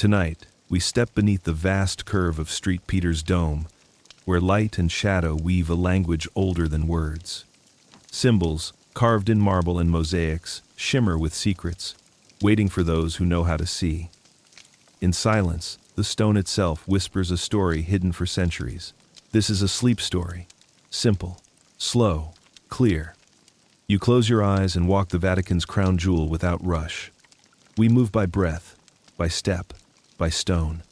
Tonight, we step beneath the vast curve of St. Peter's Dome, where light and shadow weave a language older than words. Symbols, carved in marble and mosaics, shimmer with secrets, waiting for those who know how to see. In silence, the stone itself whispers a story hidden for centuries. This is a sleep story. Simple, slow, clear. You close your eyes and walk the Vatican's crown jewel without rush. We move by breath, by step, by stone.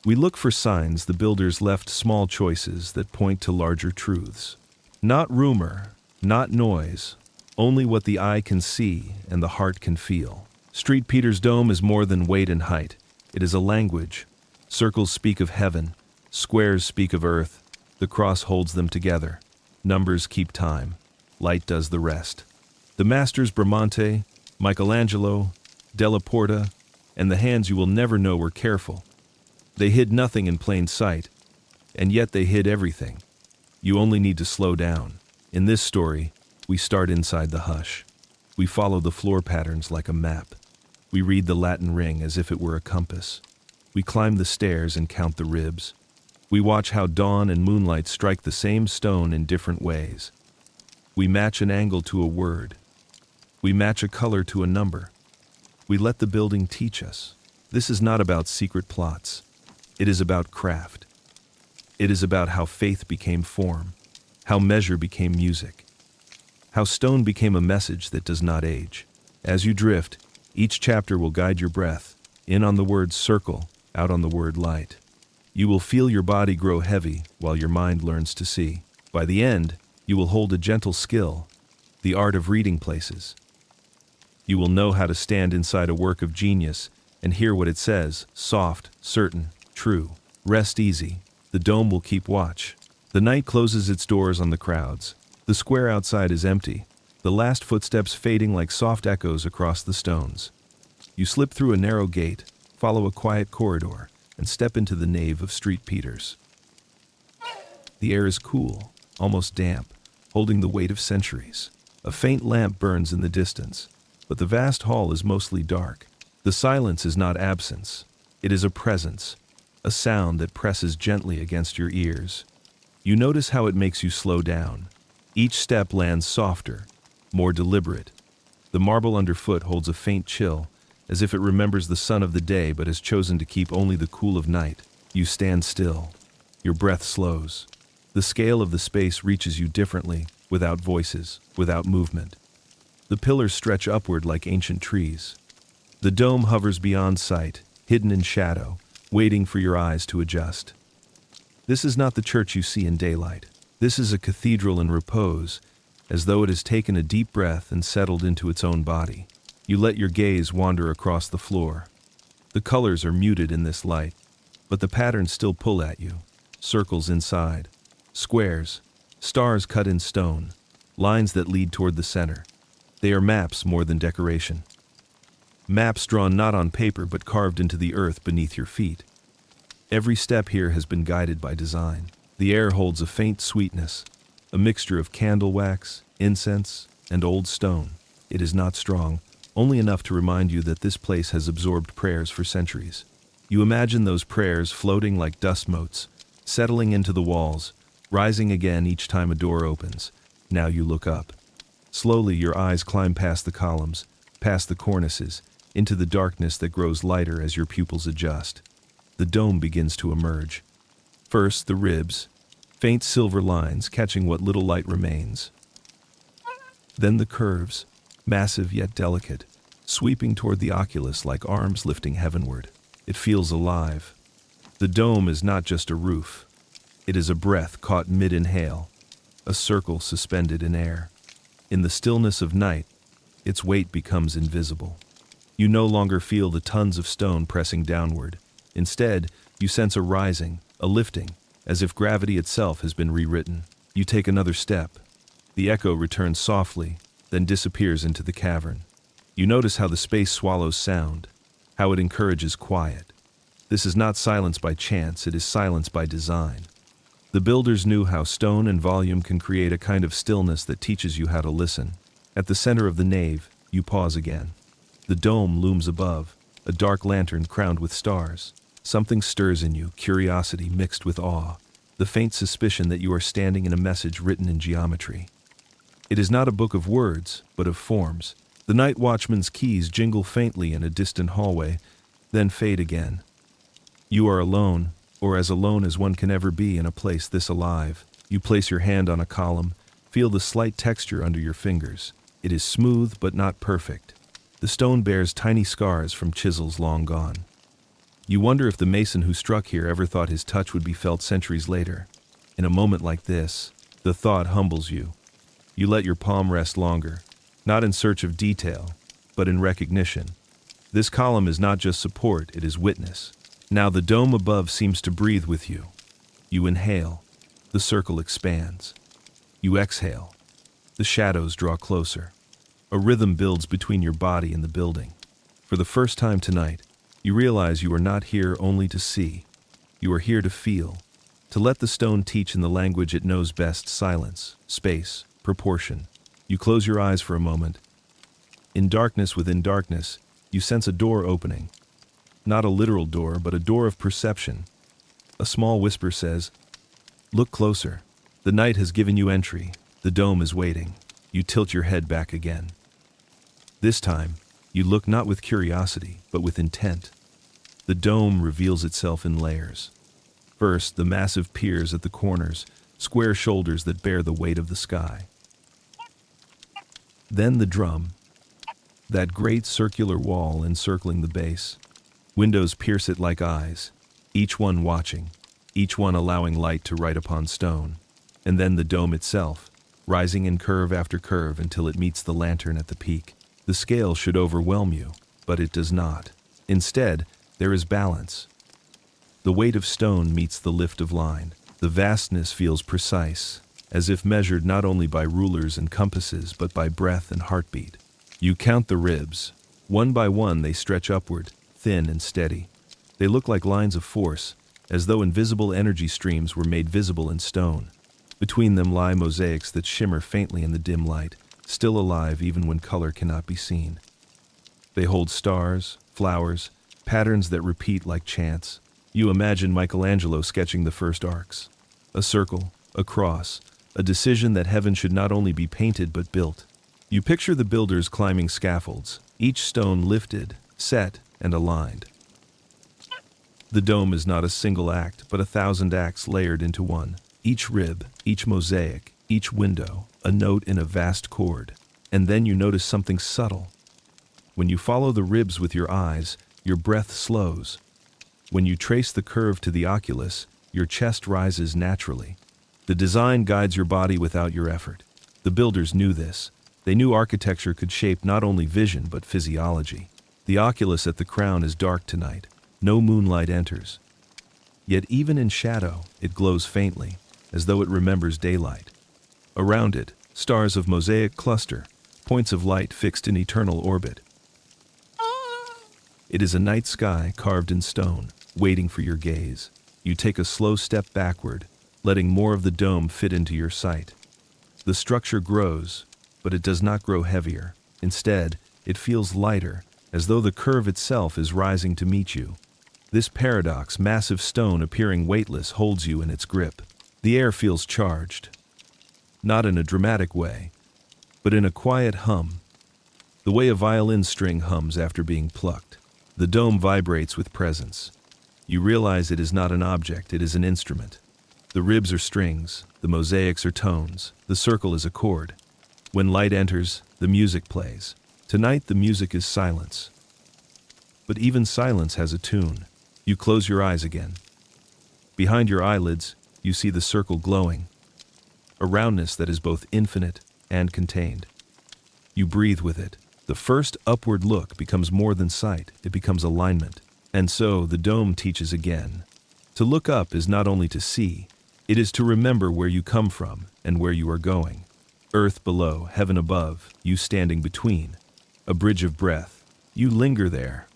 We look for signs the builders left, small choices that point to larger truths. Not rumor, not noise, only what the eye can see and the heart can feel. St. Peter's Dome is more than weight and height. It is a language. Circles speak of heaven, squares speak of earth. The cross holds them together. Numbers keep time. Light does the rest. The masters Bramante, Michelangelo, Della Porta, and the hands you will never know were careful. They hid nothing in plain sight, and yet they hid everything. You only need to slow down. In this story, we start inside the hush. We follow the floor patterns like a map. We read the Latin ring as if it were a compass. We climb the stairs and count the ribs. We watch how dawn and moonlight strike the same stone in different ways. We match an angle to a word. We match a color to a number. We let the building teach us. This is not about secret plots. It is about craft. It is about how faith became form, how measure became music, how stone became a message that does not age. As you drift, each chapter will guide your breath, in on the word circle, out on the word light. You will feel your body grow heavy while your mind learns to see. By the end, you will hold a gentle skill, the art of reading places. You will know how to stand inside a work of genius and hear what it says, soft, certain, true. Rest easy. The dome will keep watch. The night closes its doors on the crowds. The square outside is empty, the last footsteps fading like soft echoes across the stones. You slip through a narrow gate, follow a quiet corridor, and step into the nave of St. Peter's. The air is cool, almost damp, holding the weight of centuries. A faint lamp burns in the distance, but the vast hall is mostly dark. The silence is not absence. It is a presence, a sound that presses gently against your ears. You notice how it makes you slow down. Each step lands softer, more deliberate. The marble underfoot holds a faint chill, as if it remembers the sun of the day but has chosen to keep only the cool of night. You stand still. Your breath slows. The scale of the space reaches you differently, without voices, without movement. The pillars stretch upward like ancient trees. The dome hovers beyond sight, hidden in shadow, waiting for your eyes to adjust. This is not the church you see in daylight. This is a cathedral in repose, as though it has taken a deep breath and settled into its own body. You let your gaze wander across the floor. The colors are muted in this light, but the patterns still pull at you. Circles inside, squares, stars cut in stone, lines that lead toward the center. They are maps more than decoration. Maps drawn not on paper but carved into the earth beneath your feet. Every step here has been guided by design. The air holds a faint sweetness, a mixture of candle wax, incense, and old stone. It is not strong, only enough to remind you that this place has absorbed prayers for centuries. You imagine those prayers floating like dust motes, settling into the walls, rising again each time a door opens. Now you look up. Slowly your eyes climb past the columns, past the cornices, into the darkness that grows lighter as your pupils adjust. The dome begins to emerge. First, the ribs, faint silver lines catching what little light remains. Then the curves, massive yet delicate, sweeping toward the oculus like arms lifting heavenward. It feels alive. The dome is not just a roof. It is a breath caught mid-inhale, a circle suspended in air. In the stillness of night, its weight becomes invisible. You no longer feel the tons of stone pressing downward. Instead, you sense a rising, a lifting, as if gravity itself has been rewritten. You take another step. The echo returns softly, then disappears into the cavern. You notice how the space swallows sound, how it encourages quiet. This is not silence by chance, it is silence by design. The builders knew how stone and volume can create a kind of stillness that teaches you how to listen. At the center of the nave, you pause again. The dome looms above, a dark lantern crowned with stars. Something stirs in you, curiosity mixed with awe, the faint suspicion that you are standing in a message written in geometry. It is not a book of words, but of forms. The night watchman's keys jingle faintly in a distant hallway, then fade again. You are alone, or as alone as one can ever be in a place this alive. You place your hand on a column, feel the slight texture under your fingers. It is smooth but not perfect. The stone bears tiny scars from chisels long gone. You wonder if the mason who struck here ever thought his touch would be felt centuries later. In a moment like this, the thought humbles you. You let your palm rest longer, not in search of detail, but in recognition. This column is not just support, it is witness. Now the dome above seems to breathe with you. You inhale, the circle expands. You exhale, the shadows draw closer. A rhythm builds between your body and the building. For the first time tonight, you realize you are not here only to see. You are here to feel, to let the stone teach in the language it knows best: silence, space, proportion. You close your eyes for a moment. In darkness within darkness, you sense a door opening. Not a literal door, but a door of perception. A small whisper says, "Look closer." The night has given you entry. The dome is waiting. You tilt your head back again. This time, you look not with curiosity, but with intent. The dome reveals itself in layers. First, the massive piers at the corners, square shoulders that bear the weight of the sky. Then the drum, that great circular wall encircling the base. Windows pierce it like eyes, each one watching, each one allowing light to write upon stone. And then the dome itself, rising in curve after curve until it meets the lantern at the peak. The scale should overwhelm you, but it does not. Instead, there is balance. The weight of stone meets the lift of line. The vastness feels precise, as if measured not only by rulers and compasses, but by breath and heartbeat. You count the ribs. One by one they stretch upward, thin and steady. They look like lines of force, as though invisible energy streams were made visible in stone. Between them lie mosaics that shimmer faintly in the dim light, still alive even when color cannot be seen. They hold stars, flowers, patterns that repeat like chants. You imagine Michelangelo sketching the first arcs. A circle, a cross, a decision that heaven should not only be painted but built. You picture the builders climbing scaffolds, each stone lifted, set, and aligned. The dome is not a single act, but 1,000 acts layered into one. Each rib, each mosaic, each window, a note in a vast chord. And then you notice something subtle. When you follow the ribs with your eyes, your breath slows. When you trace the curve to the oculus, your chest rises naturally. The design guides your body without your effort. The builders knew this. They knew architecture could shape not only vision but physiology. The oculus at the crown is dark tonight. No moonlight enters. Yet even in shadow, it glows faintly, as though it remembers daylight. Around it, stars of mosaic cluster, points of light fixed in eternal orbit. It is a night sky carved in stone, waiting for your gaze. You take a slow step backward, letting more of the dome fit into your sight. The structure grows, but it does not grow heavier. Instead, it feels lighter, as though the curve itself is rising to meet you. This paradox, massive stone appearing weightless, holds you in its grip. The air feels charged, not in a dramatic way, but in a quiet hum, the way a violin string hums after being plucked. The dome vibrates with presence. You realize it is not an object, it is an instrument. The ribs are strings, the mosaics are tones, the circle is a chord. When light enters, the music plays. Tonight the music is silence. But even silence has a tune. You close your eyes again. Behind your eyelids, you see the circle glowing. A roundness that is both infinite and contained. You breathe with it. The first upward look becomes more than sight, it becomes alignment. And so the dome teaches again. To look up is not only to see, it is to remember where you come from and where you are going. Earth below, heaven above, you standing between. A bridge of breath. You linger there.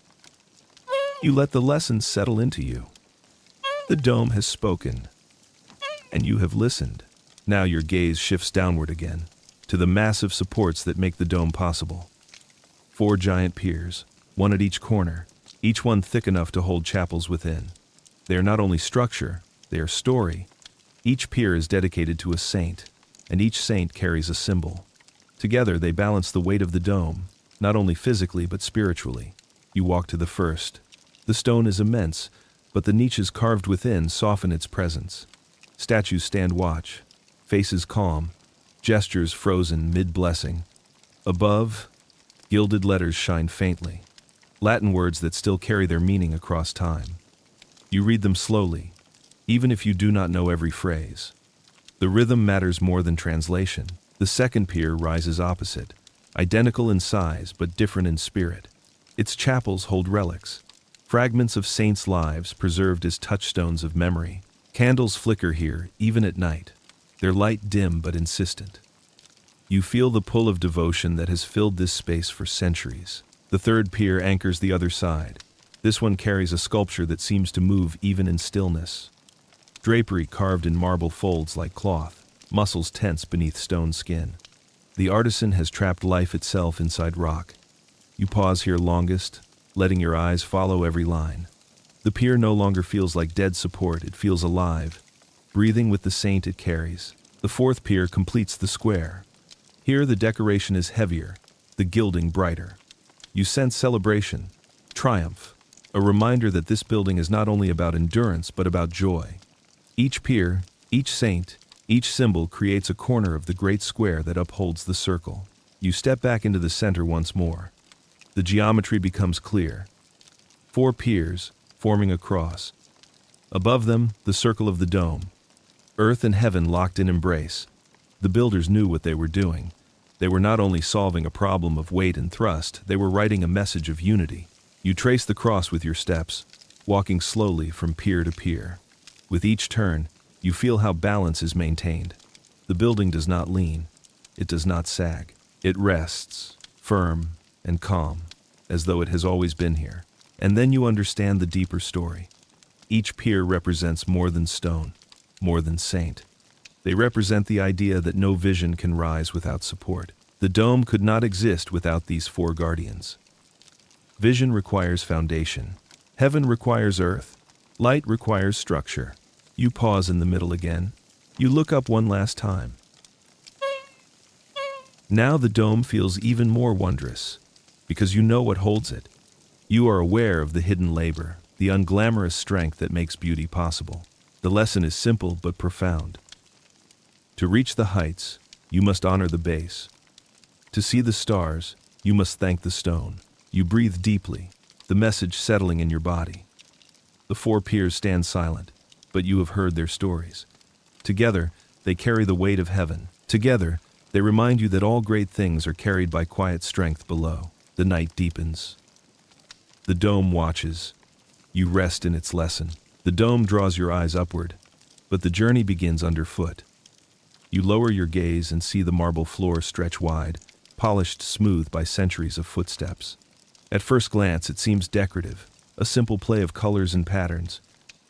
You let the lessons settle into you. The dome has spoken, and you have listened. Now your gaze shifts downward again, to the massive supports that make the dome possible. 4 giant piers, one at each corner, each one thick enough to hold chapels within. They are not only structure, they are story. Each pier is dedicated to a saint, and each saint carries a symbol. Together they balance the weight of the dome, not only physically but spiritually. You walk to the first. The stone is immense, but the niches carved within soften its presence. Statues stand watch, faces calm, gestures frozen mid-blessing. Above, gilded letters shine faintly, Latin words that still carry their meaning across time. You read them slowly, even if you do not know every phrase. The rhythm matters more than translation. The second pier rises opposite, identical in size but different in spirit. Its chapels hold relics, fragments of saints' lives preserved as touchstones of memory. Candles flicker here, even at night, their light dim but insistent. You feel the pull of devotion that has filled this space for centuries. The third pier anchors the other side. This one carries a sculpture that seems to move even in stillness. Drapery carved in marble folds like cloth, muscles tense beneath stone skin. The artisan has trapped life itself inside rock. You pause here longest, letting your eyes follow every line. The pier no longer feels like dead support, it feels alive, breathing with the saint it carries. The fourth pier completes the square. Here the decoration is heavier, the gilding brighter. You sense celebration, triumph, a reminder that this building is not only about endurance but about joy. Each pier, each saint, each symbol creates a corner of the great square that upholds the circle. You step back into the center once more. The geometry becomes clear. 4 piers, forming a cross. Above them, the circle of the dome. Earth and heaven locked in embrace. The builders knew what they were doing. They were not only solving a problem of weight and thrust, they were writing a message of unity. You trace the cross with your steps, walking slowly from pier to pier. With each turn, you feel how balance is maintained. The building does not lean. It does not sag. It rests, firm and calm, as though it has always been here. And then you understand the deeper story. Each pier represents more than stone, more than saint. They represent the idea that no vision can rise without support. The dome could not exist without these 4 guardians. Vision requires foundation. Heaven requires earth. Light requires structure. You pause in the middle again. You look up one last time. Now the dome feels even more wondrous, because you know what holds it. You are aware of the hidden labor, the unglamorous strength that makes beauty possible. The lesson is simple but profound. To reach the heights, you must honor the base. To see the stars, you must thank the stone. You breathe deeply, the message settling in your body. The 4 piers stand silent, but you have heard their stories. Together, they carry the weight of heaven. Together, they remind you that all great things are carried by quiet strength below. The night deepens. The dome watches. You rest in its lesson. The dome draws your eyes upward, but the journey begins underfoot. You lower your gaze and see the marble floor stretch wide, polished smooth by centuries of footsteps. At first glance, it seems decorative, a simple play of colors and patterns.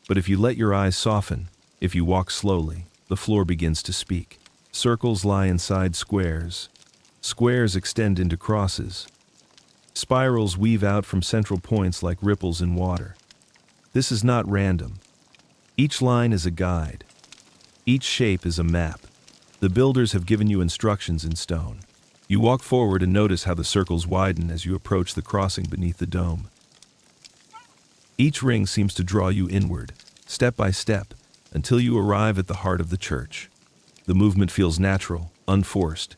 But if you let your eyes soften, if you walk slowly, the floor begins to speak. Circles lie inside squares. Squares extend into crosses. Spirals weave out from central points like ripples in water. This is not random. Each line is a guide. Each shape is a map. The builders have given you instructions in stone. You walk forward and notice how the circles widen as you approach the crossing beneath the dome. Each ring seems to draw you inward, step by step, until you arrive at the heart of the church. The movement feels natural, unforced.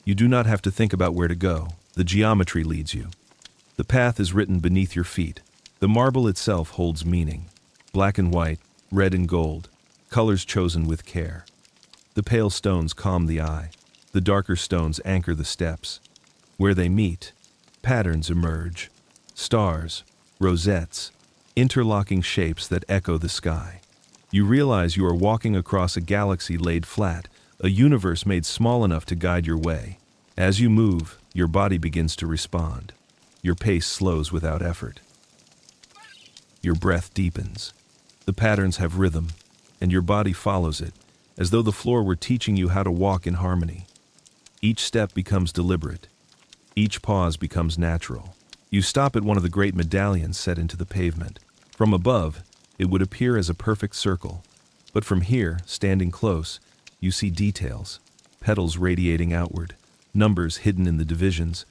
You do not have to think about where to go. The geometry leads you. The path is written beneath your feet. The marble itself holds meaning. Black and white, red and gold, colors chosen with care. The pale stones calm the eye. The darker stones anchor the steps. Where they meet, patterns emerge. Stars, rosettes, interlocking shapes that echo the sky. You realize you are walking across a galaxy laid flat, a universe made small enough to guide your way. As you move, your body begins to respond. Your pace slows without effort. Your breath deepens. The patterns have rhythm, and your body follows it, as though the floor were teaching you how to walk in harmony. Each step becomes deliberate. Each pause becomes natural. You stop at one of the great medallions set into the pavement. From above, it would appear as a perfect circle. But from here, standing close, you see details, petals radiating outward, numbers hidden in the divisions,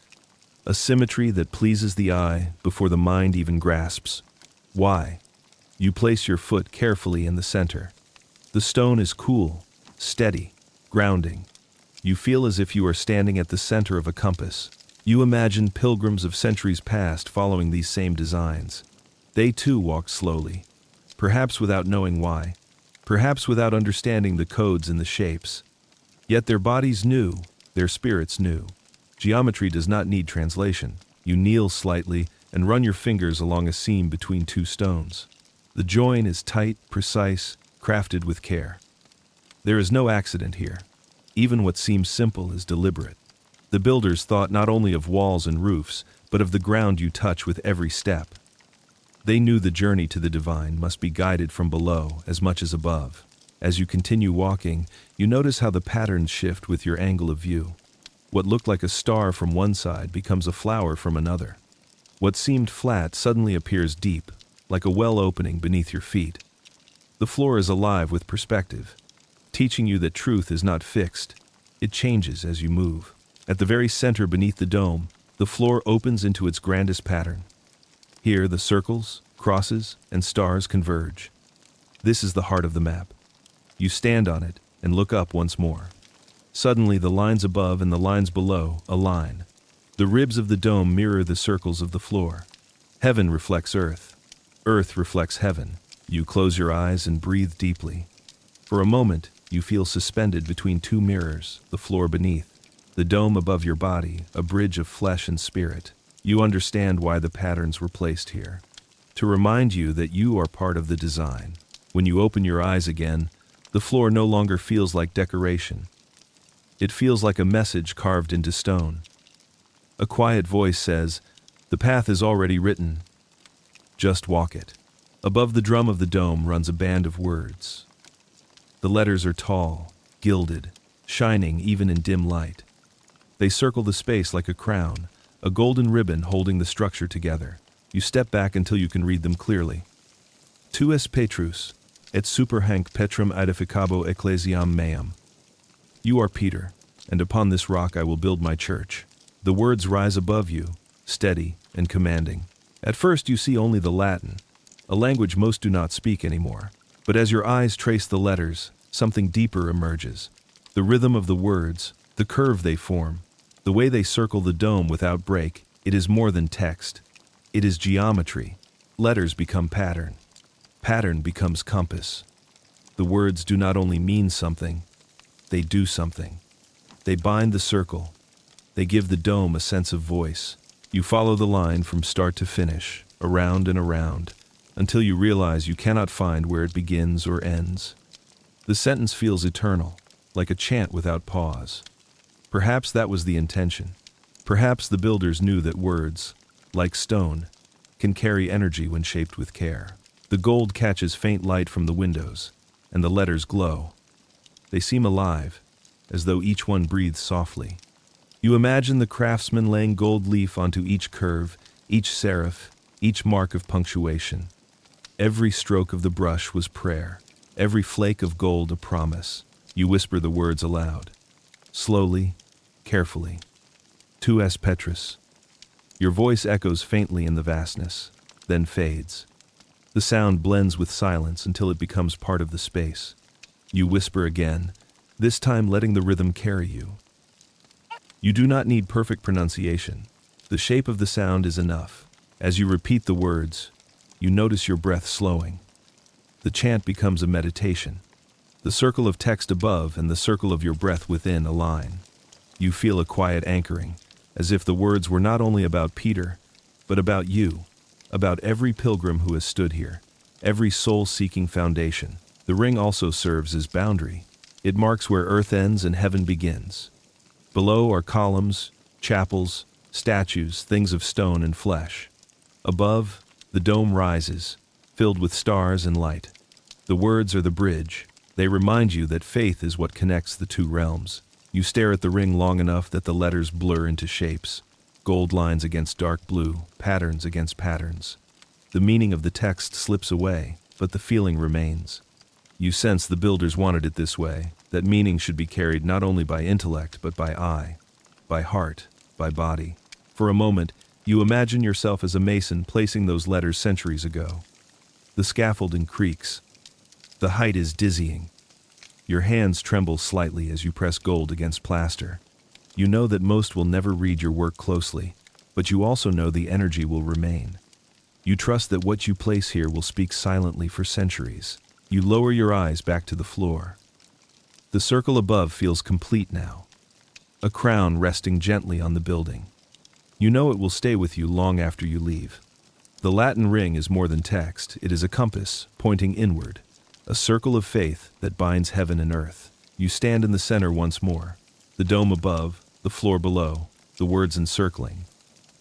a symmetry that pleases the eye before the mind even grasps. Why? You place your foot carefully in the center. The stone is cool, steady, grounding. You feel as if you are standing at the center of a compass. You imagine pilgrims of centuries past following these same designs. They too walked slowly, perhaps without knowing why, perhaps without understanding the codes and the shapes. Yet their bodies knew, their spirits knew. Geometry does not need translation. You kneel slightly and run your fingers along a seam between two stones. The join is tight, precise, crafted with care. There is no accident here. Even what seems simple is deliberate. The builders thought not only of walls and roofs, but of the ground you touch with every step. They knew the journey to the divine must be guided from below as much as above. As you continue walking, you notice how the patterns shift with your angle of view. What looked like a star from one side becomes a flower from another. What seemed flat suddenly appears deep, like a well opening beneath your feet. The floor is alive with perspective, teaching you that truth is not fixed. It changes as you move. At the very center beneath the dome, the floor opens into its grandest pattern. Here, the circles, crosses, and stars converge. This is the heart of the map. You stand on it and look up once more. Suddenly, the lines above and the lines below align. The ribs of the dome mirror the circles of the floor. Heaven reflects earth. Earth reflects heaven. You close your eyes and breathe deeply. For a moment, you feel suspended between two mirrors, the floor beneath, the dome above your body, a bridge of flesh and spirit. You understand why the patterns were placed here. To remind you that you are part of the design. When you open your eyes again, the floor no longer feels like decoration. It feels like a message carved into stone. A quiet voice says, "The path is already written. Just walk it." Above the drum of the dome runs a band of words. The letters are tall, gilded, shining even in dim light. They circle the space like a crown, a golden ribbon holding the structure together. You step back until you can read them clearly. Tu es Petrus, et super hanc Petrum edificabo ecclesiam meam. You are Peter, and upon this rock I will build my church. The words rise above you, steady and commanding. At first you see only the Latin, a language most do not speak anymore. But as your eyes trace the letters, something deeper emerges. The rhythm of the words, the curve they form, the way they circle the dome without break, it is more than text. It is geometry. Letters become pattern. Pattern becomes compass. The words do not only mean something, they do something. They bind the circle. They give the dome a sense of voice. You follow the line from start to finish, around and around, until you realize you cannot find where it begins or ends. The sentence feels eternal, like a chant without pause. Perhaps that was the intention. Perhaps the builders knew that words, like stone, can carry energy when shaped with care. The gold catches faint light from the windows, and the letters glow. They seem alive, as though each one breathes softly. You imagine the craftsman laying gold leaf onto each curve, each serif, each mark of punctuation. Every stroke of the brush was prayer, every flake of gold a promise. You whisper the words aloud, slowly, carefully. Tu es Petrus. Your voice echoes faintly in the vastness, then fades. The sound blends with silence until it becomes part of the space. You whisper again, this time letting the rhythm carry you. You do not need perfect pronunciation. The shape of the sound is enough. As you repeat the words, you notice your breath slowing. The chant becomes a meditation. The circle of text above and the circle of your breath within align. You feel a quiet anchoring, as if the words were not only about Peter, but about you, about every pilgrim who has stood here, every soul-seeking foundation. The ring also serves as boundary. It marks where earth ends and heaven begins. Below are columns, chapels, statues, things of stone and flesh. Above, the dome rises, filled with stars and light. The words are the bridge. They remind you that faith is what connects the two realms. You stare at the ring long enough that the letters blur into shapes. Gold lines against dark blue, patterns against patterns. The meaning of the text slips away, but the feeling remains. You sense the builders wanted it this way, that meaning should be carried not only by intellect but by eye, by heart, by body. For a moment, you imagine yourself as a mason placing those letters centuries ago. The scaffolding creaks. The height is dizzying. Your hands tremble slightly as you press gold against plaster. You know that most will never read your work closely, but you also know the energy will remain. You trust that what you place here will speak silently for centuries. You lower your eyes back to the floor. The circle above feels complete now. A crown resting gently on the building. You know it will stay with you long after you leave. The Latin ring is more than text. It is a compass pointing inward, a circle of faith that binds heaven and earth. You stand in the center once more. The dome above, the floor below, the words encircling.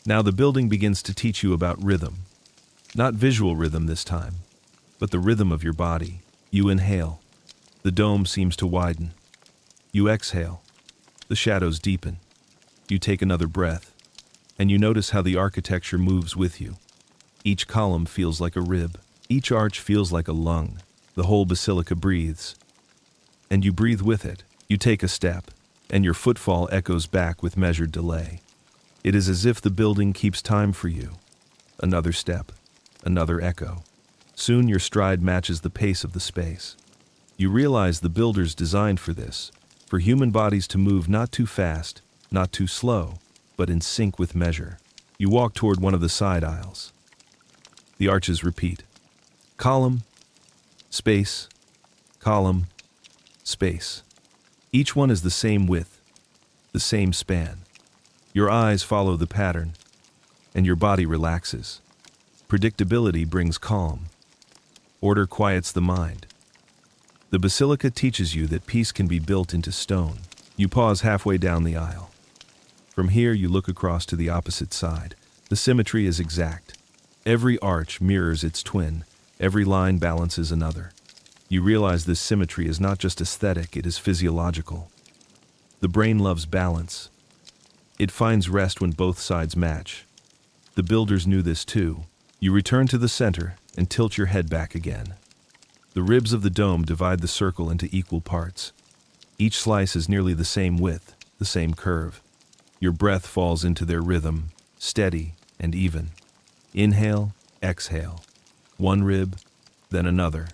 Now the building begins to teach you about rhythm. Not visual rhythm this time, but the rhythm of your body. You inhale. The dome seems to widen. You exhale. The shadows deepen. You take another breath, and you notice how the architecture moves with you. Each column feels like a rib. Each arch feels like a lung. The whole basilica breathes. And you breathe with it. You take a step, and your footfall echoes back with measured delay. It is as if the building keeps time for you. Another step, another echo. Soon your stride matches the pace of the space. You realize the builders designed for this, for human bodies to move not too fast, not too slow, but in sync with measure. You walk toward one of the side aisles. The arches repeat. Column, space, column, space. Each one is the same width, the same span. Your eyes follow the pattern, and your body relaxes. Predictability brings calm. Order quiets the mind. The basilica teaches you that peace can be built into stone. You pause halfway down the aisle. From here you look across to the opposite side. The symmetry is exact. Every arch mirrors its twin. Every line balances another. You realize this symmetry is not just aesthetic, it is physiological. The brain loves balance. It finds rest when both sides match. The builders knew this too. You return to the center and tilt your head back again. The ribs of the dome divide the circle into equal parts. Each slice is nearly the same width, the same curve. Your breath falls into their rhythm, steady and even. Inhale, exhale. One rib, then another.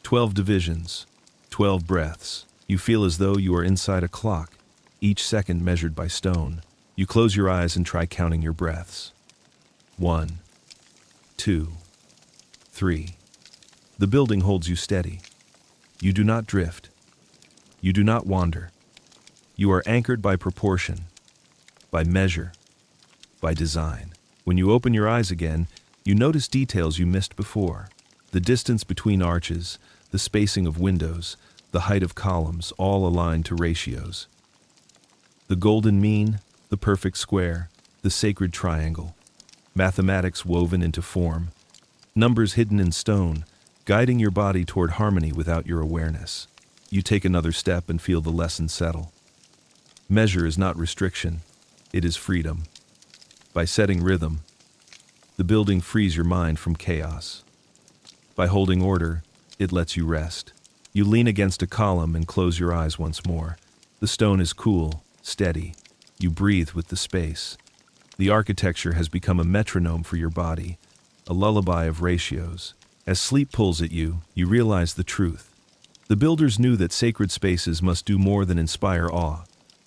12 divisions, 12 breaths. You feel as though you are inside a clock, each second measured by stone. You close your eyes and try counting your breaths. 1, 2, 3. The building holds you steady. You do not drift. You do not wander. You are anchored by proportion, by measure, by design. When you open your eyes again, you notice details you missed before. The distance between arches, the spacing of windows, the height of columns, all aligned to ratios. The golden mean, the perfect square, the sacred triangle. Mathematics woven into form. Numbers hidden in stone, guiding your body toward harmony without your awareness. You take another step and feel the lesson settle. Measure is not restriction, it is freedom. By setting rhythm, the building frees your mind from chaos. By holding order, it lets you rest. You lean against a column and close your eyes once more. The stone is cool, steady. You breathe with the space. The architecture has become a metronome for your body, a lullaby of ratios. As sleep pulls at you, you realize the truth. The builders knew that sacred spaces must do more than inspire awe.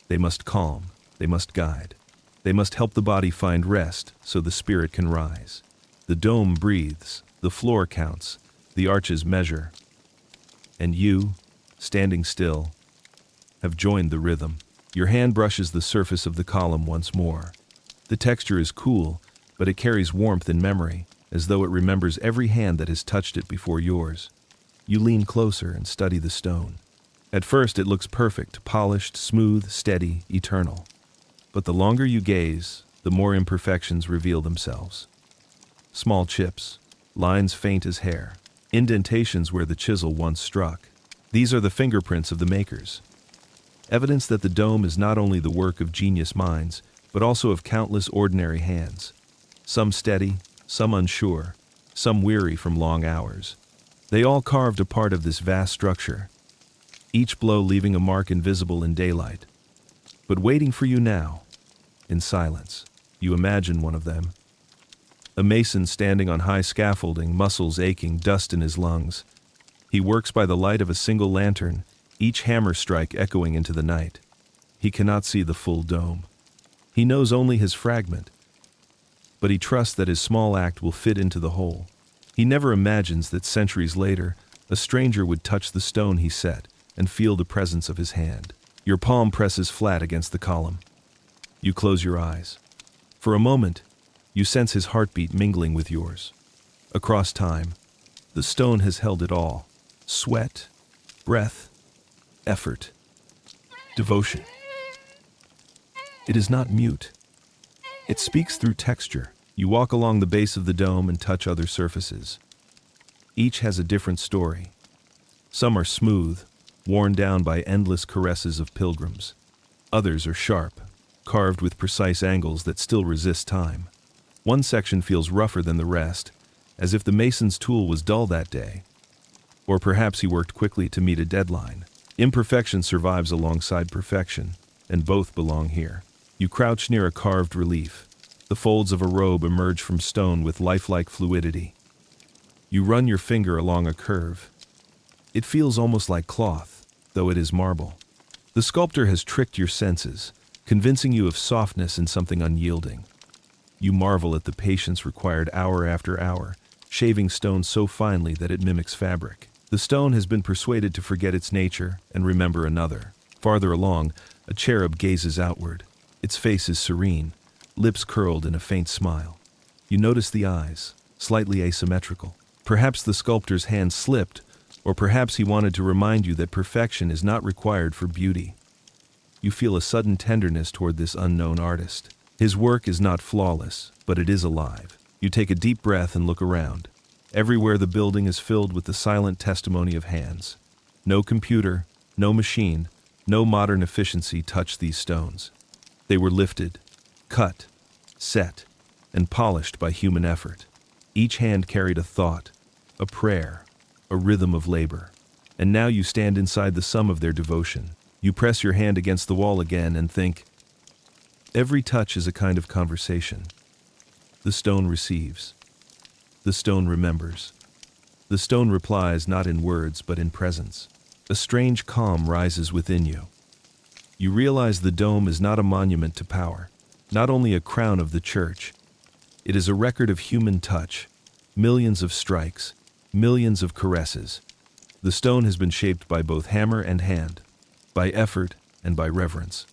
They must calm, they must guide. They must help the body find rest so the spirit can rise. The dome breathes, the floor counts, the arches measure. And you, standing still, have joined the rhythm. Your hand brushes the surface of the column once more. The texture is cool, but it carries warmth and memory, as though it remembers every hand that has touched it before yours. You lean closer and study the stone. At first it looks perfect, polished, smooth, steady, eternal. But the longer you gaze, the more imperfections reveal themselves. Small chips, lines faint as hair, indentations where the chisel once struck. These are the fingerprints of the makers. Evidence that the dome is not only the work of genius minds, but also of countless ordinary hands, some steady, some unsure, some weary from long hours. They all carved a part of this vast structure, each blow leaving a mark invisible in daylight. But waiting for you now, in silence, you imagine one of them. A mason standing on high scaffolding, muscles aching, dust in his lungs. He works by the light of a single lantern, each hammer strike echoing into the night. He cannot see the full dome. He knows only his fragment, but he trusts that his small act will fit into the whole. He never imagines that centuries later, a stranger would touch the stone he set and feel the presence of his hand. Your palm presses flat against the column. You close your eyes. For a moment, you sense his heartbeat mingling with yours. Across time, the stone has held it all. Sweat, breath, effort, devotion. It is not mute. It speaks through texture. You walk along the base of the dome and touch other surfaces. Each has a different story. Some are smooth, worn down by endless caresses of pilgrims. Others are sharp, carved with precise angles that still resist time. One section feels rougher than the rest, as if the mason's tool was dull that day. Or perhaps he worked quickly to meet a deadline. Imperfection survives alongside perfection, and both belong here. You crouch near a carved relief. The folds of a robe emerge from stone with lifelike fluidity. You run your finger along a curve. It feels almost like cloth, though it is marble. The sculptor has tricked your senses, convincing you of softness and something unyielding. You marvel at the patience required hour after hour, shaving stone so finely that it mimics fabric. The stone has been persuaded to forget its nature and remember another. Farther along, a cherub gazes outward. Its face is serene, lips curled in a faint smile. You notice the eyes, slightly asymmetrical. Perhaps the sculptor's hand slipped, or perhaps he wanted to remind you that perfection is not required for beauty. You feel a sudden tenderness toward this unknown artist. His work is not flawless, but it is alive. You take a deep breath and look around. Everywhere the building is filled with the silent testimony of hands. No computer, no machine, no modern efficiency touched these stones. They were lifted, cut, set, and polished by human effort. Each hand carried a thought, a prayer, a rhythm of labor. And now you stand inside the sum of their devotion. You press your hand against the wall again and think, every touch is a kind of conversation. The stone receives. The stone remembers. The stone replies not in words but in presence. A strange calm rises within you. You realize the dome is not a monument to power, not only a crown of the church. It is a record of human touch, millions of strikes, millions of caresses. The stone has been shaped by both hammer and hand, by effort and by reverence.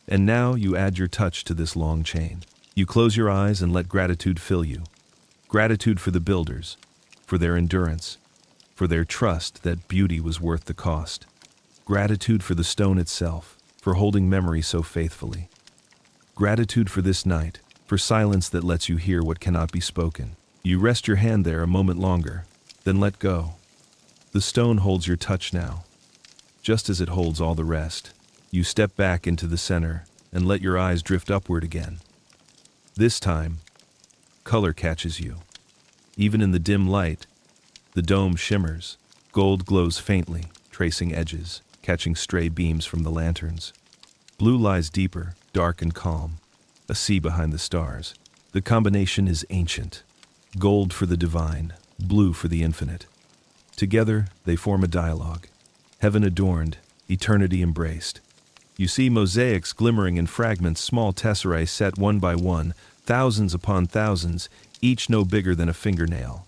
And now you add your touch to this long chain. You close your eyes and let gratitude fill you. Gratitude for the builders, for their endurance, for their trust that beauty was worth the cost. Gratitude for the stone itself, for holding memory so faithfully. Gratitude for this night, for silence that lets you hear what cannot be spoken. You rest your hand there a moment longer, then let go. The stone holds your touch now, just as it holds all the rest. You step back into the center and let your eyes drift upward again. This time, color catches you. Even in the dim light, the dome shimmers. Gold glows faintly, tracing edges, catching stray beams from the lanterns. Blue lies deeper, dark and calm, a sea behind the stars. The combination is ancient. Gold for the divine, blue for the infinite. Together, they form a dialogue. Heaven adorned, eternity embraced. You see mosaics glimmering in fragments, small tesserae set one by one, thousands upon thousands, each no bigger than a fingernail.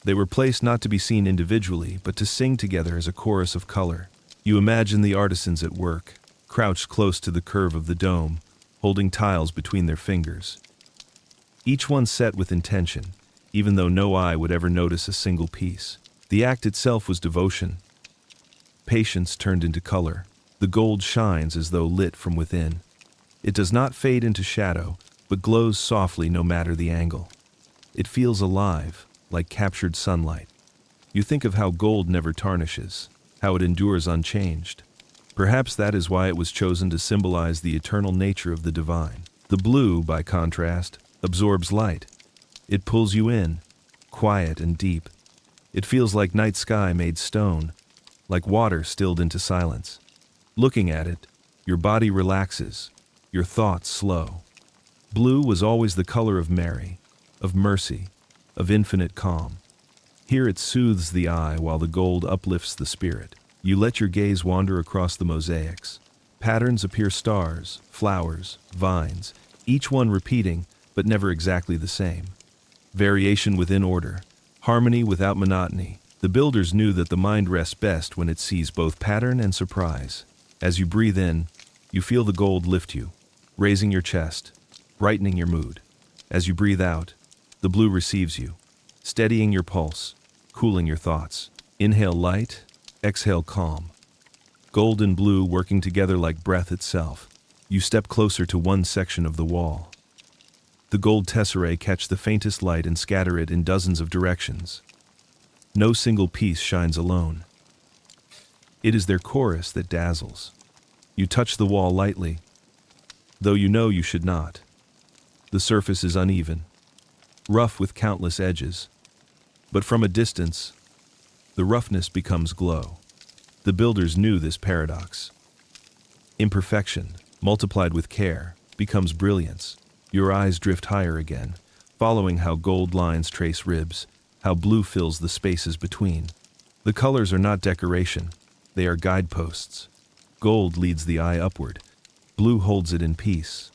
They were placed not to be seen individually, but to sing together as a chorus of color. You imagine the artisans at work, crouched close to the curve of the dome, holding tiles between their fingers. Each one set with intention, even though no eye would ever notice a single piece. The act itself was devotion. Patience turned into color. The gold shines as though lit from within. It does not fade into shadow, but glows softly no matter the angle. It feels alive, like captured sunlight. You think of how gold never tarnishes, how it endures unchanged. Perhaps that is why it was chosen to symbolize the eternal nature of the divine. The blue, by contrast, absorbs light. It pulls you in, quiet and deep. It feels like night sky made stone, like water stilled into silence. Looking at it, your body relaxes, your thoughts slow. Blue was always the color of Mary, of mercy, of infinite calm. Here it soothes the eye while the gold uplifts the spirit. You let your gaze wander across the mosaics. Patterns appear: stars, flowers, vines, each one repeating, but never exactly the same. Variation within order, harmony without monotony. The builders knew that the mind rests best when it sees both pattern and surprise. As you breathe in, you feel the gold lift you, raising your chest, brightening your mood. As you breathe out, the blue receives you, steadying your pulse, cooling your thoughts. Inhale light, exhale calm. Gold and blue working together like breath itself. You step closer to one section of the wall. The gold tesserae catch the faintest light and scatter it in dozens of directions. No single piece shines alone. It is their chorus that dazzles. You touch the wall lightly, though you know you should not. The surface is uneven, rough with countless edges. But from a distance, the roughness becomes glow. The builders knew this paradox. Imperfection, multiplied with care, becomes brilliance. Your eyes drift higher again, following how gold lines trace ribs, how blue fills the spaces between. The colors are not decoration, they are guideposts. Gold leads the eye upward, blue holds it in peace.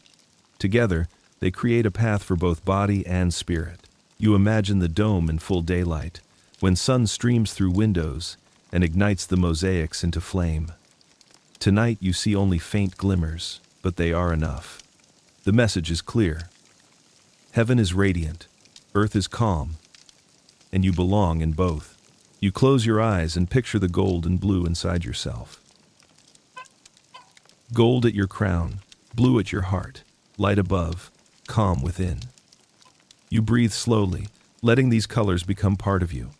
Together, they create a path for both body and spirit. You imagine the dome in full daylight, when sun streams through windows and ignites the mosaics into flame. Tonight you see only faint glimmers, but they are enough. The message is clear. Heaven is radiant, earth is calm, and you belong in both. You close your eyes and picture the gold and blue inside yourself. Gold at your crown, blue at your heart, light above, calm within. You breathe slowly, letting these colors become part of you.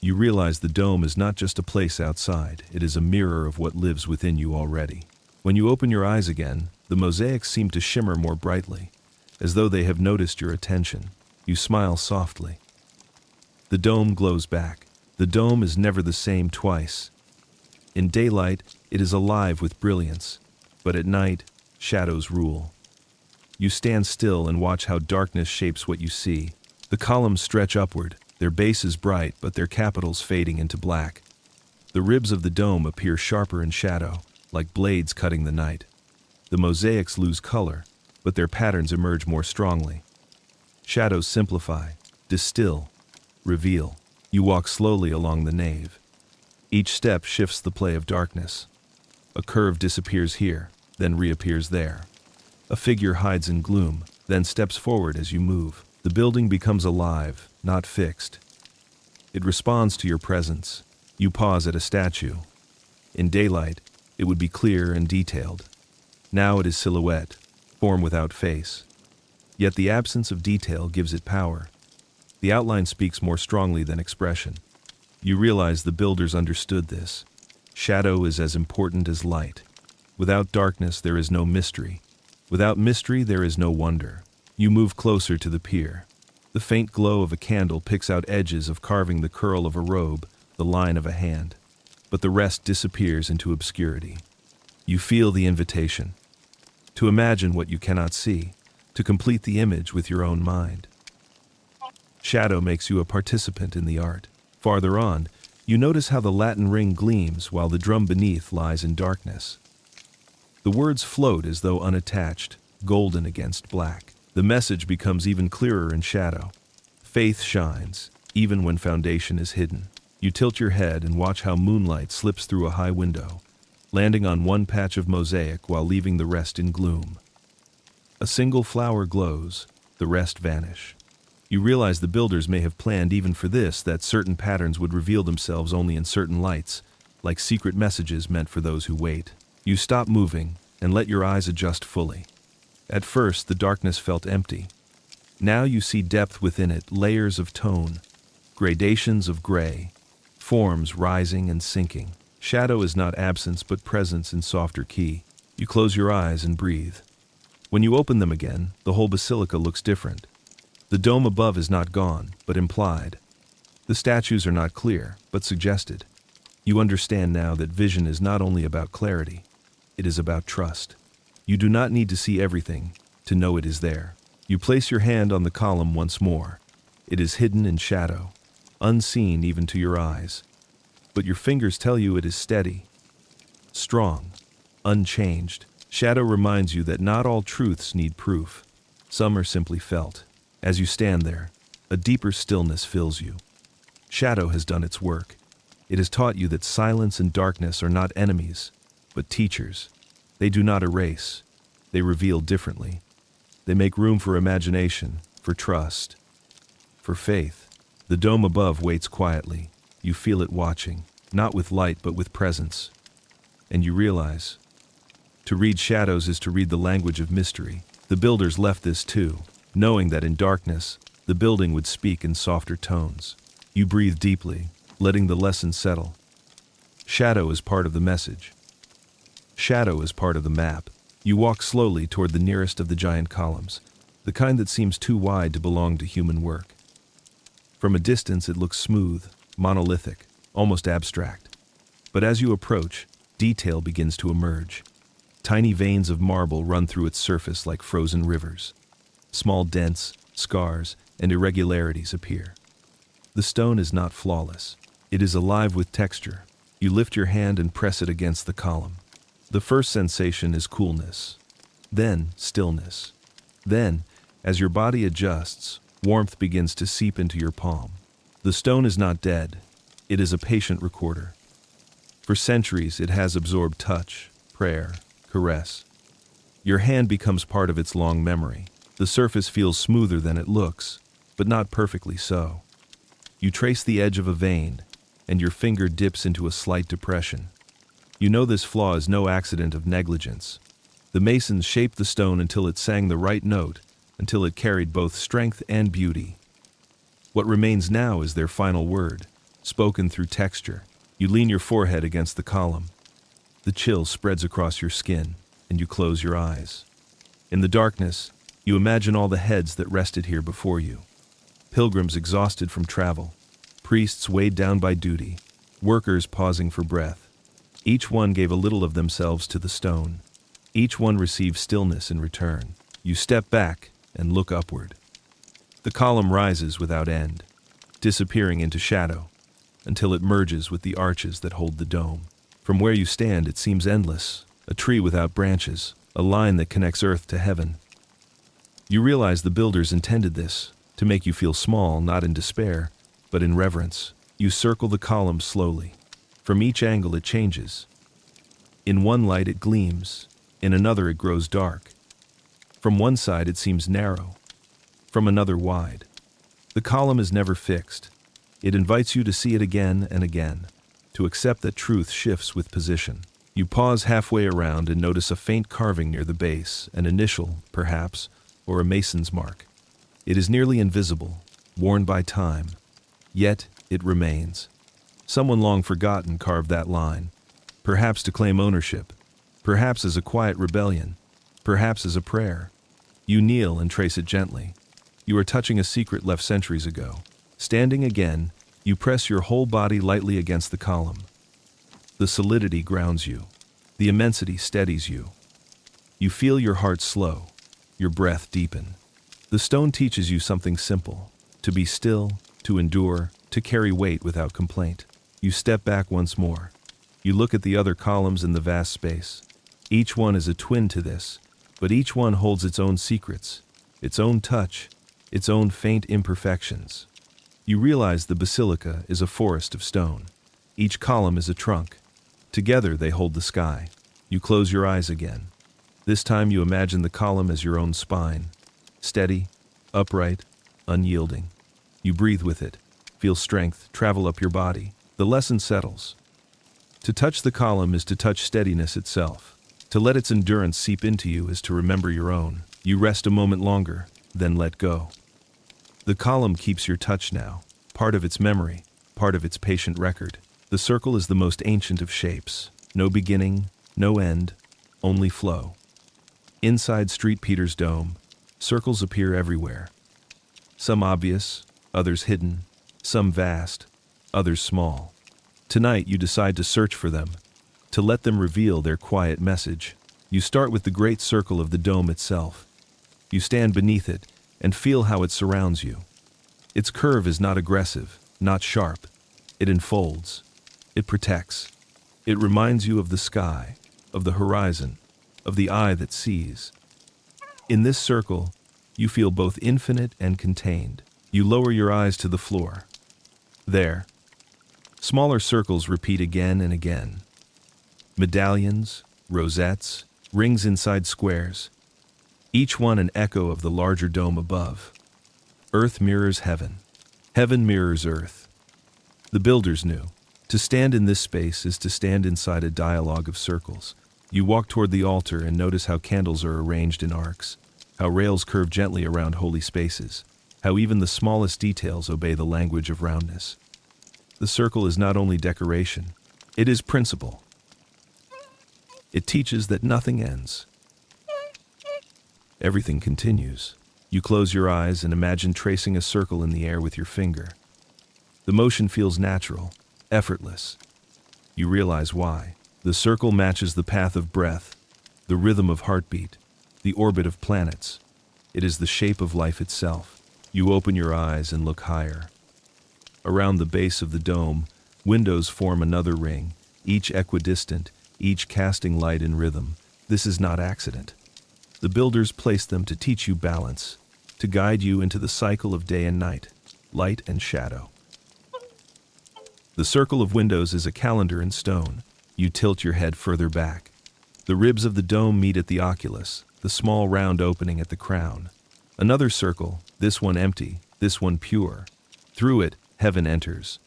You realize the dome is not just a place outside, it is a mirror of what lives within you already. When you open your eyes again, the mosaics seem to shimmer more brightly, as though they have noticed your attention. You smile softly. The dome glows back. The dome is never the same twice. In daylight, it is alive with brilliance, but at night, shadows rule. You stand still and watch how darkness shapes what you see. The columns stretch upward, their bases bright but their capitals fading into black. The ribs of the dome appear sharper in shadow, like blades cutting the night. The mosaics lose color, but their patterns emerge more strongly. Shadows simplify, distill, reveal. You walk slowly along the nave. Each step shifts the play of darkness. A curve disappears here, then reappears there. A figure hides in gloom, then steps forward as you move. The building becomes alive, not fixed. It responds to your presence. You pause at a statue. In daylight, it would be clear and detailed. Now it is silhouette, form without face. Yet the absence of detail gives it power. The outline speaks more strongly than expression. You realize the builders understood this. Shadow is as important as light. Without darkness, there is no mystery. Without mystery, there is no wonder. You move closer to the pier. The faint glow of a candle picks out edges of carving, the curl of a robe, the line of a hand. But the rest disappears into obscurity. You feel the invitation. To imagine what you cannot see, to complete the image with your own mind. Shadow makes you a participant in the art. Farther on, you notice how the Latin ring gleams while the drum beneath lies in darkness. The words float as though unattached, golden against black. The message becomes even clearer in shadow. Faith shines, even when foundation is hidden. You tilt your head and watch how moonlight slips through a high window, landing on one patch of mosaic while leaving the rest in gloom. A single flower glows, the rest vanish. You realize the builders may have planned even for this, that certain patterns would reveal themselves only in certain lights, like secret messages meant for those who wait. You stop moving and let your eyes adjust fully. At first, the darkness felt empty. Now you see depth within it, layers of tone, gradations of gray, forms rising and sinking. Shadow is not absence but presence in softer key. You close your eyes and breathe. When you open them again, the whole basilica looks different. The dome above is not gone, but implied. The statues are not clear, but suggested. You understand now that vision is not only about clarity, it is about trust. You do not need to see everything to know it is there. You place your hand on the column once more. It is hidden in shadow, unseen even to your eyes. But your fingers tell you it is steady, strong, unchanged. Shadow reminds you that not all truths need proof. Some are simply felt. As you stand there, a deeper stillness fills you. Shadow has done its work. It has taught you that silence and darkness are not enemies, but teachers. They do not erase. They reveal differently. They make room for imagination, for trust, for faith. The dome above waits quietly. You feel it watching, not with light but with presence. And you realize, to read shadows is to read the language of mystery. The builders left this too, knowing that in darkness, the building would speak in softer tones. You breathe deeply, letting the lesson settle. Shadow is part of the message. Shadow is part of the map. You walk slowly toward the nearest of the giant columns, the kind that seems too wide to belong to human work. From a distance it looks smooth, monolithic, almost abstract. But as you approach, detail begins to emerge. Tiny veins of marble run through its surface like frozen rivers. Small dents, scars, and irregularities appear. The stone is not flawless. It is alive with texture. You lift your hand and press it against the column. The first sensation is coolness, then stillness. Then, as your body adjusts, warmth begins to seep into your palm. The stone is not dead. It is a patient recorder. For centuries, it has absorbed touch, prayer, caress. Your hand becomes part of its long memory. The surface feels smoother than it looks, but not perfectly so. You trace the edge of a vein, and your finger dips into a slight depression. You know this flaw is no accident of negligence. The masons shaped the stone until it sang the right note, until it carried both strength and beauty. What remains now is their final word, spoken through texture. You lean your forehead against the column. The chill spreads across your skin, and you close your eyes. In the darkness, you imagine all the heads that rested here before you. Pilgrims exhausted from travel, priests weighed down by duty, workers pausing for breath. Each one gave a little of themselves to the stone. Each one received stillness in return. You step back and look upward. The column rises without end, disappearing into shadow, until it merges with the arches that hold the dome. From where you stand, it seems endless, a tree without branches, a line that connects earth to heaven. You realize the builders intended this, to make you feel small, not in despair, but in reverence. You circle the column slowly. From each angle it changes. In one light it gleams, in another it grows dark. From one side it seems narrow, from another wide. The column is never fixed. It invites you to see it again and again, to accept that truth shifts with position. You pause halfway around and notice a faint carving near the base, an initial, perhaps, or a mason's mark. It is nearly invisible, worn by time, yet it remains. Someone long forgotten carved that line, perhaps to claim ownership, perhaps as a quiet rebellion, perhaps as a prayer. You kneel and trace it gently. You are touching a secret left centuries ago. Standing again, you press your whole body lightly against the column. The solidity grounds you. The immensity steadies you. You feel your heart slow, your breath deepen. The stone teaches you something simple: to be still, to endure, to carry weight without complaint. You step back once more. You look at the other columns in the vast space. Each one is a twin to this, but each one holds its own secrets, its own touch, its own faint imperfections. You realize the basilica is a forest of stone. Each column is a trunk. Together they hold the sky. You close your eyes again. This time you imagine the column as your own spine. Steady, upright, unyielding. You breathe with it, feel strength travel up your body. The lesson settles. To touch the column is to touch steadiness itself. To let its endurance seep into you is to remember your own. You rest a moment longer, then let go. The column keeps your touch now, part of its memory, part of its patient record. The circle is the most ancient of shapes. No beginning, no end, only flow. Inside St. Peter's Dome, circles appear everywhere. Some obvious, others hidden, some vast, others small. Tonight you decide to search for them, to let them reveal their quiet message. You start with the great circle of the dome itself. You stand beneath it and feel how it surrounds you. Its curve is not aggressive, not sharp. It enfolds. It protects. It reminds you of the sky, of the horizon, of the eye that sees. In this circle, you feel both infinite and contained. You lower your eyes to the floor. There, smaller circles repeat again and again. Medallions, rosettes, rings inside squares, each one an echo of the larger dome above. Earth mirrors heaven. Heaven mirrors earth. The builders knew. To stand in this space is to stand inside a dialogue of circles. You walk toward the altar and notice how candles are arranged in arcs, how rails curve gently around holy spaces, how even the smallest details obey the language of roundness. The circle is not only decoration, it is principle. It teaches that nothing ends. Everything continues. You close your eyes and imagine tracing a circle in the air with your finger. The motion feels natural, effortless. You realize why. The circle matches the path of breath, the rhythm of heartbeat, the orbit of planets. It is the shape of life itself. You open your eyes and look higher. Around the base of the dome, windows form another ring, each equidistant, each casting light in rhythm. This is not accident. The builders placed them to teach you balance, to guide you into the cycle of day and night, light and shadow. The circle of windows is a calendar in stone. You tilt your head further back. The ribs of the dome meet at the oculus, the small round opening at the crown. Another circle, this one empty, this one pure. Through it, heaven enters.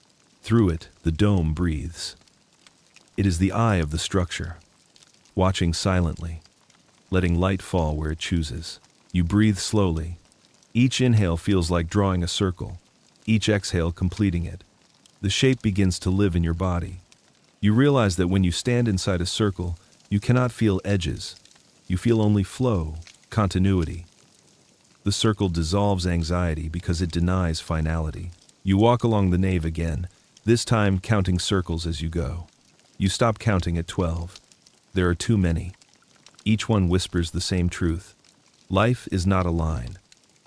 Through it, the dome breathes. It is the eye of the structure, watching silently, letting light fall where it chooses. You breathe slowly. Each inhale feels like drawing a circle, each exhale completing it. The shape begins to live in your body. You realize that when you stand inside a circle, you cannot feel edges. You feel only flow, continuity. The circle dissolves anxiety because it denies finality. You walk along the nave again, this time counting circles as you go. You stop counting at 12. There are too many. Each one whispers the same truth. Life is not a line.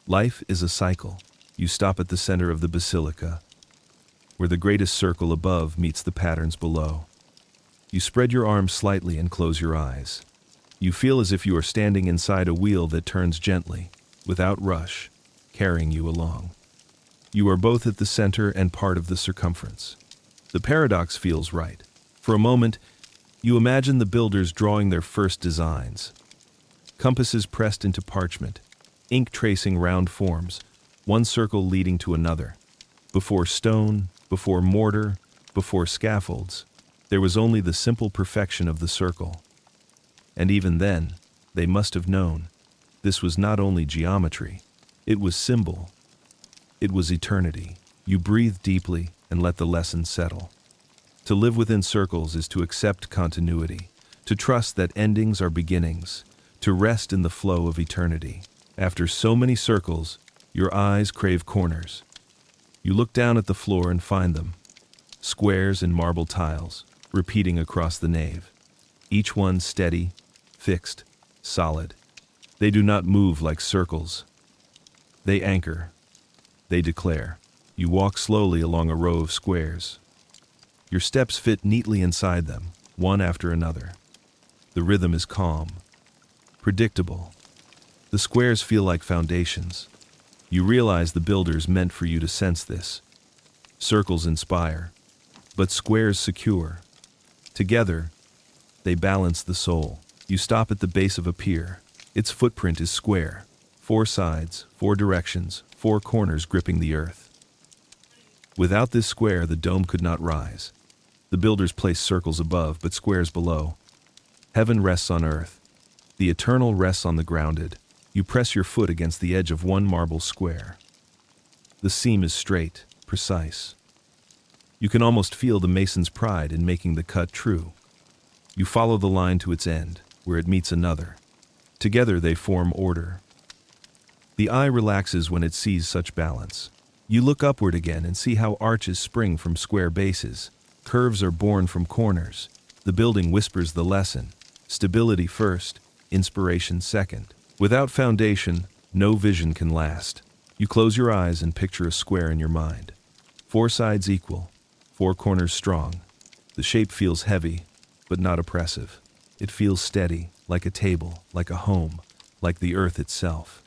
Life is a cycle. You stop at the center of the Basilica, where the greatest circle above meets the patterns below. You spread your arms slightly and close your eyes. You feel as if you are standing inside a wheel that turns gently, without rush, carrying you along. You are both at the center and part of the circumference. The paradox feels right. For a moment, you imagine the builders drawing their first designs. Compasses pressed into parchment, ink tracing round forms, one circle leading to another. Before stone, before mortar, before scaffolds, there was only the simple perfection of the circle. And even then, they must have known, this was not only geometry, it was symbol. It was eternity. You breathe deeply and let the lesson settle. To live within circles is to accept continuity, to trust that endings are beginnings, to rest in the flow of eternity. After so many circles, your eyes crave corners. You look down at the floor and find them, squares and marble tiles, repeating across the nave. Each one steady, fixed, solid. They do not move like circles. They anchor. They declare. You walk slowly along a row of squares. Your steps fit neatly inside them, one after another. The rhythm is calm, predictable. The squares feel like foundations. You realize the builders meant for you to sense this. Circles inspire, but squares secure. Together, they balance the soul. You stop at the base of a pier. Its footprint is square. 4 sides, 4 directions, 4 corners gripping the earth. Without this square, the dome could not rise. The builders placed circles above, but squares below. Heaven rests on earth. The eternal rests on the grounded. You press your foot against the edge of one marble square. The seam is straight, precise. You can almost feel the mason's pride in making the cut true. You follow the line to its end, where it meets another. Together they form order. The eye relaxes when it sees such balance. You look upward again and see how arches spring from square bases. Curves are born from corners. The building whispers the lesson. Stability first, inspiration second. Without foundation, no vision can last. You close your eyes and picture a square in your mind. 4 sides equal, 4 corners strong. The shape feels heavy, but not oppressive. It feels steady, like a table, like a home, like the earth itself.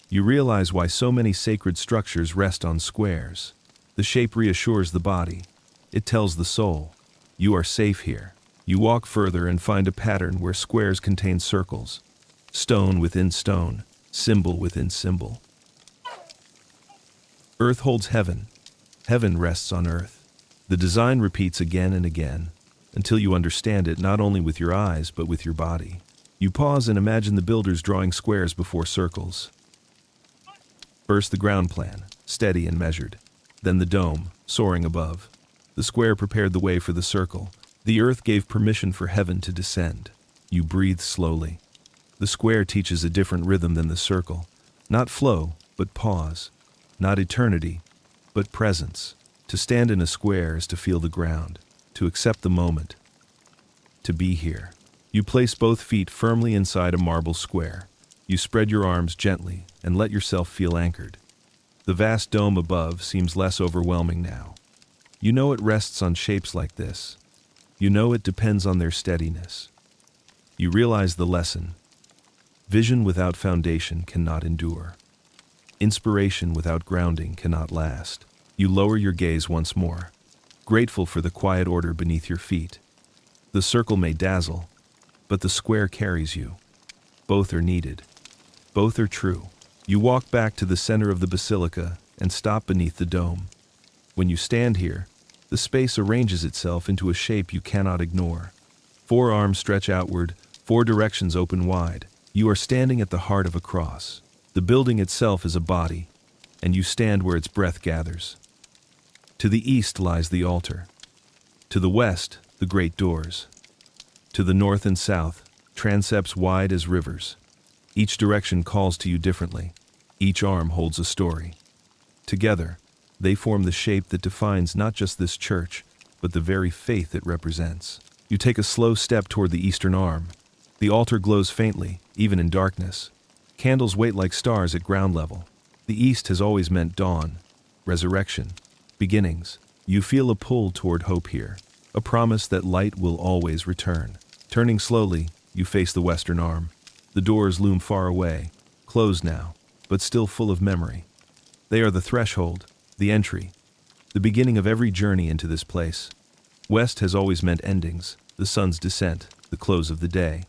You realize why so many sacred structures rest on squares. The shape reassures the body. It tells the soul, you are safe here. You walk further and find a pattern where squares contain circles. Stone within stone, symbol within symbol. Earth holds heaven. Heaven rests on earth. The design repeats again and again, until you understand it not only with your eyes but with your body. You pause and imagine the builders drawing squares before circles. First the ground plan, steady and measured. Then the dome, soaring above. The square prepared the way for the circle. The earth gave permission for heaven to descend. You breathe slowly. The square teaches a different rhythm than the circle. Not flow, but pause. Not eternity, but presence. To stand in a square is to feel the ground, to accept the moment, to be here. You place both feet firmly inside a marble square. You spread your arms gently and let yourself feel anchored. The vast dome above seems less overwhelming now. You know it rests on shapes like this. You know it depends on their steadiness. You realize the lesson. Vision without foundation cannot endure. Inspiration without grounding cannot last. You lower your gaze once more, grateful for the quiet order beneath your feet. The circle may dazzle, but the square carries you. Both are needed. Both are true. You walk back to the center of the basilica and stop beneath the dome. When you stand here, the space arranges itself into a shape you cannot ignore. 4 arms stretch outward, 4 directions open wide. You are standing at the heart of a cross. The building itself is a body, and you stand where its breath gathers. To the east lies the altar. To the west, the great doors. To the north and south, transepts wide as rivers. Each direction calls to you differently. Each arm holds a story. Together, they form the shape that defines not just this church, but the very faith it represents. You take a slow step toward the eastern arm. The altar glows faintly, even in darkness. Candles wait like stars at ground level. The east has always meant dawn, resurrection, beginnings. You feel a pull toward hope here, a promise that light will always return. Turning slowly, you face the western arm. The doors loom far away, closed now, but still full of memory. They are the threshold, the entry, the beginning of every journey into this place. West has always meant endings, the sun's descent, the close of the day.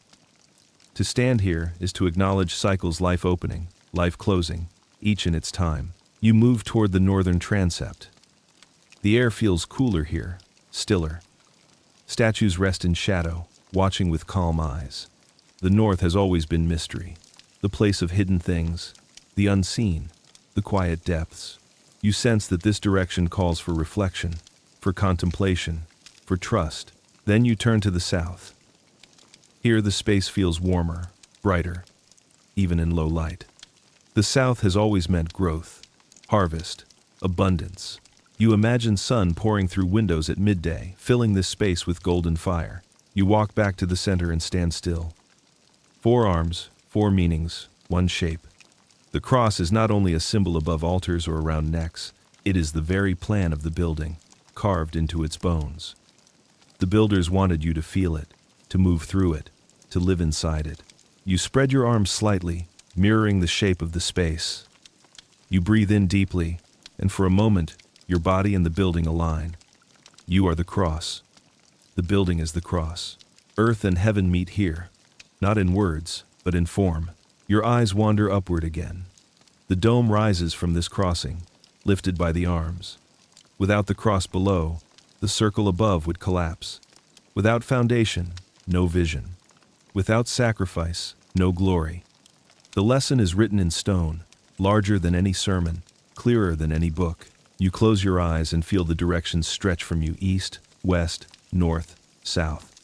To stand here is to acknowledge cycles, life opening, life closing, each in its time. You move toward the northern transept. The air feels cooler here, stiller. Statues rest in shadow, watching with calm eyes. The north has always been mystery, the place of hidden things, the unseen, the quiet depths. You sense that this direction calls for reflection, for contemplation, for trust. Then you turn to the south. Here the space feels warmer, brighter, even in low light. The south has always meant growth, harvest, abundance. You imagine sun pouring through windows at midday, filling this space with golden fire. You walk back to the center and stand still. 4 arms, 4 meanings, 1 shape. The cross is not only a symbol above altars or around necks, it is the very plan of the building, carved into its bones. The builders wanted you to feel it, to move through it, to live inside it. You spread your arms slightly, mirroring the shape of the space. You breathe in deeply, and for a moment, your body and the building align. You are the cross. The building is the cross. Earth and heaven meet here, not in words, but in form. Your eyes wander upward again. The dome rises from this crossing, lifted by the arms. Without the cross below, the circle above would collapse. Without foundation, no vision. Without sacrifice, no glory. The lesson is written in stone, larger than any sermon, clearer than any book. You close your eyes and feel the directions stretch from you east, west, north, south.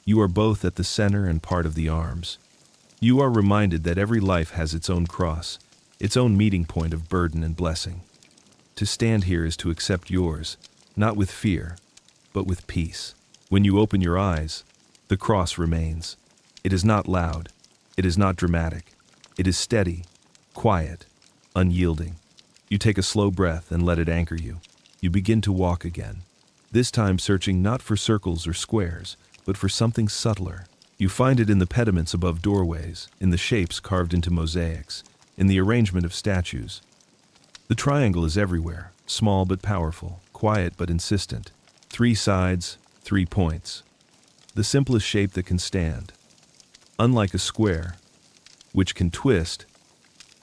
You are both at the center and part of the arms. You are reminded that every life has its own cross, its own meeting point of burden and blessing. To stand here is to accept yours, not with fear, but with peace. When you open your eyes, the cross remains. It is not loud. It is not dramatic. It is steady, quiet, unyielding. You take a slow breath and let it anchor you. You begin to walk again, this time searching not for circles or squares, but for something subtler. You find it in the pediments above doorways, in the shapes carved into mosaics, in the arrangement of statues. The triangle is everywhere, small but powerful, quiet but insistent. 3 sides, 3 points. The simplest shape that can stand. Unlike a square, which can twist,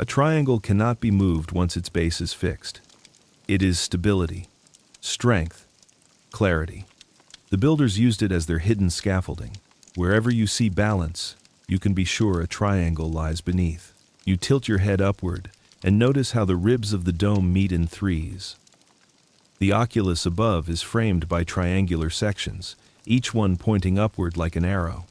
a triangle cannot be moved once its base is fixed. It is stability, strength, clarity. The builders used it as their hidden scaffolding. Wherever you see balance, you can be sure a triangle lies beneath. You tilt your head upward and notice how the ribs of the dome meet in 3s. The oculus above is framed by triangular sections, each one pointing upward like an arrow.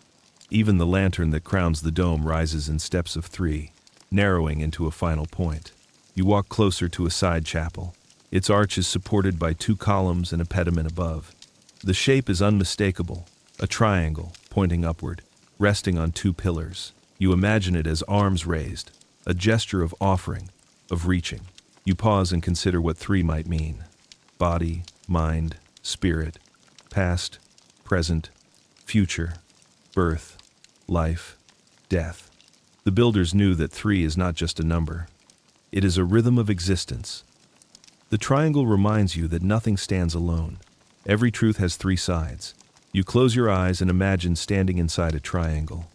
Even the lantern that crowns the dome rises in steps of 3, narrowing into a final point. You walk closer to a side chapel. Its arch is supported by 2 columns and a pediment above. The shape is unmistakable, a triangle pointing upward, resting on 2 pillars. You imagine it as arms raised, a gesture of offering, of reaching. You pause and consider what 3 might mean. Body, mind, spirit, past, present, future, birth, life, death. The builders knew that 3 is not just a number. It is a rhythm of existence. The triangle reminds you that nothing stands alone. Every truth has 3 sides. You close your eyes and imagine standing inside a triangle.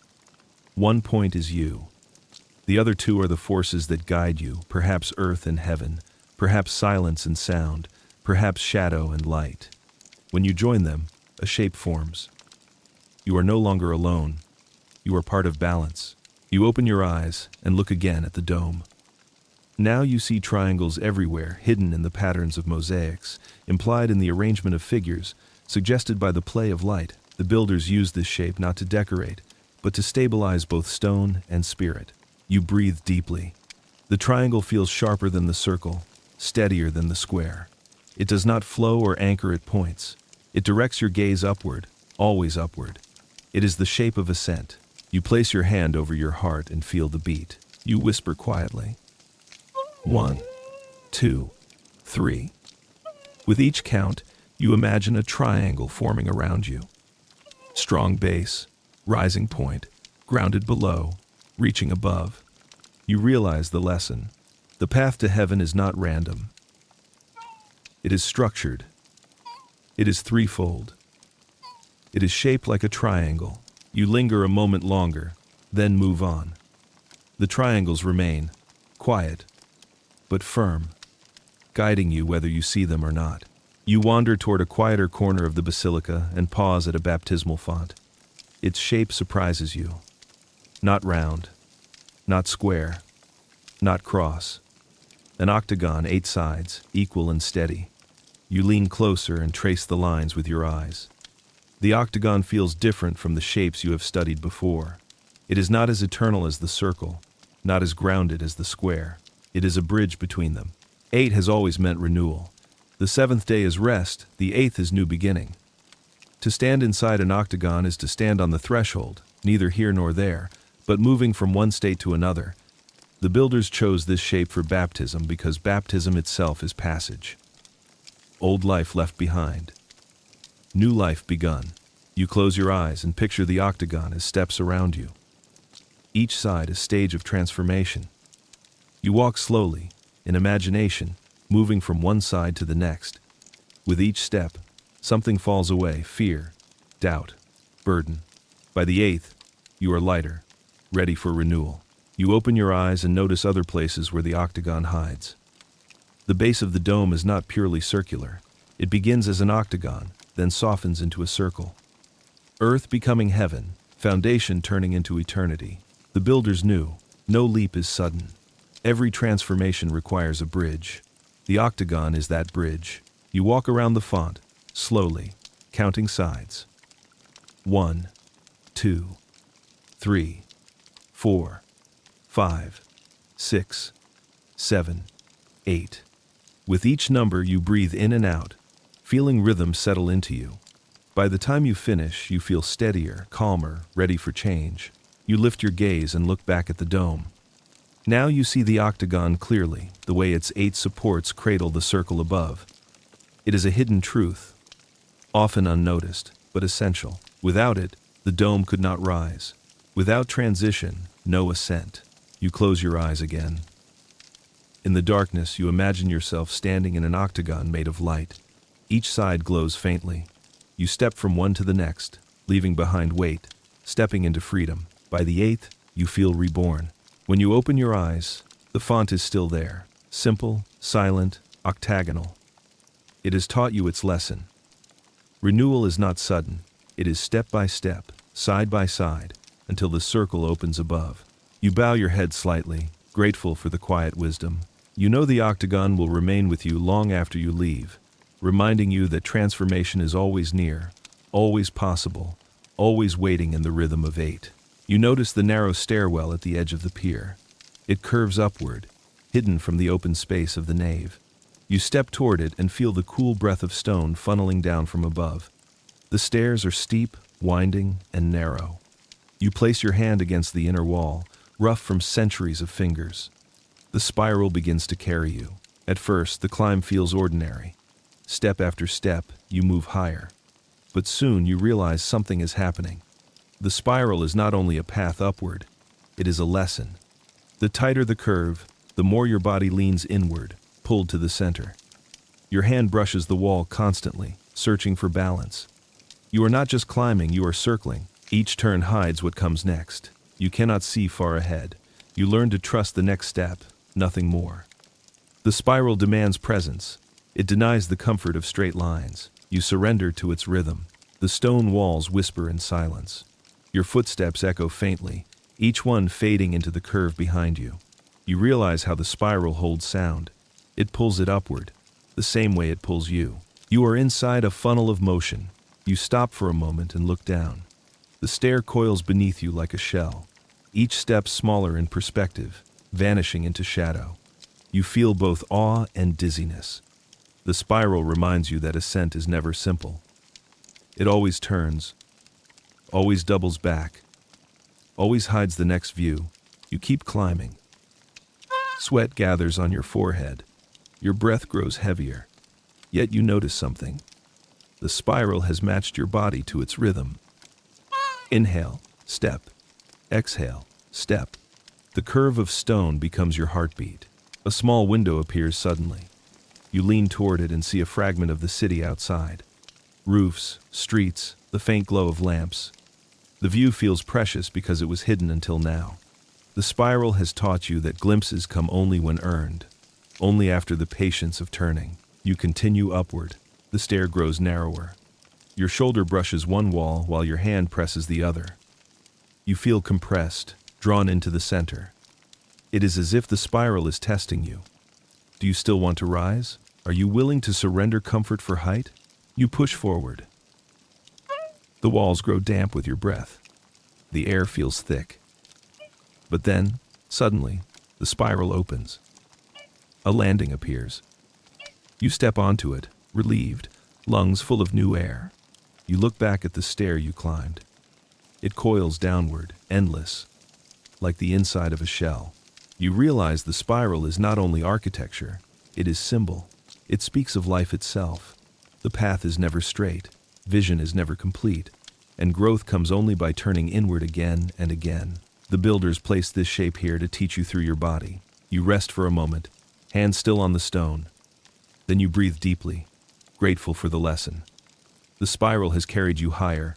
1 point is you. The other 2 are the forces that guide you, perhaps earth and heaven, perhaps silence and sound, perhaps shadow and light. When you join them, a shape forms. You are no longer alone. You are part of balance. You open your eyes and look again at the dome. Now you see triangles everywhere, hidden in the patterns of mosaics, implied in the arrangement of figures, suggested by the play of light. The builders used this shape not to decorate, but to stabilize both stone and spirit. You breathe deeply. The triangle feels sharper than the circle, steadier than the square. It does not flow or anchor at points. It directs your gaze upward, always upward. It is the shape of ascent. You place your hand over your heart and feel the beat. You whisper quietly. 1, 2, 3. With each count, you imagine a triangle forming around you. Strong base, rising point, grounded below, reaching above. You realize the lesson. The path to heaven is not random. It is structured. It is threefold. It is shaped like a triangle. You linger a moment longer, then move on. The triangles remain, quiet, but firm, guiding you whether you see them or not. You wander toward a quieter corner of the basilica and pause at a baptismal font. Its shape surprises you. Not round, not square, not cross. An octagon, 8 sides, equal and steady. You lean closer and trace the lines with your eyes. The octagon feels different from the shapes you have studied before. It is not as eternal as the circle, not as grounded as the square. It is a bridge between them. 8 has always meant renewal. The 7th day is rest, the 8th is new beginning. To stand inside an octagon is to stand on the threshold, neither here nor there, but moving from one state to another. The builders chose this shape for baptism because baptism itself is passage. Old life left behind. New life begun. You close your eyes and picture the octagon as steps around you. Each side a stage of transformation. You walk slowly, in imagination, moving from one side to the next. With each step, something falls away: fear, doubt, burden. By the 8th, you are lighter, ready for renewal. You open your eyes and notice other places where the octagon hides. The base of the dome is not purely circular. It begins as an octagon, then softens into a circle. Earth becoming heaven, foundation turning into eternity. The builders knew, no leap is sudden. Every transformation requires a bridge. The octagon is that bridge. You walk around the font, slowly, counting sides. 1, 2, 3, 4, 5, 6, 7, 8. With each number, you breathe in and out, feeling rhythm settle into you. By the time you finish, you feel steadier, calmer, ready for change. You lift your gaze and look back at the dome. Now you see the octagon clearly, the way its 8 supports cradle the circle above. It is a hidden truth, often unnoticed, but essential. Without it, the dome could not rise. Without transition, no ascent. You close your eyes again. In the darkness, you imagine yourself standing in an octagon made of light. Each side glows faintly. You step from one to the next, leaving behind weight, stepping into freedom. By the 8th, you feel reborn. When you open your eyes, the font is still there, simple, silent, octagonal. It has taught you its lesson. Renewal is not sudden. It is step by step, side by side, until the circle opens above. You bow your head slightly, grateful for the quiet wisdom. You know the octagon will remain with you long after you leave, reminding you that transformation is always near, always possible, always waiting in the rhythm of 8. You notice the narrow stairwell at the edge of the pier. It curves upward, hidden from the open space of the nave. You step toward it and feel the cool breath of stone funneling down from above. The stairs are steep, winding, and narrow. You place your hand against the inner wall, rough from centuries of fingers. The spiral begins to carry you. At first, the climb feels ordinary. Step after step, you move higher. But soon you realize something is happening. The spiral is not only a path upward, it is a lesson. The tighter the curve, the more your body leans inward, pulled to the center. Your hand brushes the wall constantly, searching for balance. You are not just climbing, you are circling. Each turn hides what comes next. You cannot see far ahead. You learn to trust the next step, nothing more. The spiral demands presence. It denies the comfort of straight lines. You surrender to its rhythm. The stone walls whisper in silence. Your footsteps echo faintly, each one fading into the curve behind you. You realize how the spiral holds sound. It pulls it upward, the same way it pulls you. You are inside a funnel of motion. You stop for a moment and look down. The stair coils beneath you like a shell, each step smaller in perspective, vanishing into shadow. You feel both awe and dizziness. The spiral reminds you that ascent is never simple. It always turns, always doubles back, always hides the next view. You keep climbing. Sweat gathers on your forehead. Your breath grows heavier. Yet you notice something. The spiral has matched your body to its rhythm. Inhale, step. Exhale, step. The curve of stone becomes your heartbeat. A small window appears suddenly. You lean toward it and see a fragment of the city outside. Roofs, streets, the faint glow of lamps. The view feels precious because it was hidden until now. The spiral has taught you that glimpses come only when earned, only after the patience of turning. You continue upward. The stair grows narrower. Your shoulder brushes one wall while your hand presses the other. You feel compressed, drawn into the center. It is as if the spiral is testing you. Do you still want to rise? Are you willing to surrender comfort for height? You push forward. The walls grow damp with your breath. The air feels thick. But then, suddenly, the spiral opens. A landing appears. You step onto it, relieved, lungs full of new air. You look back at the stair you climbed. It coils downward, endless, like the inside of a shell. You realize the spiral is not only architecture, it is symbol. It speaks of life itself. The path is never straight, vision is never complete, and growth comes only by turning inward again and again. The builders placed this shape here to teach you through your body. You rest for a moment, hands still on the stone. Then you breathe deeply, grateful for the lesson. The spiral has carried you higher,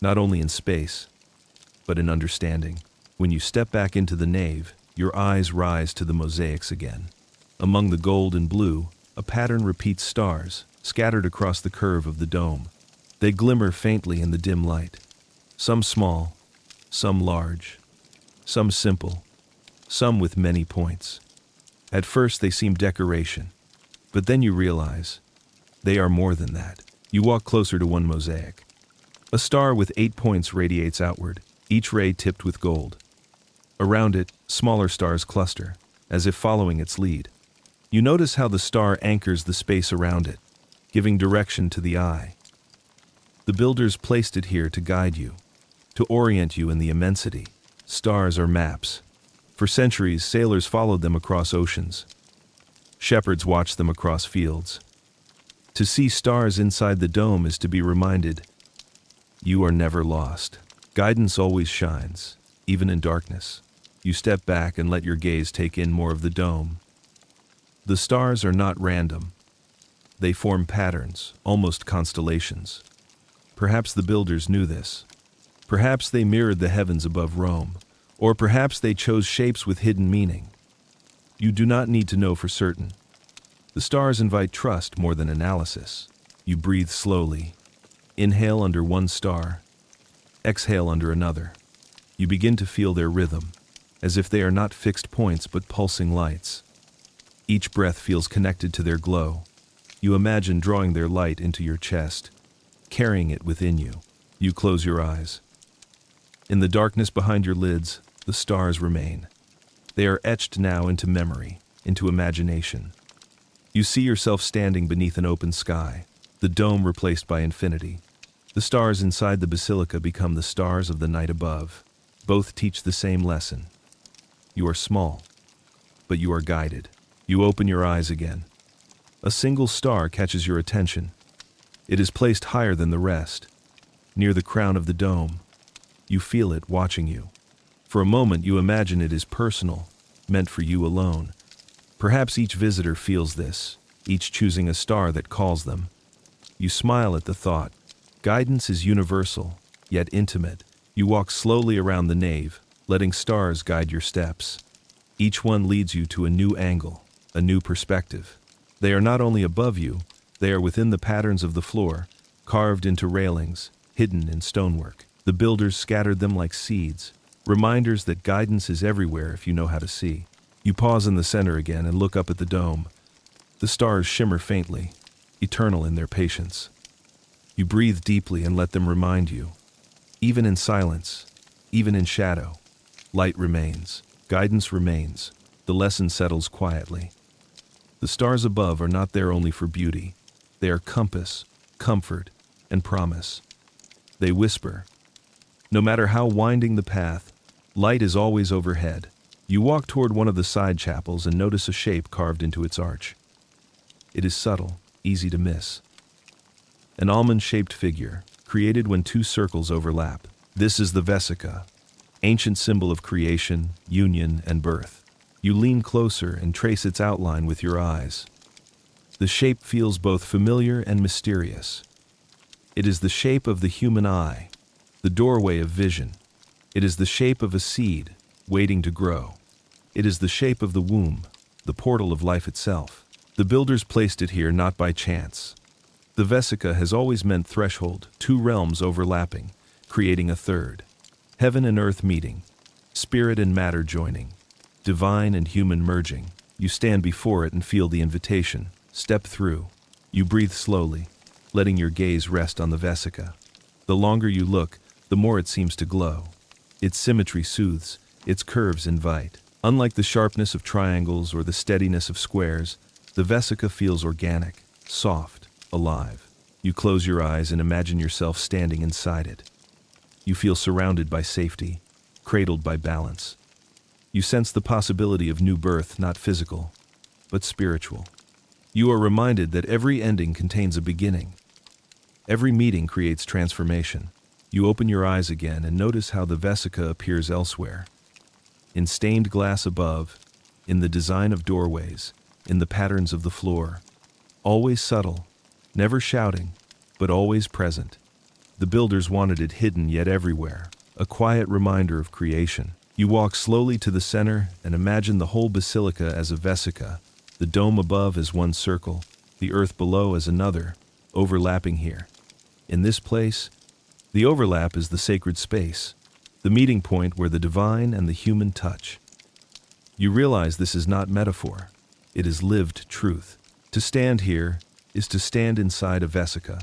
not only in space, but in understanding. When you step back into the nave, your eyes rise to the mosaics again. Among the gold and blue, a pattern repeats stars, scattered across the curve of the dome. They glimmer faintly in the dim light. Some small, some large, some simple, some with many points. At first they seem decoration, but then you realize they are more than that. You walk closer to one mosaic. A star with 8 points radiates outward, each ray tipped with gold. Around it, smaller stars cluster, as if following its lead. You notice how the star anchors the space around it, giving direction to the eye. The builders placed it here to guide you, to orient you in the immensity. Stars are maps. For centuries, sailors followed them across oceans. Shepherds watched them across fields. To see stars inside the dome is to be reminded, you are never lost. Guidance always shines, even in darkness. You step back and let your gaze take in more of the dome. The stars are not random. They form patterns, almost constellations. Perhaps the builders knew this. Perhaps they mirrored the heavens above Rome, or perhaps they chose shapes with hidden meaning. You do not need to know for certain. The stars invite trust more than analysis. You breathe slowly. Inhale under one star. Exhale under another. You begin to feel their rhythm, as if they are not fixed points but pulsing lights. Each breath feels connected to their glow. You imagine drawing their light into your chest, carrying it within you. You close your eyes. In the darkness behind your lids, the stars remain. They are etched now into memory, into imagination. You see yourself standing beneath an open sky, the dome replaced by infinity. The stars inside the basilica become the stars of the night above. Both teach the same lesson. You are small, but you are guided. You open your eyes again. A single star catches your attention. It is placed higher than the rest, near the crown of the dome. You feel it watching you. For a moment you imagine it is personal, meant for you alone. Perhaps each visitor feels this, each choosing a star that calls them. You smile at the thought. Guidance is universal, yet intimate. You walk slowly around the nave, letting stars guide your steps. Each one leads you to a new angle, a new perspective. They are not only above you, they are within the patterns of the floor, carved into railings, hidden in stonework. The builders scattered them like seeds, reminders that guidance is everywhere if you know how to see. You pause in the center again and look up at the dome. The stars shimmer faintly, eternal in their patience. You breathe deeply and let them remind you. Even in silence, even in shadow, light remains, guidance remains, the lesson settles quietly. The stars above are not there only for beauty. They are compass, comfort, and promise. They whisper. No matter how winding the path, light is always overhead. You walk toward one of the side chapels and notice a shape carved into its arch. It is subtle, easy to miss. An almond-shaped figure, created when two circles overlap. This is the Basilica, ancient symbol of creation, union, and birth. You lean closer and trace its outline with your eyes. The shape feels both familiar and mysterious. It is the shape of the human eye, the doorway of vision. It is the shape of a seed, waiting to grow. It is the shape of the womb, the portal of life itself. The builders placed it here not by chance. The Basilica has always meant threshold, two realms overlapping, creating a third. Heaven and earth meeting, spirit and matter joining, divine and human merging. You stand before it and feel the invitation. Step through. You breathe slowly, letting your gaze rest on the Basilica. The longer you look, the more it seems to glow. Its symmetry soothes, its curves invite. Unlike the sharpness of triangles or the steadiness of squares, the Basilica feels organic, soft, alive. You close your eyes and imagine yourself standing inside it. You feel surrounded by safety, cradled by balance. You sense the possibility of new birth, not physical, but spiritual. You are reminded that every ending contains a beginning. Every meeting creates transformation. You open your eyes again and notice how the Basilica appears elsewhere. In stained glass above, in the design of doorways, in the patterns of the floor. Always subtle, never shouting, but always present. The builders wanted it hidden yet everywhere, a quiet reminder of creation. You walk slowly to the center and imagine the whole basilica as a Basilica, the dome above as one circle, the earth below as another, overlapping here. In this place, the overlap is the sacred space, the meeting point where the divine and the human touch. You realize this is not metaphor, it is lived truth. To stand here is to stand inside a Basilica,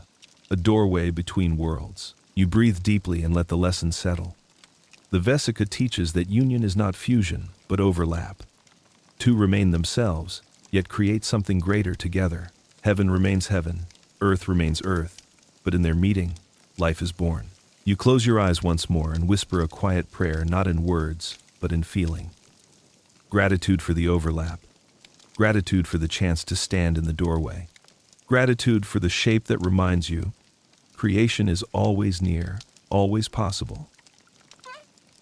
a doorway between worlds. You breathe deeply and let the lesson settle. The Vesica teaches that union is not fusion, but overlap. Two remain themselves, yet create something greater together. Heaven remains heaven, earth remains earth, but in their meeting, life is born. You close your eyes once more and whisper a quiet prayer, not in words, but in feeling. Gratitude for the overlap. Gratitude for the chance to stand in the doorway. Gratitude for the shape that reminds you, creation is always near, always possible.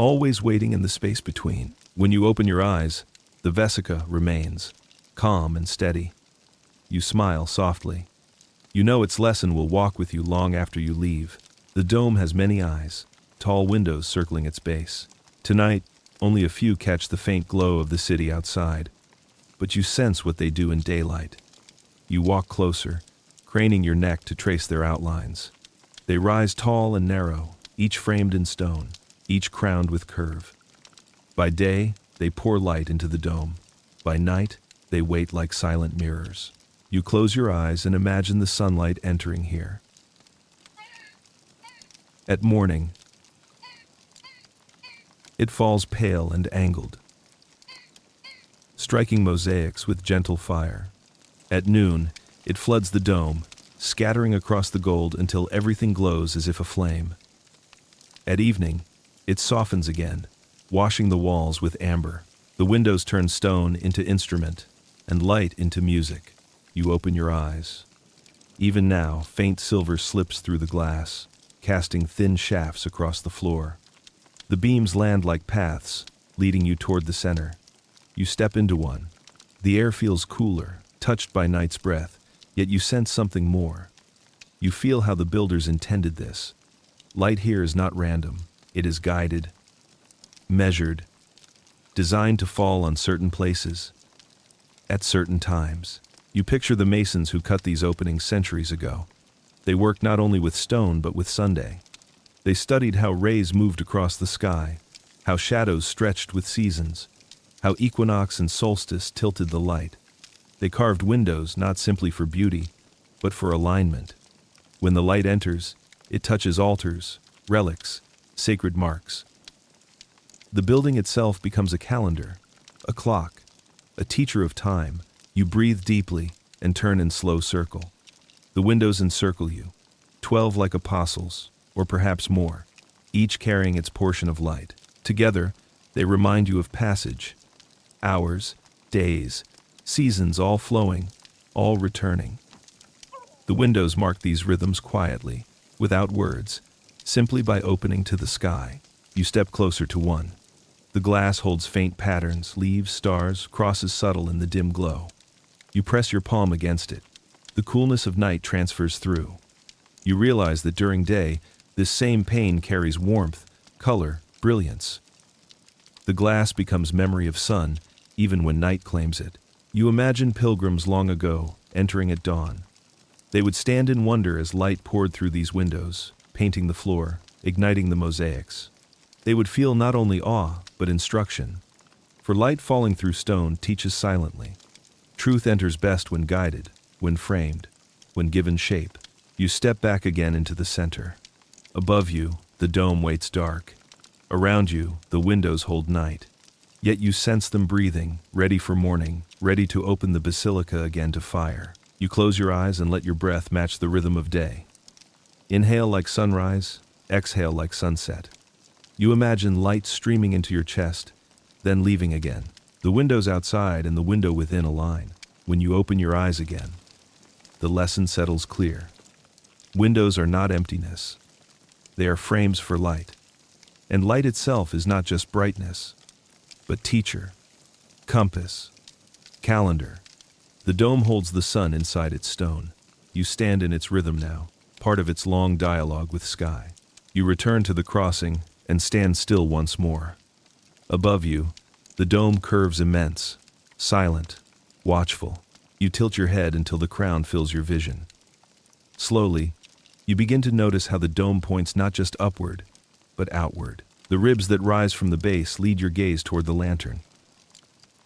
Always waiting in the space between. When you open your eyes, the Vesica remains, calm and steady. You smile softly. You know its lesson will walk with you long after you leave. The dome has many eyes, tall windows circling its base. Tonight, only a few catch the faint glow of the city outside, but you sense what they do in daylight. You walk closer, craning your neck to trace their outlines. They rise tall and narrow, each framed in stone, each crowned with curve. By day, they pour light into the dome. By night, they wait like silent mirrors. You close your eyes and imagine the sunlight entering here. At morning, it falls pale and angled, striking mosaics with gentle fire. At noon, it floods the dome, scattering across the gold until everything glows as if aflame. At evening, it softens again, washing the walls with amber. The windows turn stone into instrument, and light into music. You open your eyes. Even now, faint silver slips through the glass, casting thin shafts across the floor. The beams land like paths, leading you toward the center. You step into one. The air feels cooler, touched by night's breath, yet you sense something more. You feel how the builders intended this. Light here is not random. It is guided, measured, designed to fall on certain places, at certain times. You picture the masons who cut these openings centuries ago. They worked not only with stone but with Sunday. They studied how rays moved across the sky, how shadows stretched with seasons, how equinox and solstice tilted the light. They carved windows not simply for beauty, but for alignment. When the light enters, it touches altars, relics, sacred marks. The building itself becomes a calendar, a clock, a teacher of time. You breathe deeply and turn in slow circle. The windows encircle you, 12 like apostles, or perhaps more, each carrying its portion of light. Together, they remind you of passage, hours, days, seasons all flowing, all returning. The windows mark these rhythms quietly, without words, simply by opening to the sky. You step closer to one. The glass holds faint patterns, leaves, stars, crosses subtle in the dim glow. You press your palm against it. The coolness of night transfers through. You realize that during day, this same pane carries warmth, color, brilliance. The glass becomes memory of sun, even when night claims it. You imagine pilgrims long ago, entering at dawn. They would stand in wonder as light poured through these windows, painting the floor, igniting the mosaics. They would feel not only awe, but instruction. For light falling through stone teaches silently. Truth enters best when guided, when framed, when given shape. You step back again into the center. Above you, the dome waits dark. Around you, the windows hold night. Yet you sense them breathing, ready for morning, ready to open the basilica again to fire. You close your eyes and let your breath match the rhythm of day. Inhale like sunrise, exhale like sunset. You imagine light streaming into your chest, then leaving again. The windows outside and the window within align. When you open your eyes again, the lesson settles clear. Windows are not emptiness. They are frames for light. And light itself is not just brightness, but teacher, compass, calendar. The dome holds the sun inside its stone. You stand in its rhythm now, part of its long dialogue with sky. You return to the crossing and stand still once more. Above you, the dome curves immense, silent, watchful. You tilt your head until the crown fills your vision. Slowly, you begin to notice how the dome points not just upward, but outward. The ribs that rise from the base lead your gaze toward the lantern.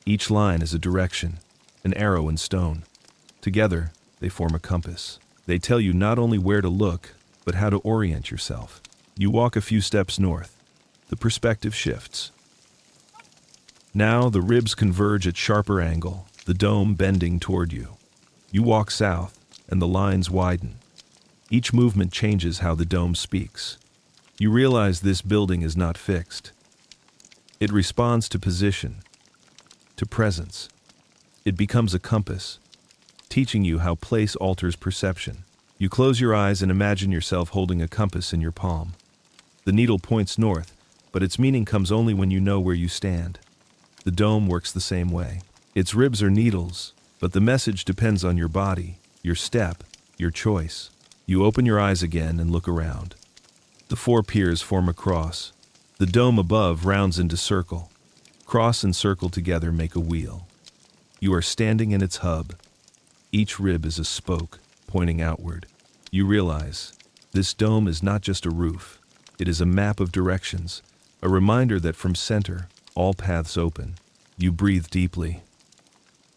Each line is a direction, an arrow in stone. Together, they form a compass. They tell you not only where to look, but how to orient yourself. You walk a few steps north. The perspective shifts. Now the ribs converge at sharper angle, the dome bending toward you. You walk south, and the lines widen. Each movement changes how the dome speaks. You realize this building is not fixed. It responds to position, to presence. It becomes a compass, teaching you how place alters perception. You close your eyes and imagine yourself holding a compass in your palm. The needle points north, but its meaning comes only when you know where you stand. The dome works the same way. Its ribs are needles, but the message depends on your body, your step, your choice. You open your eyes again and look around. The four piers form a cross. The dome above rounds into circle. Cross and circle together make a wheel. You are standing in its hub. Each rib is a spoke, pointing outward. You realize, this dome is not just a roof. It is a map of directions, a reminder that from center, all paths open. You breathe deeply.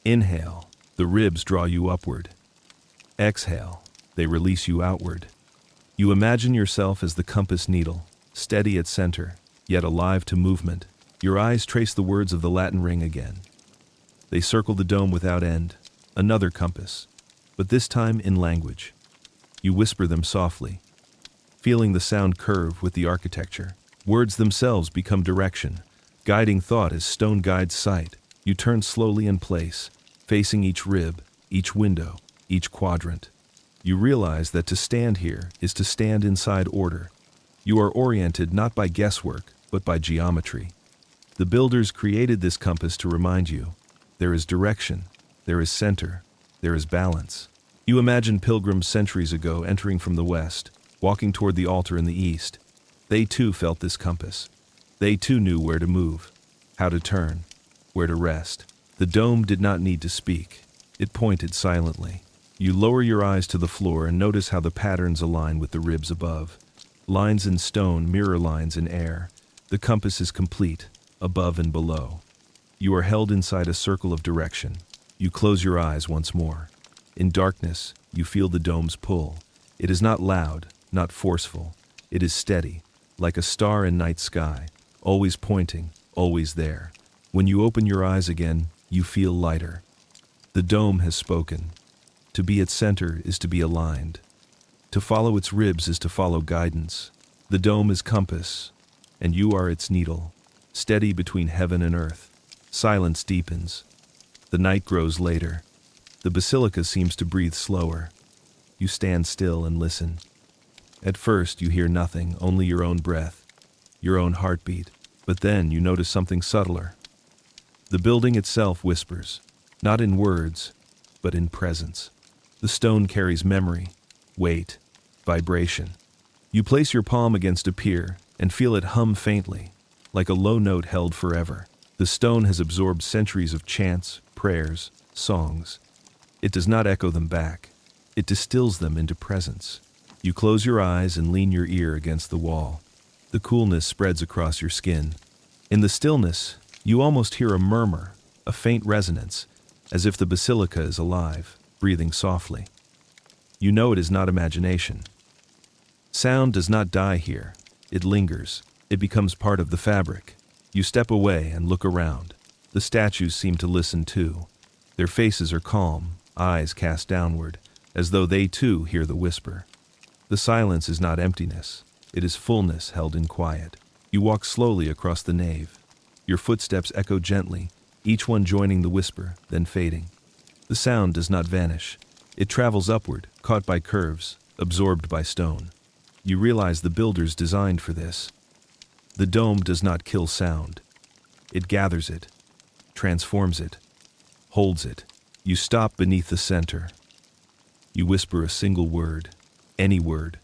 Inhale, the ribs draw you upward. Exhale, they release you outward. You imagine yourself as the compass needle, steady at center, yet alive to movement. Your eyes trace the words of the Latin ring again. They circle the dome without end, another compass, but this time in language. You whisper them softly, feeling the sound curve with the architecture. Words themselves become direction, guiding thought as stone guides sight. You turn slowly in place, facing each rib, each window, each quadrant. You realize that to stand here is to stand inside order. You are oriented not by guesswork, but by geometry. The builders created this compass to remind you, there is direction, there is center, there is balance. You imagine pilgrims centuries ago entering from the west, walking toward the altar in the east. They too felt this compass. They too knew where to move, how to turn, where to rest. The dome did not need to speak. It pointed silently. You lower your eyes to the floor and notice how the patterns align with the ribs above. Lines in stone mirror lines in air. The compass is complete, above and below. You are held inside a circle of direction. You close your eyes once more. In darkness, you feel the dome's pull. It is not loud, not forceful. It is steady, like a star in night sky, always pointing, always there. When you open your eyes again, you feel lighter. The dome has spoken. To be its center is to be aligned. To follow its ribs is to follow guidance. The dome is compass, and you are its needle, steady between heaven and earth. Silence deepens. The night grows later. The basilica seems to breathe slower. You stand still and listen. At first, you hear nothing, only your own breath, your own heartbeat. But then you notice something subtler. The building itself whispers, not in words, but in presence. The stone carries memory, weight, vibration. You place your palm against a pier and feel it hum faintly, like a low note held forever. The stone has absorbed centuries of chants, prayers, songs. It does not echo them back. It distills them into presence. You close your eyes and lean your ear against the wall. The coolness spreads across your skin. In the stillness, you almost hear a murmur, a faint resonance, as if the basilica is alive, breathing softly. You know it is not imagination. Sound does not die here. It lingers. It becomes part of the fabric. You step away and look around. The statues seem to listen too. Their faces are calm, eyes cast downward, as though they too hear the whisper. The silence is not emptiness. It is fullness held in quiet. You walk slowly across the nave. Your footsteps echo gently, each one joining the whisper, then fading. The sound does not vanish. It travels upward, caught by curves, absorbed by stone. You realize the builders designed for this. The dome does not kill sound. It gathers it, transforms it, holds it. You stop beneath the center. You whisper a single word, any word.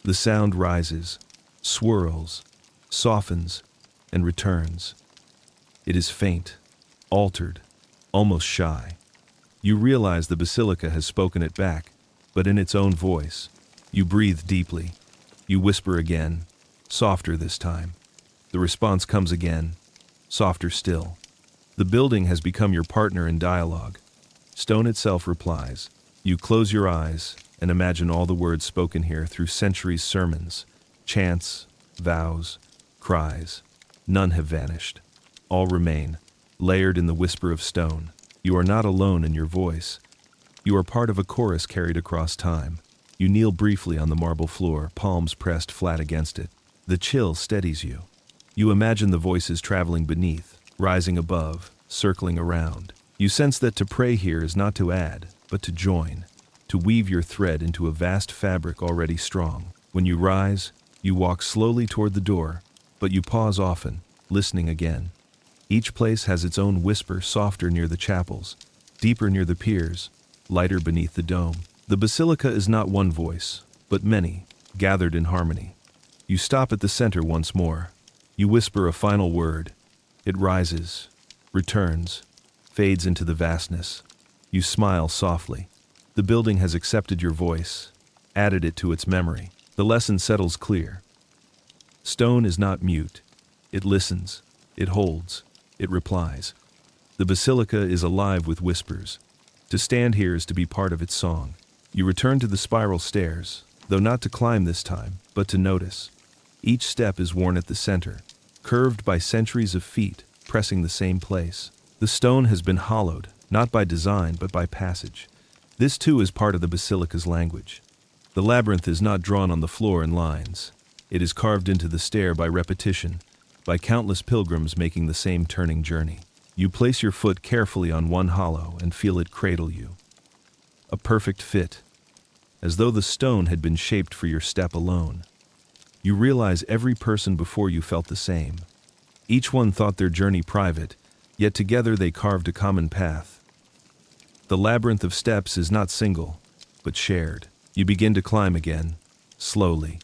The sound rises, swirls, softens, and returns. It is faint, altered, almost shy. You realize the basilica has spoken it back, but in its own voice. You breathe deeply. You whisper again, softer this time. The response comes again, softer still. The building has become your partner in dialogue. Stone itself replies. You close your eyes and imagine all the words spoken here through centuries' sermons, chants, vows, cries. None have vanished. All remain, layered in the whisper of stone. You are not alone in your voice. You are part of a chorus carried across time. You kneel briefly on the marble floor, palms pressed flat against it. The chill steadies you. You imagine the voices traveling beneath, rising above, circling around. You sense that to pray here is not to add, but to join, to weave your thread into a vast fabric already strong. When you rise, you walk slowly toward the door, but you pause often, listening again. Each place has its own whisper, softer near the chapels, deeper near the piers, lighter beneath the dome. The basilica is not one voice, but many, gathered in harmony. You stop at the center once more. You whisper a final word. It rises, returns, fades into the vastness. You smile softly. The building has accepted your voice, added it to its memory. The lesson settles clear. Stone is not mute. It listens, it holds, it replies. The basilica is alive with whispers. To stand here is to be part of its song. You return to the spiral stairs, though not to climb this time, but to notice. Each step is worn at the center, curved by centuries of feet, pressing the same place. The stone has been hollowed, not by design, but by passage. This too is part of the basilica's language. The labyrinth is not drawn on the floor in lines. It is carved into the stair by repetition, by countless pilgrims making the same turning journey. You place your foot carefully on one hollow and feel it cradle you. A perfect fit, as though the stone had been shaped for your step alone. You realize every person before you felt the same. Each one thought their journey private, yet together they carved a common path. The labyrinth of steps is not single, but shared. You begin to climb again, slowly.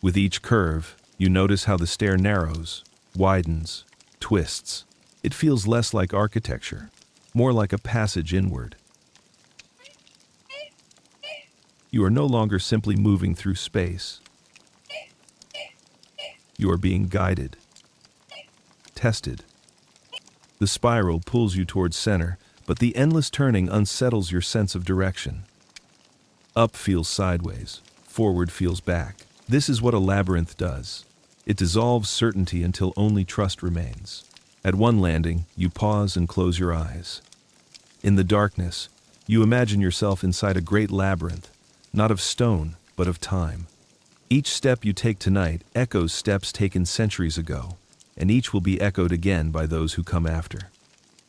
With each curve, you notice how the stair narrows, widens, twists. It feels less like architecture, more like a passage inward. You are no longer simply moving through space. You are being guided, tested. The spiral pulls you towards center, but the endless turning unsettles your sense of direction. Up feels sideways, forward feels back. This is what a labyrinth does. It dissolves certainty until only trust remains. At one landing, you pause and close your eyes. In the darkness, you imagine yourself inside a great labyrinth, not of stone, but of time. Each step you take tonight echoes steps taken centuries ago, and each will be echoed again by those who come after.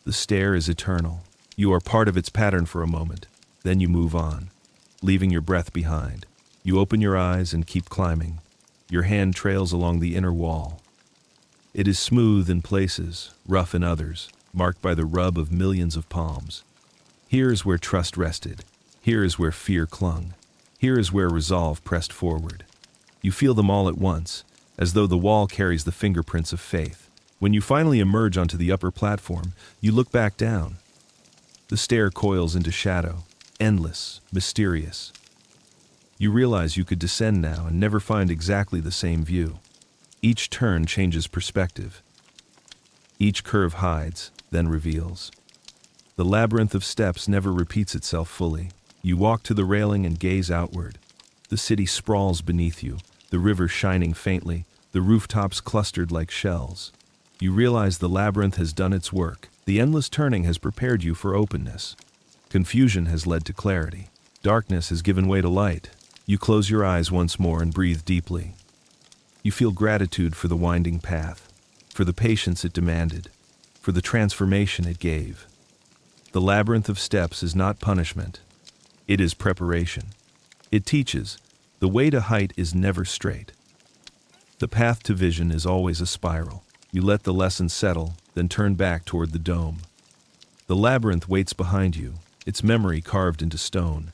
The stair is eternal. You are part of its pattern for a moment, then you move on, leaving your breath behind. You open your eyes and keep climbing. Your hand trails along the inner wall. It is smooth in places, rough in others, marked by the rub of millions of palms. Here is where trust rested. Here is where fear clung. Here is where resolve pressed forward. You feel them all at once, as though the wall carries the fingerprints of faith. When you finally emerge onto the upper platform, you look back down. The stair coils into shadow, endless, mysterious. You realize you could descend now and never find exactly the same view. Each turn changes perspective. Each curve hides, then reveals. The labyrinth of steps never repeats itself fully. You walk to the railing and gaze outward. The city sprawls beneath you, the river shining faintly, the rooftops clustered like shells. You realize the labyrinth has done its work. The endless turning has prepared you for openness. Confusion has led to clarity. Darkness has given way to light. You close your eyes once more and breathe deeply. You feel gratitude for the winding path, for the patience it demanded, for the transformation it gave. The labyrinth of steps is not punishment. It is preparation. It teaches, the way to height is never straight. The path to vision is always a spiral. You let the lesson settle, then turn back toward the dome. The labyrinth waits behind you, its memory carved into stone,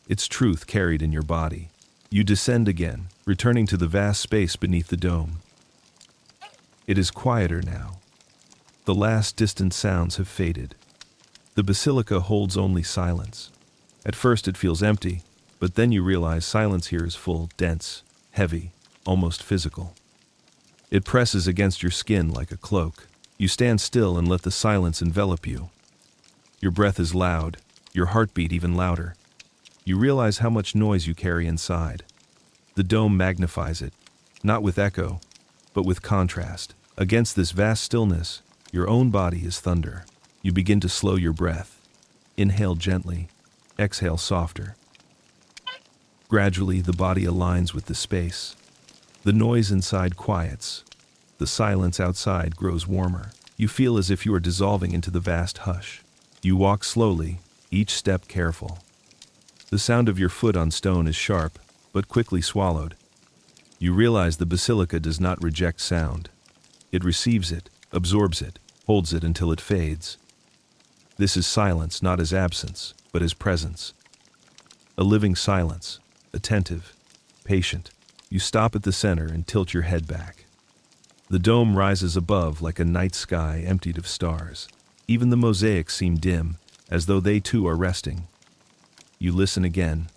its truth carried in your body. You descend again, returning to the vast space beneath the dome. It is quieter now. The last distant sounds have faded. The basilica holds only silence. At first it feels empty, but then you realize silence here is full, dense, heavy, almost physical. It presses against your skin like a cloak. You stand still and let the silence envelop you. Your breath is loud, your heartbeat even louder. You realize how much noise you carry inside. The dome magnifies it, not with echo, but with contrast. Against this vast stillness, your own body is thunder. You begin to slow your breath. Inhale gently, exhale softer. Gradually, the body aligns with the space. The noise inside quiets. The silence outside grows warmer. You feel as if you are dissolving into the vast hush. You walk slowly, each step careful. The sound of your foot on stone is sharp, but quickly swallowed. You realize the basilica does not reject sound. It receives it, absorbs it, holds it until it fades. This is silence not as absence, but as presence. A living silence, attentive, patient. You stop at the center and tilt your head back. The dome rises above like a night sky emptied of stars. Even the mosaics seem dim, as though they too are resting. You listen again,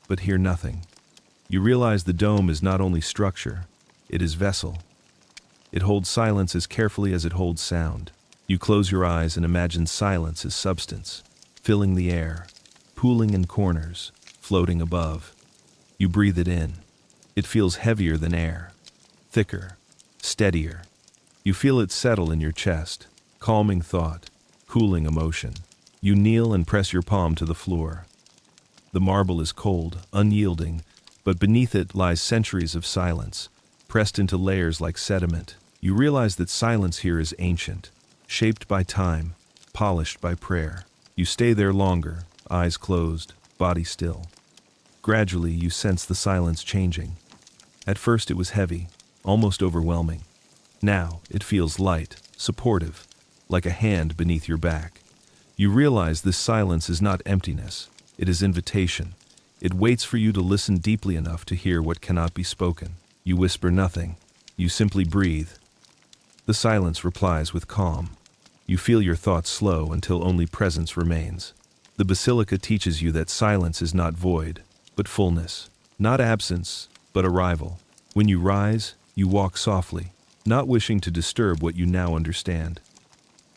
but hear nothing. You realize the dome is not only structure, it is vessel. It holds silence as carefully as it holds sound. You close your eyes and imagine silence as substance, filling the air, pooling in corners, floating above. You breathe it in. It feels heavier than air, thicker, steadier. You feel it settle in your chest, calming thought, cooling emotion. You kneel and press your palm to the floor. The marble is cold, unyielding, but beneath it lies centuries of silence, pressed into layers like sediment. You realize that silence here is ancient, shaped by time, polished by prayer. You stay there longer, eyes closed, body still. Gradually, you sense the silence changing. At first it was heavy, almost overwhelming. Now it feels light, supportive, like a hand beneath your back. You realize this silence is not emptiness, it is invitation. It waits for you to listen deeply enough to hear what cannot be spoken. You whisper nothing, you simply breathe. The silence replies with calm. You feel your thoughts slow until only presence remains. The basilica teaches you that silence is not void, but fullness. Not absence, but arrival. When you rise, you walk softly, not wishing to disturb what you now understand.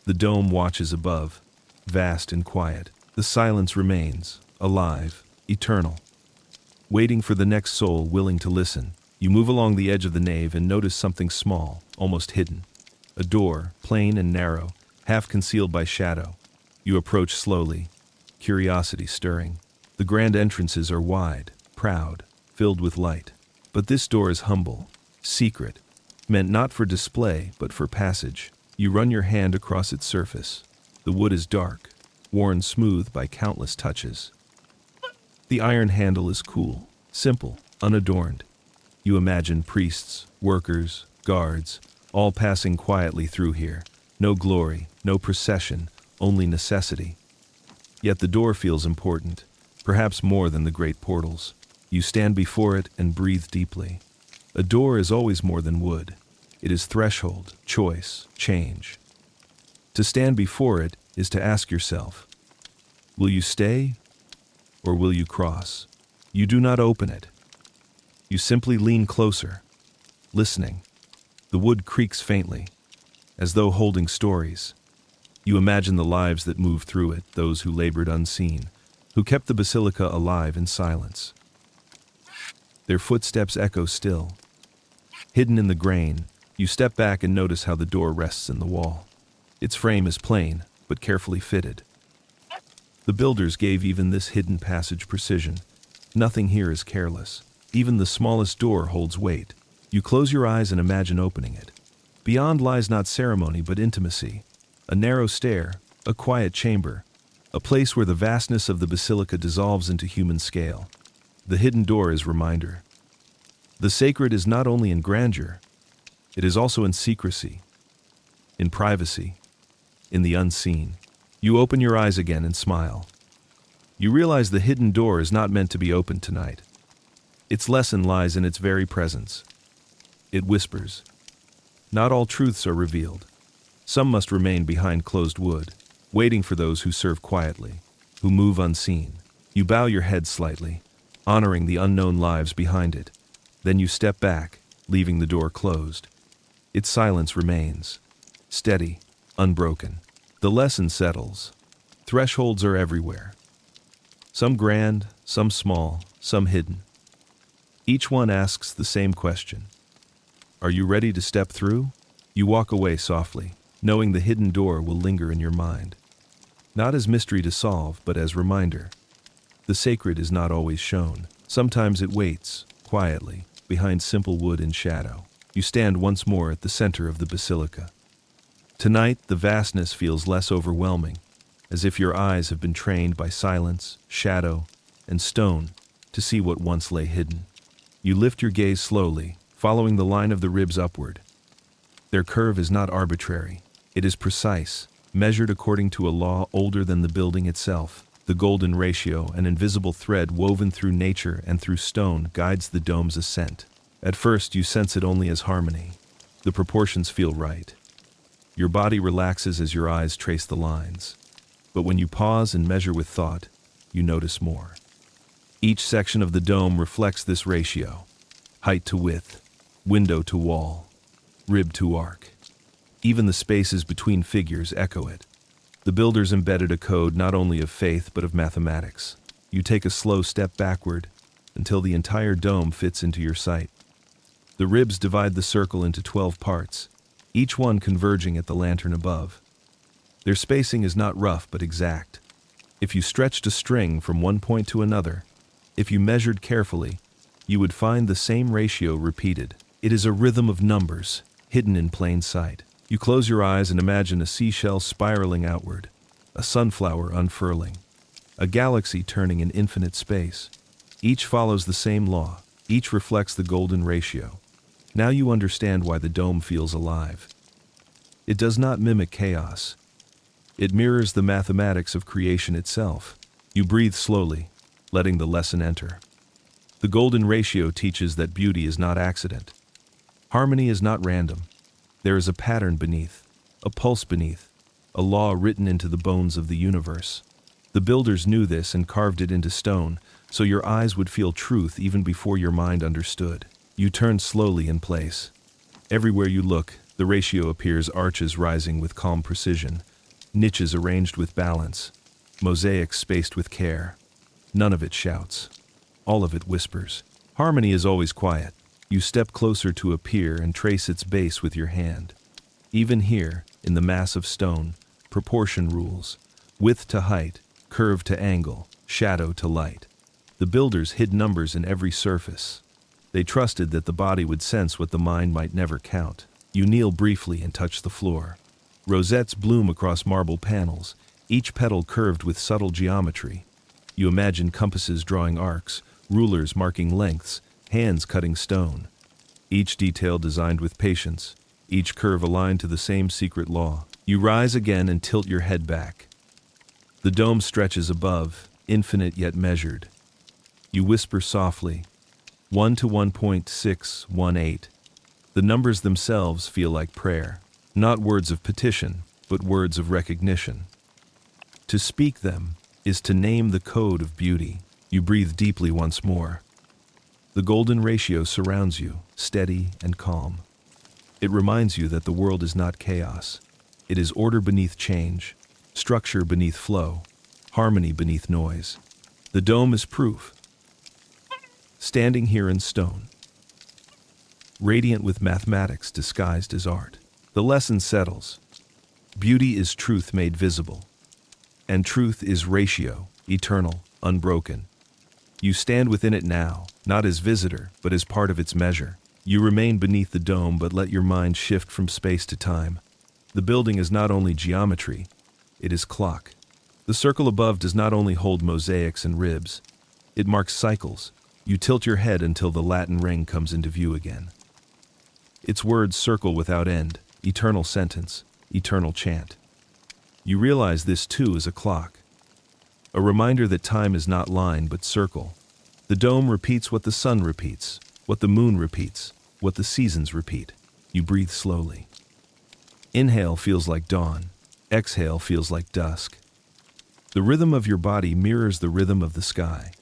The dome watches above, vast and quiet. The silence remains, alive, eternal. Waiting for the next soul willing to listen, you move along the edge of the nave and notice something small, almost hidden. A door, plain and narrow, half concealed by shadow. You approach slowly, curiosity stirring. The grand entrances are wide, proud, filled with light. But this door is humble, secret, meant not for display but for passage. You run your hand across its surface. The wood is dark, worn smooth by countless touches. The iron handle is cool, simple, unadorned. You imagine priests, workers, guards, all passing quietly through here. No glory, no procession, only necessity. Yet the door feels important, perhaps more than the great portals. You stand before it and breathe deeply. A door is always more than wood. It is threshold, choice, change. To stand before it is to ask yourself, will you stay or will you cross? You do not open it. You simply lean closer, listening. The wood creaks faintly, as though holding stories. You imagine the lives that moved through it, those who labored unseen, who kept the basilica alive in silence. Their footsteps echo still. Hidden in the grain, you step back and notice how the door rests in the wall. Its frame is plain, but carefully fitted. The builders gave even this hidden passage precision. Nothing here is careless. Even the smallest door holds weight. You close your eyes and imagine opening it. Beyond lies not ceremony but intimacy. A narrow stair, a quiet chamber, a place where the vastness of the basilica dissolves into human scale. The hidden door is reminder. The sacred is not only in grandeur, it is also in secrecy, in privacy, in the unseen. You open your eyes again and smile. You realize the hidden door is not meant to be opened tonight. Its lesson lies in its very presence. It whispers. Not all truths are revealed. Some must remain behind closed wood, waiting for those who serve quietly, who move unseen. You bow your head slightly, honoring the unknown lives behind it. Then you step back, leaving the door closed. Its silence remains, steady, unbroken. The lesson settles. Thresholds are everywhere. Some grand, some small, some hidden. Each one asks the same question. Are you ready to step through? You walk away softly, knowing the hidden door will linger in your mind. Not as mystery to solve, but as reminder. The sacred is not always shown. Sometimes it waits, quietly, behind simple wood and shadow. You stand once more at the center of the basilica. Tonight, the vastness feels less overwhelming, as if your eyes have been trained by silence, shadow, and stone to see what once lay hidden. You lift your gaze slowly, following the line of the ribs upward. Their curve is not arbitrary. It is precise, measured according to a law older than the building itself. The golden ratio, an invisible thread woven through nature and through stone, guides the dome's ascent. At first, you sense it only as harmony. The proportions feel right. Your body relaxes as your eyes trace the lines. But when you pause and measure with thought, you notice more. Each section of the dome reflects this ratio: height to width, window to wall, rib to arc. Even the spaces between figures echo it. The builders embedded a code not only of faith but of mathematics. You take a slow step backward until the entire dome fits into your sight. The ribs divide the circle into 12 parts, each one converging at the lantern above. Their spacing is not rough but exact. If you stretched a string from one point to another, if you measured carefully, you would find the same ratio repeated. It is a rhythm of numbers, hidden in plain sight. You close your eyes and imagine a seashell spiraling outward, a sunflower unfurling, a galaxy turning in infinite space. Each follows the same law, each reflects the golden ratio. Now you understand why the dome feels alive. It does not mimic chaos. It mirrors the mathematics of creation itself. You breathe slowly, letting the lesson enter. The golden ratio teaches that beauty is not accident. Harmony is not random. There is a pattern beneath, a pulse beneath, a law written into the bones of the universe. The builders knew this and carved it into stone, so your eyes would feel truth even before your mind understood. You turn slowly in place. Everywhere you look, the ratio appears: arches rising with calm precision, niches arranged with balance, mosaics spaced with care. None of it shouts. All of it whispers. Harmony is always quiet. You step closer to a pier and trace its base with your hand. Even here, in the mass of stone, proportion rules. Width to height, curve to angle, shadow to light. The builders hid numbers in every surface. They trusted that the body would sense what the mind might never count. You kneel briefly and touch the floor. Rosettes bloom across marble panels, each petal curved with subtle geometry. You imagine compasses drawing arcs, rulers marking lengths, hands cutting stone. Each detail designed with patience, each curve aligned to the same secret law. You rise again and tilt your head back. The dome stretches above, infinite yet measured. You whisper softly, 1 to 1.618. The numbers themselves feel like prayer, not words of petition, but words of recognition. To speak them is to name the code of beauty. You breathe deeply once more. The golden ratio surrounds you, steady and calm. It reminds you that the world is not chaos. It is order beneath change, structure beneath flow, harmony beneath noise. The dome is proof. Standing here in stone, radiant with mathematics disguised as art. The lesson settles. Beauty is truth made visible, and truth is ratio, eternal, unbroken. You stand within it now, not as visitor, but as part of its measure. You remain beneath the dome, but let your mind shift from space to time. The building is not only geometry, it is clock. The circle above does not only hold mosaics and ribs, it marks cycles. You tilt your head until the Latin ring comes into view again. Its words circle without end, eternal sentence, eternal chant. You realize this too is a clock. A reminder that time is not line but circle. The dome repeats what the sun repeats, what the moon repeats, what the seasons repeat. You breathe slowly. Inhale feels like dawn. Exhale feels like dusk. The rhythm of your body mirrors the rhythm of the sky.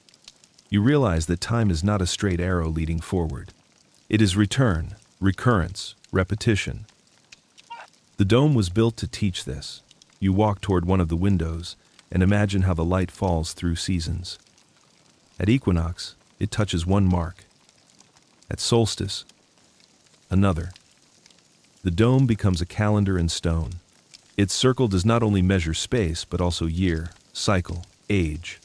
You realize that time is not a straight arrow leading forward. It is return, recurrence, repetition. The dome was built to teach this. You walk toward one of the windows and imagine how the light falls through seasons. At equinox, it touches one mark. At solstice, another. The dome becomes a calendar in stone. Its circle does not only measure space, but also year, cycle, age.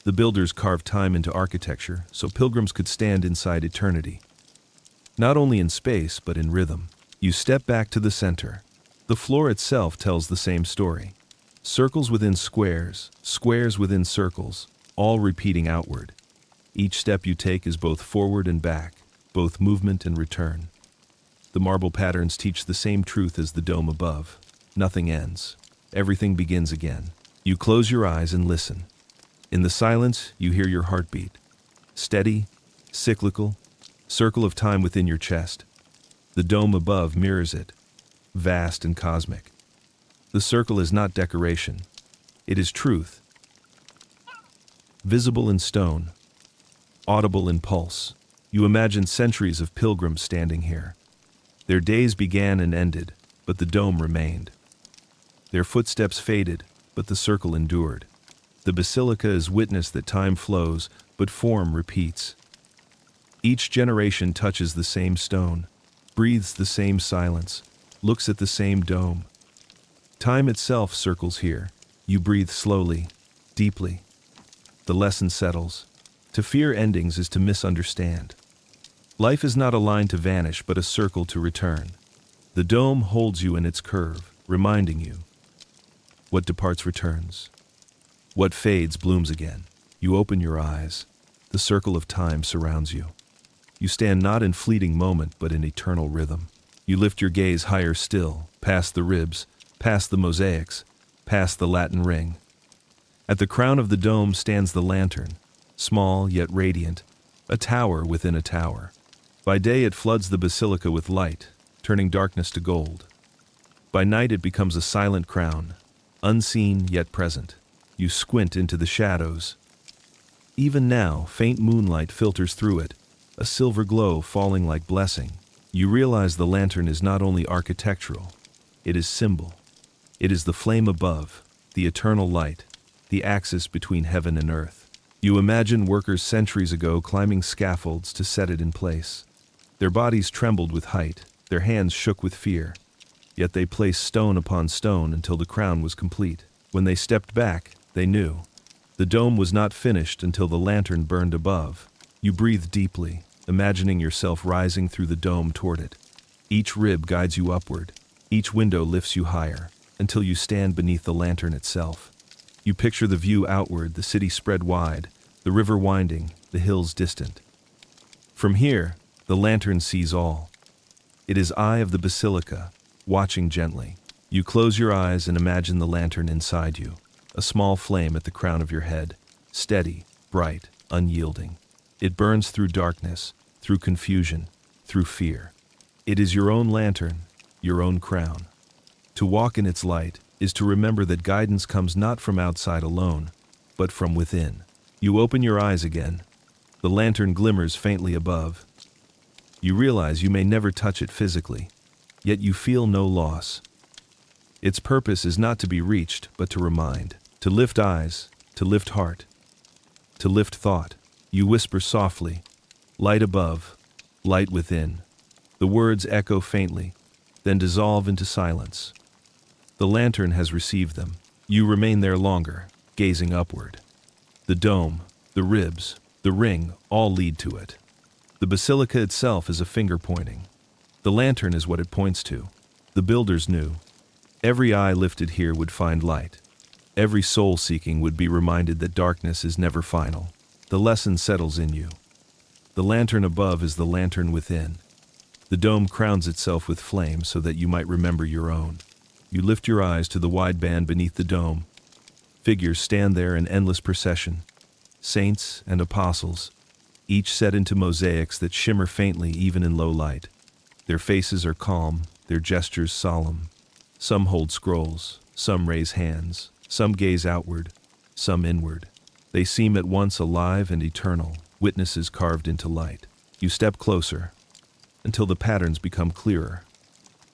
The builders carved time into architecture so pilgrims could stand inside eternity. Not only in space, but in rhythm. You step back to the center. The floor itself tells the same story. Circles within squares, squares within circles, all repeating outward. Each step you take is both forward and back, both movement and return. The marble patterns teach the same truth as the dome above. Nothing ends. Everything begins again. You close your eyes and listen. In the silence, you hear your heartbeat. Steady, cyclical, circle of time within your chest. The dome above mirrors it, vast and cosmic. The circle is not decoration. It is truth. Visible in stone, audible in pulse. You imagine centuries of pilgrims standing here. Their days began and ended, but the dome remained. Their footsteps faded, but the circle endured. The basilica is witness that time flows, but form repeats. Each generation touches the same stone, breathes the same silence, looks at the same dome. Time itself circles here. You breathe slowly, deeply. The lesson settles. To fear endings is to misunderstand. Life is not a line to vanish, but a circle to return. The dome holds you in its curve, reminding you. What departs returns. What fades blooms again. You open your eyes. The circle of time surrounds you. You stand not in fleeting moment, but in eternal rhythm. You lift your gaze higher still, past the ribs, past the mosaics, past the Latin ring. At the crown of the dome stands the lantern, small yet radiant, a tower within a tower. By day it floods the basilica with light, turning darkness to gold. By night it becomes a silent crown, unseen yet present. You squint into the shadows. Even now, faint moonlight filters through it, a silver glow falling like blessing. You realize the lantern is not only architectural, it is symbol. It is the flame above, the eternal light, the axis between heaven and earth. You imagine workers centuries ago climbing scaffolds to set it in place. Their bodies trembled with height, their hands shook with fear, yet they placed stone upon stone until the crown was complete. When they stepped back, they knew. The dome was not finished until the lantern burned above. You breathe deeply, imagining yourself rising through the dome toward it. Each rib guides you upward. Each window lifts you higher, until you stand beneath the lantern itself. You picture the view outward, the city spread wide, the river winding, the hills distant. From here, the lantern sees all. It is eye of the basilica, watching gently. You close your eyes and imagine the lantern inside you, a small flame at the crown of your head, steady, bright, unyielding. It burns through darkness, through confusion, through fear. It is your own lantern, your own crown. To walk in its light is to remember that guidance comes not from outside alone, but from within. You open your eyes again. The lantern glimmers faintly above. You realize you may never touch it physically, yet you feel no loss. Its purpose is not to be reached, but to remind, to lift eyes, to lift heart, to lift thought. You whisper softly, light above, light within. The words echo faintly, then dissolve into silence. The lantern has received them. You remain there longer, gazing upward. The dome, the ribs, the ring, all lead to it. The basilica itself is a finger pointing. The lantern is what it points to. The builders knew. Every eye lifted here would find light. Every soul seeking would be reminded that darkness is never final. The lesson settles in you. The lantern above is the lantern within. The dome crowns itself with flame so that you might remember your own. You lift your eyes to the wide band beneath the dome. Figures stand there in endless procession. Saints and apostles, each set into mosaics that shimmer faintly even in low light. Their faces are calm, their gestures solemn. Some hold scrolls, some raise hands, some gaze outward, some inward. They seem at once alive and eternal, witnesses carved into light. You step closer, until the patterns become clearer.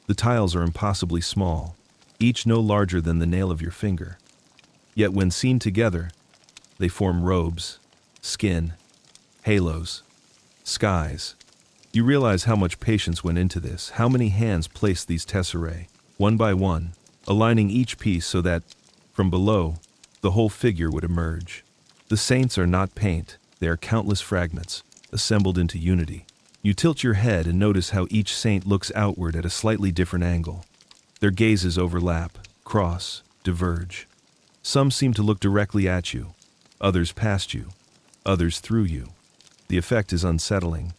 The tiles are impossibly small, each no larger than the nail of your finger. Yet when seen together, they form robes, skin, halos, skies. You realize how much patience went into this, how many hands placed these tesserae, one by one, aligning each piece so that, from below, the whole figure would emerge. The saints are not paint, they are countless fragments, assembled into unity. You tilt your head and notice how each saint looks outward at a slightly different angle. Their gazes overlap, cross, diverge. Some seem to look directly at you, others past you, others through you. The effect is unsettling,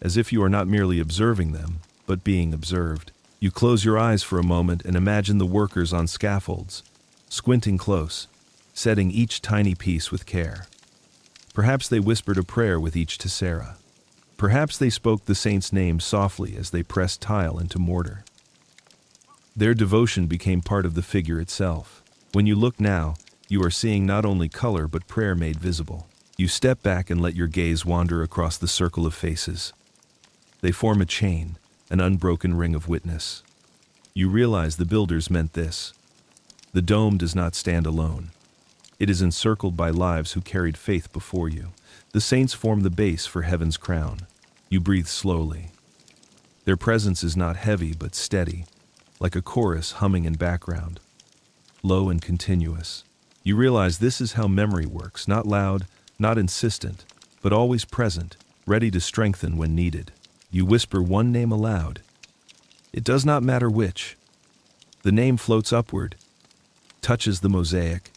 as if you are not merely observing them, but being observed. You close your eyes for a moment and imagine the workers on scaffolds, squinting close, setting each tiny piece with care. Perhaps they whispered a prayer with each tessera. Perhaps they spoke the saint's name softly as they pressed tile into mortar. Their devotion became part of the figure itself. When you look now, you are seeing not only color but prayer made visible. You step back and let your gaze wander across the circle of faces. They form a chain, an unbroken ring of witness. You realize the builders meant this. The dome does not stand alone. It is encircled by lives who carried faith before you. The saints form the base for heaven's crown. You breathe slowly. Their presence is not heavy but steady, like a chorus humming in background, low and continuous. You realize this is how memory works, not loud, not insistent, but always present, ready to strengthen when needed. You whisper one name aloud. It does not matter which. The name floats upward, touches the mosaic,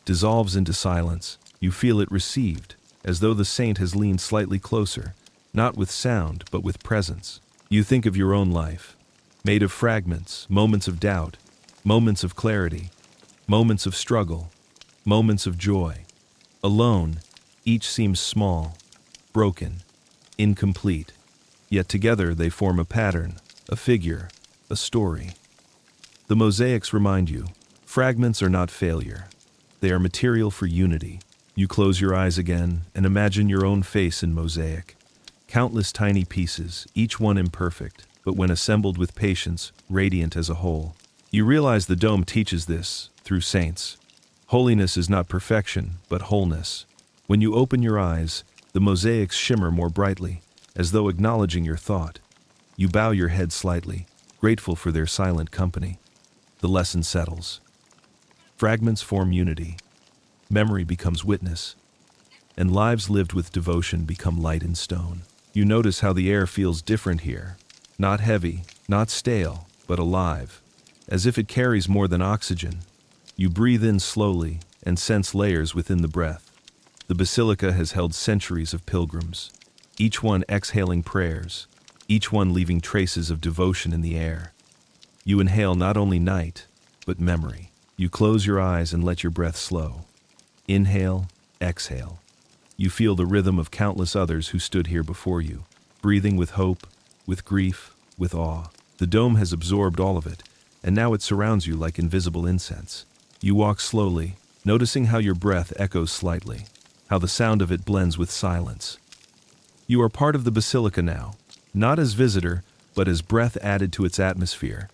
dissolves into silence. You feel it received, as though the saint has leaned slightly closer, not with sound, but with presence. You think of your own life, made of fragments, moments of doubt, moments of clarity, moments of struggle, moments of joy. Alone, each seems small, broken, incomplete, yet together they form a pattern, a figure, a story. The mosaics remind you, fragments are not failure. They are material for unity. You close your eyes again and imagine your own face in mosaic. Countless tiny pieces, each one imperfect, but when assembled with patience, radiant as a whole. You realize the dome teaches this, through saints. Holiness is not perfection, but wholeness. When you open your eyes, the mosaics shimmer more brightly, as though acknowledging your thought. You bow your head slightly, grateful for their silent company. The lesson settles. Fragments form unity. Memory becomes witness. And lives lived with devotion become light in stone. You notice how the air feels different here. Not heavy, not stale, but alive. As if it carries more than oxygen. You breathe in slowly and sense layers within the breath. The Basilica has held centuries of pilgrims, each one exhaling prayers, each one leaving traces of devotion in the air. You inhale not only night, but memory. You close your eyes and let your breath slow. Inhale, exhale. You feel the rhythm of countless others who stood here before you, breathing with hope, with grief, with awe. The dome has absorbed all of it, and now it surrounds you like invisible incense. You walk slowly, noticing how your breath echoes slightly, how the sound of it blends with silence. You are part of the Basilica now, not as visitor, but as breath added to its atmosphere.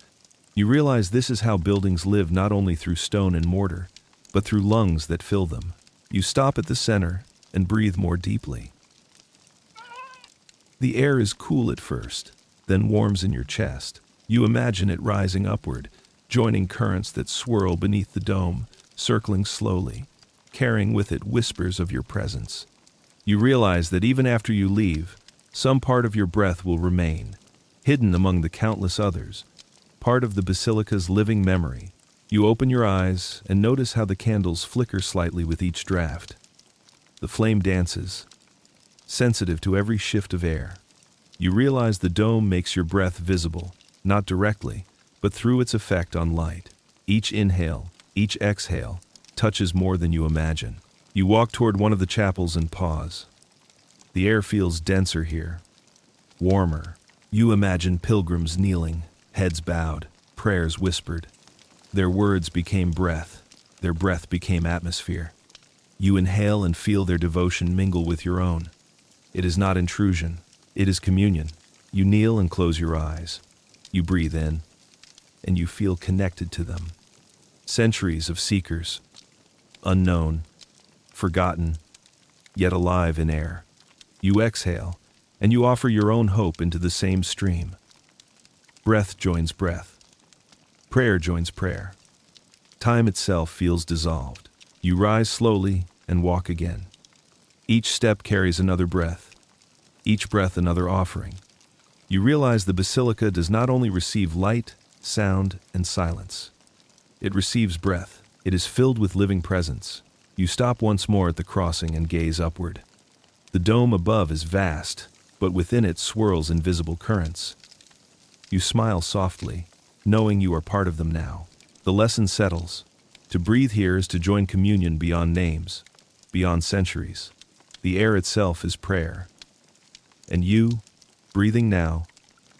You realize this is how buildings live, not only through stone and mortar, but through lungs that fill them. You stop at the center and breathe more deeply. The air is cool at first, then warms in your chest. You imagine it rising upward, joining currents that swirl beneath the dome, circling slowly, carrying with it whispers of your presence. You realize that even after you leave, some part of your breath will remain, hidden among the countless others, part of the Basilica's living memory. You open your eyes and notice how the candles flicker slightly with each draft. The flame dances, sensitive to every shift of air. You realize the dome makes your breath visible, not directly, but through its effect on light. Each inhale, each exhale, touches more than you imagine. You walk toward one of the chapels and pause. The air feels denser here, warmer. You imagine pilgrims kneeling, heads bowed, prayers whispered. Their words became breath, their breath became atmosphere. You inhale and feel their devotion mingle with your own. It is not intrusion, it is communion. You kneel and close your eyes. You breathe in, and you feel connected to them. Centuries of seekers, unknown, forgotten, yet alive in air. You exhale, and you offer your own hope into the same stream. Breath joins breath. Prayer joins prayer. Time itself feels dissolved. You rise slowly and walk again. Each step carries another breath, each breath another offering. You realize the basilica does not only receive light, sound, and silence. It receives breath. It is filled with living presence. You stop once more at the crossing and gaze upward. The dome above is vast, but within it swirls invisible currents. You smile softly, knowing you are part of them now. The lesson settles. To breathe here is to join communion beyond names, beyond centuries. The air itself is prayer. And you, breathing now,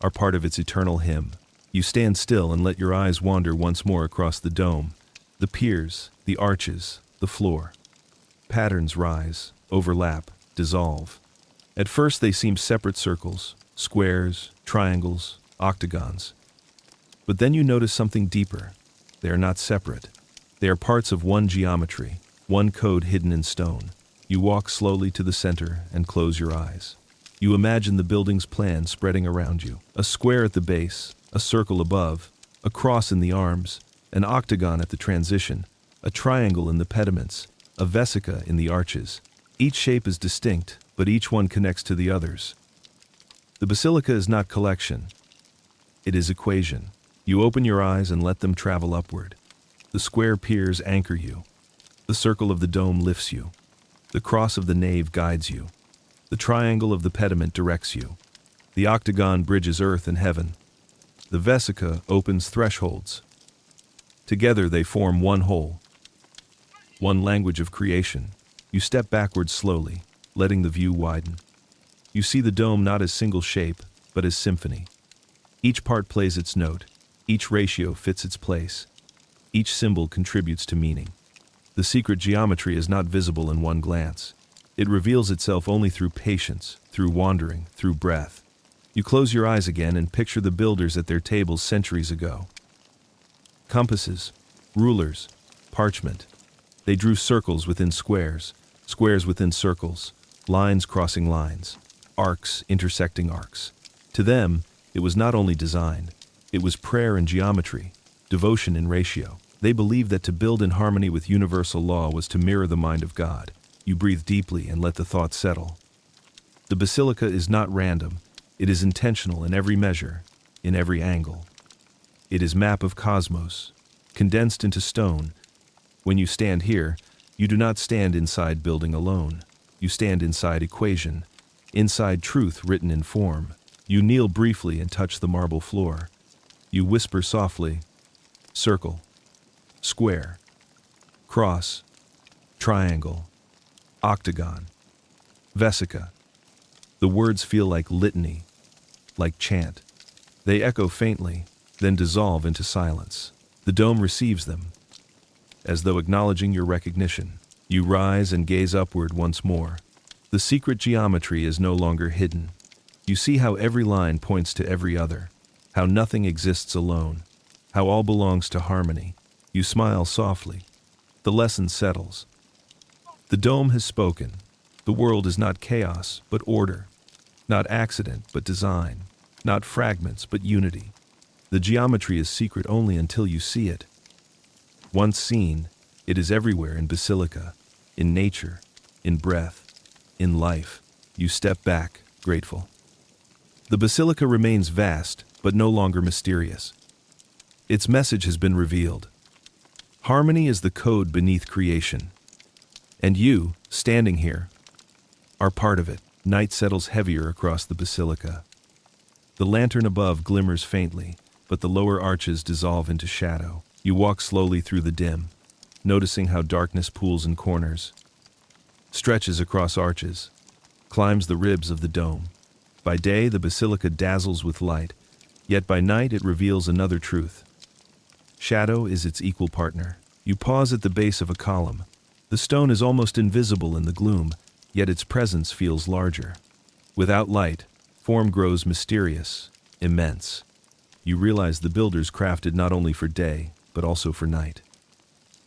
are part of its eternal hymn. You stand still and let your eyes wander once more across the dome, the piers, the arches, the floor. Patterns rise, overlap, dissolve. At first they seem separate circles, squares, triangles, octagons. But then you notice something deeper. They are not separate. They are parts of one geometry, one code hidden in stone. You walk slowly to the center and close your eyes. You imagine the building's plan spreading around you. A square at the base, a circle above, a cross in the arms, an octagon at the transition, a triangle in the pediments, a vesica in the arches. Each shape is distinct, but each one connects to the others. The basilica is not collection. It is equation. You open your eyes and let them travel upward. The square piers anchor you. The circle of the dome lifts you. The cross of the nave guides you. The triangle of the pediment directs you. The octagon bridges earth and heaven. The vesica opens thresholds. Together they form one whole, one language of creation. You step backwards slowly, letting the view widen. You see the dome not as single shape, but as symphony. Each part plays its note. Each ratio fits its place. Each symbol contributes to meaning. The secret geometry is not visible in one glance. It reveals itself only through patience, through wandering, through breath. You close your eyes again and picture the builders at their tables centuries ago. Compasses, rulers, parchment. They drew circles within squares, squares within circles, lines crossing lines, arcs intersecting arcs. To them, it was not only design, it was prayer in geometry, devotion in ratio. They believed that to build in harmony with universal law was to mirror the mind of God. You breathe deeply and let the thought settle. The basilica is not random. It is intentional in every measure, in every angle. It is map of cosmos, condensed into stone. When you stand here, you do not stand inside building alone. You stand inside equation, inside truth written in form. You kneel briefly and touch the marble floor. You whisper softly, circle, square, cross, triangle, octagon, vesica. The words feel like litany, like chant. They echo faintly, then dissolve into silence. The dome receives them, as though acknowledging your recognition. You rise and gaze upward once more. The secret geometry is no longer hidden. You see how every line points to every other, how nothing exists alone, how all belongs to harmony. You smile softly. The lesson settles. The dome has spoken. The world is not chaos, but order. Not accident, but design. Not fragments, but unity. The geometry is secret only until you see it. Once seen, it is everywhere in Basilica, in nature, in breath, in life. You step back, grateful. The Basilica remains vast, but no longer mysterious. Its message has been revealed. Harmony is the code beneath creation. And you, standing here, are part of it. Night settles heavier across the Basilica. The lantern above glimmers faintly, but the lower arches dissolve into shadow. You walk slowly through the dim, noticing how darkness pools in corners, stretches across arches, climbs the ribs of the dome. By day, the basilica dazzles with light, yet by night it reveals another truth. Shadow is its equal partner. You pause at the base of a column. The stone is almost invisible in the gloom, yet its presence feels larger. Without light, form grows mysterious, immense. You realize the builders crafted not only for day, but also for night.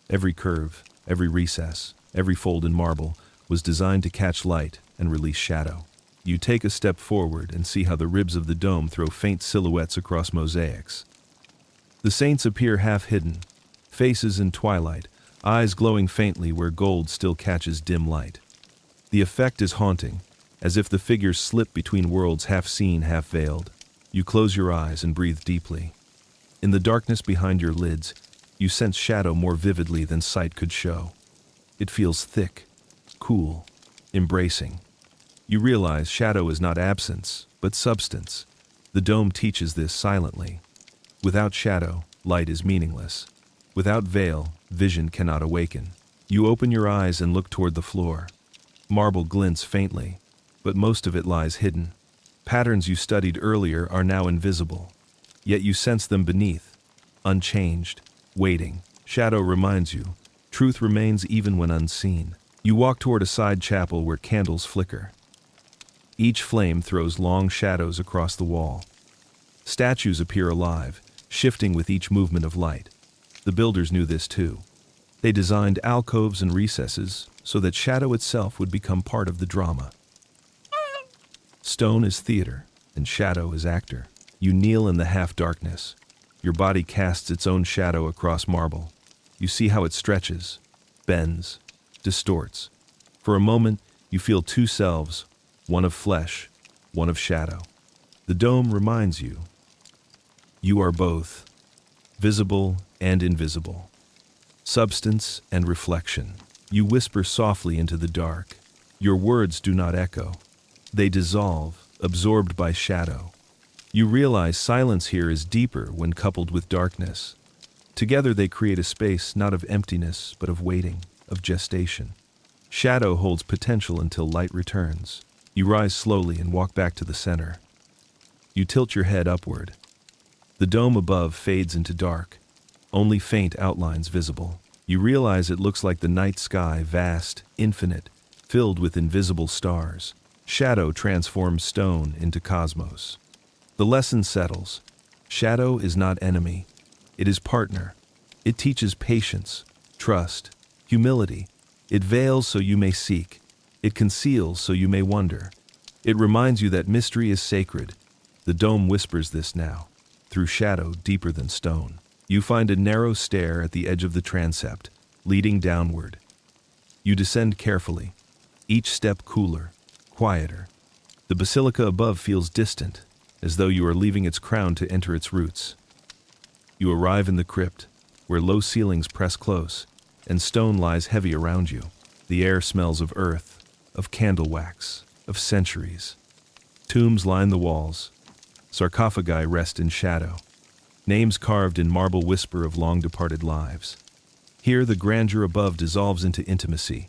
Every curve, every recess, every fold in marble was designed to catch light and release shadow. You take a step forward and see how the ribs of the dome throw faint silhouettes across mosaics. The saints appear half hidden, faces in twilight, eyes glowing faintly where gold still catches dim light. The effect is haunting, as if the figures slip between worlds half seen, half veiled. You close your eyes and breathe deeply. In the darkness behind your lids, you sense shadow more vividly than sight could show. It feels thick, cool, embracing. You realize shadow is not absence, but substance. The dome teaches this silently. Without shadow, light is meaningless. Without veil, vision cannot awaken. You open your eyes and look toward the floor. Marble glints faintly, but most of it lies hidden. Patterns you studied earlier are now invisible, yet you sense them beneath, unchanged, waiting. Shadow reminds you, truth remains even when unseen. You walk toward a side chapel where candles flicker. Each flame throws long shadows across the wall. Statues appear alive, shifting with each movement of light. The builders knew this too. They designed alcoves and recesses so that shadow itself would become part of the drama. Stone is theater, and shadow is actor. You kneel in the half-darkness. Your body casts its own shadow across marble. You see how it stretches, bends, distorts. For a moment, you feel two selves, one of flesh, one of shadow. The dome reminds you, you are both, visible and invisible, substance and reflection. You whisper softly into the dark. Your words do not echo. They dissolve, absorbed by shadow. You realize silence here is deeper when coupled with darkness. Together they create a space not of emptiness, but of waiting, of gestation. Shadow holds potential until light returns. You rise slowly and walk back to the center. You tilt your head upward. The dome above fades into dark, only faint outlines visible. You realize it looks like the night sky, vast, infinite, filled with invisible stars. Shadow transforms stone into cosmos. The lesson settles. Shadow is not enemy. It is partner. It teaches patience, trust, humility. It veils so you may seek. It conceals so you may wonder. It reminds you that mystery is sacred. The dome whispers this now, through shadow deeper than stone. You find a narrow stair at the edge of the transept, leading downward. You descend carefully, each step cooler, quieter. The basilica above feels distant, as though you are leaving its crown to enter its roots. You arrive in the crypt, where low ceilings press close, and stone lies heavy around you. The air smells of earth, of candle wax, of centuries. Tombs line the walls. Sarcophagi rest in shadow. Names carved in marble whisper of long-departed lives. Here the grandeur above dissolves into intimacy.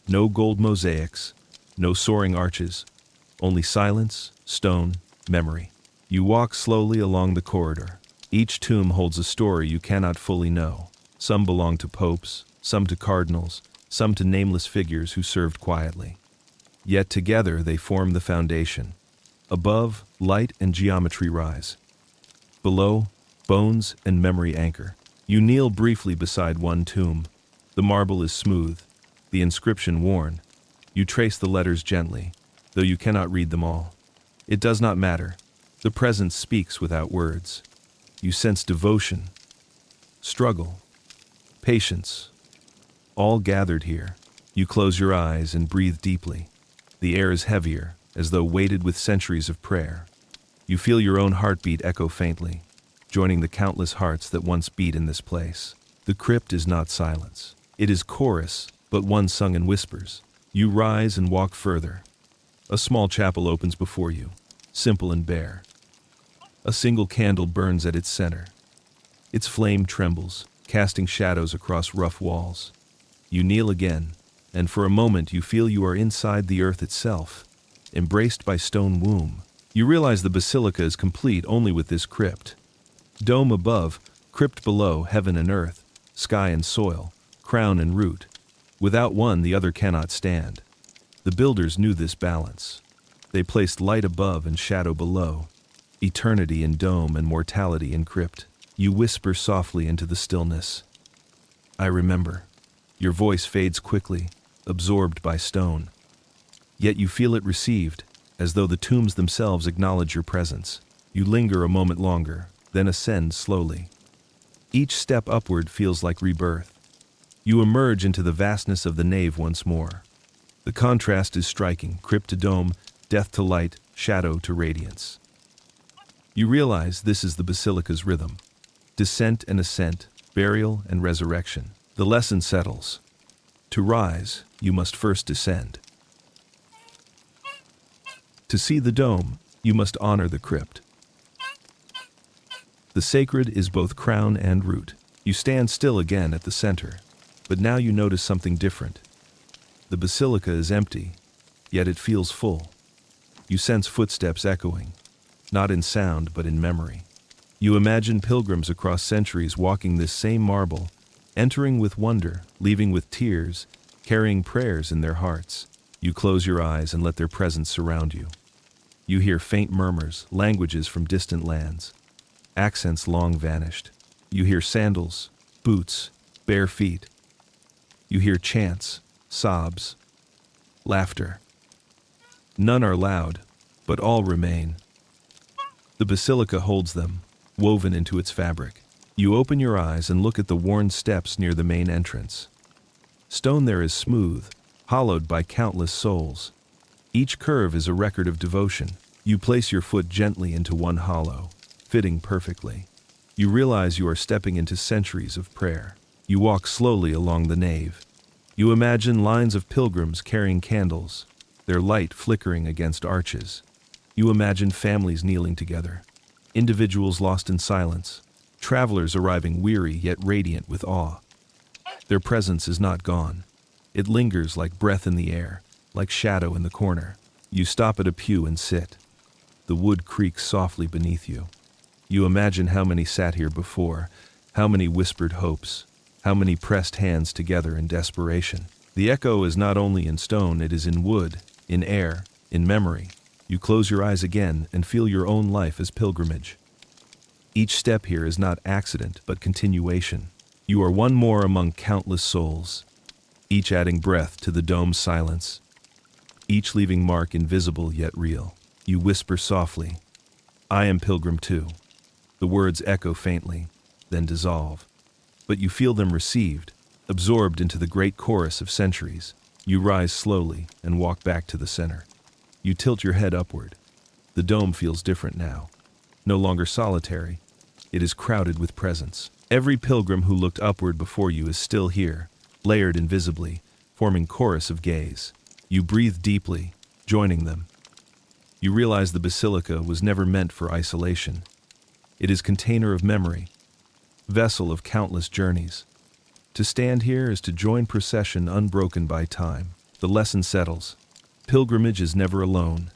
No gold mosaics, no soaring arches, only silence, stone, memory. You walk slowly along the corridor. Each tomb holds a story you cannot fully know. Some belong to popes, some to cardinals, some to nameless figures who served quietly. Yet together they form the foundation. Above, light and geometry rise. Below, bones and memory anchor. You kneel briefly beside one tomb. The marble is smooth, the inscription worn. You trace the letters gently, though you cannot read them all. It does not matter. The presence speaks without words. You sense devotion, struggle, patience, all gathered here. You close your eyes and breathe deeply. The air is heavier, as though weighted with centuries of prayer. You feel your own heartbeat echo faintly, joining the countless hearts that once beat in this place. The crypt is not silence. It is chorus, but one sung in whispers. You rise and walk further. A small chapel opens before you, simple and bare. A single candle burns at its center. Its flame trembles, casting shadows across rough walls. You kneel again, and for a moment you feel you are inside the earth itself, embraced by stone womb. You realize the basilica is complete only with this crypt. Dome above, crypt below, heaven and earth, sky and soil, crown and root. Without one, the other cannot stand. The builders knew this balance. They placed light above and shadow below, eternity in dome and mortality in crypt. You whisper softly into the stillness. I remember. Your voice fades quickly, absorbed by stone. Yet you feel it received. as though the tombs themselves acknowledge your presence. You linger a moment longer, then ascend slowly. Each step upward feels like rebirth. You emerge into the vastness of the nave once more. The contrast is striking, crypt to dome, death to light, shadow to radiance. You realize this is the Basilica's rhythm. Descent and ascent, burial and resurrection. The lesson settles. To rise, you must first descend. To see the dome, you must honor the crypt. The sacred is both crown and root. You stand still again at the center, but now you notice something different. The basilica is empty, yet it feels full. You sense footsteps echoing, not in sound but in memory. You imagine pilgrims across centuries walking this same marble, entering with wonder, leaving with tears, carrying prayers in their hearts. You close your eyes and let their presence surround you. You hear faint murmurs, languages from distant lands, accents long vanished. You hear sandals, boots, bare feet. You hear chants, sobs, laughter. None are loud, but all remain. The basilica holds them, woven into its fabric. You open your eyes and look at the worn steps near the main entrance. Stone there is smooth, hollowed by countless souls. Each curve is a record of devotion. You place your foot gently into one hollow, fitting perfectly. You realize you are stepping into centuries of prayer. You walk slowly along the nave. You imagine lines of pilgrims carrying candles, their light flickering against arches. You imagine families kneeling together, individuals lost in silence, travelers arriving weary yet radiant with awe. Their presence is not gone. It lingers like breath in the air, like shadow in the corner. You stop at a pew and sit. The wood creaks softly beneath you. You imagine how many sat here before, how many whispered hopes, how many pressed hands together in desperation. The echo is not only in stone, it is in wood, in air, in memory. You close your eyes again and feel your own life as pilgrimage. Each step here is not accident, but continuation. You are one more among countless souls, each adding breath to the dome's silence, each leaving mark invisible yet real. You whisper softly, "I am pilgrim too." The words echo faintly, then dissolve. But you feel them received, absorbed into the great chorus of centuries. You rise slowly and walk back to the center. You tilt your head upward. The dome feels different now. No longer solitary, it is crowded with presence. Every pilgrim who looked upward before you is still here, layered invisibly, forming chorus of gaze. You breathe deeply, joining them. You realize the basilica was never meant for isolation. It is container of memory, vessel of countless journeys. To stand here is to join procession unbroken by time. The lesson settles. Pilgrimage is never alone.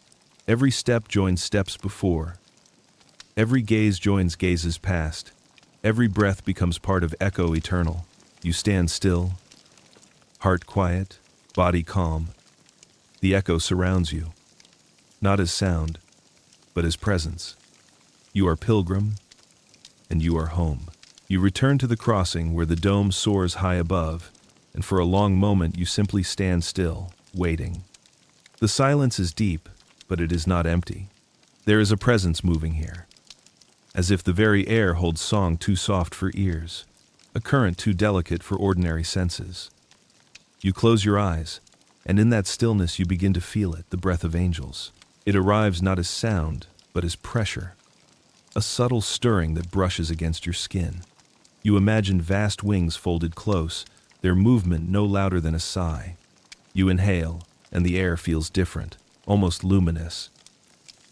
Every step joins steps before. Every gaze joins gazes past. Every breath becomes part of echo eternal. You stand still, heart quiet, body calm. The echo surrounds you, not as sound, but as presence. You are pilgrim, and you are home. You return to the crossing where the dome soars high above, and for a long moment you simply stand still, waiting. The silence is deep, but it is not empty. There is a presence moving here, as if the very air holds song too soft for ears, a current too delicate for ordinary senses. You close your eyes, and in that stillness you begin to feel it, the breath of angels. It arrives not as sound, but as pressure, a subtle stirring that brushes against your skin. You imagine vast wings folded close, their movement no louder than a sigh. You inhale, and the air feels different, almost luminous.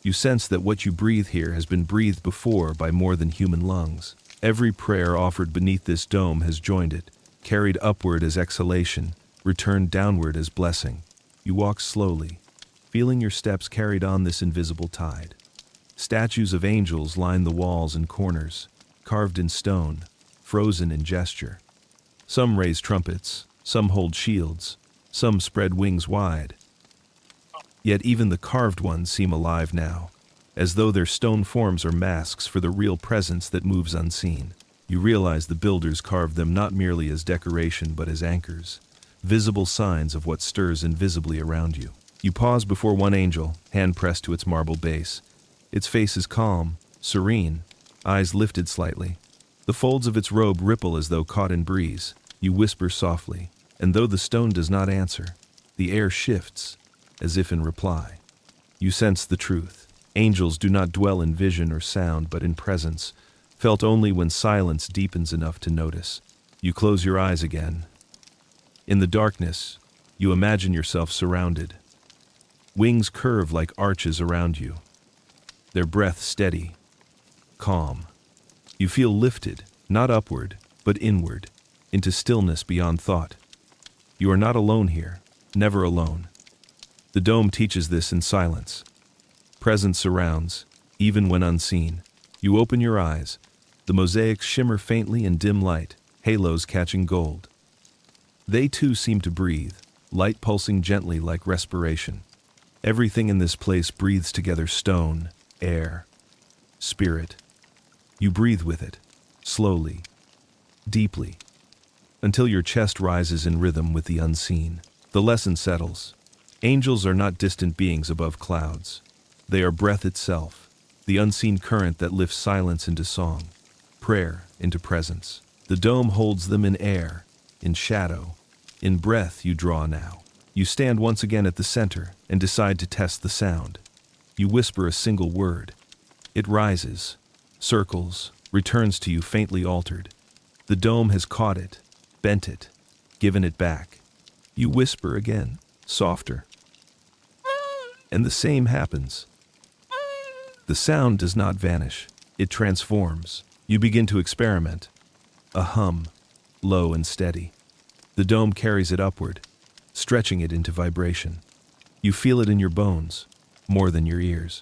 You sense that what you breathe here has been breathed before by more than human lungs. Every prayer offered beneath this dome has joined it, carried upward as exhalation, returned downward as blessing. You walk slowly, feeling your steps carried on this invisible tide. Statues of angels line the walls and corners, carved in stone, frozen in gesture. Some raise trumpets, some hold shields, some spread wings wide. Yet even the carved ones seem alive now, as though their stone forms are masks for the real presence that moves unseen. You realize the builders carved them not merely as decoration but as anchors, visible signs of what stirs invisibly around you. You pause before one angel, hand pressed to its marble base. Its face is calm, serene, eyes lifted slightly. The folds of its robe ripple as though caught in breeze. You whisper softly, and though the stone does not answer, the air shifts, as if in reply. You sense the truth. Angels do not dwell in vision or sound, but in presence, felt only when silence deepens enough to notice. You close your eyes again. In the darkness, you imagine yourself surrounded. Wings curve like arches around you. Their breath steady, calm. You feel lifted, not upward, but inward, into stillness beyond thought. You are not alone here, never alone. The dome teaches this in silence. Presence surrounds, even when unseen. You open your eyes. The mosaics shimmer faintly in dim light, halos catching gold. They too seem to breathe, light pulsing gently like respiration. Everything in this place breathes together: stone, air, spirit. You breathe with it, slowly, deeply, until your chest rises in rhythm with the unseen. The lesson settles. Angels are not distant beings above clouds. They are breath itself, the unseen current that lifts silence into song, prayer into presence. The dome holds them in air, in shadow, in breath you draw now. You stand once again at the center and decide to test the sound. You whisper a single word. It rises, circles, returns to you faintly altered. The dome has caught it, bent it, given it back. You whisper again, softer. And the same happens. The sound does not vanish. It transforms. You begin to experiment. A hum, low and steady. The dome carries it upward, stretching it into vibration. You feel it in your bones, more than your ears.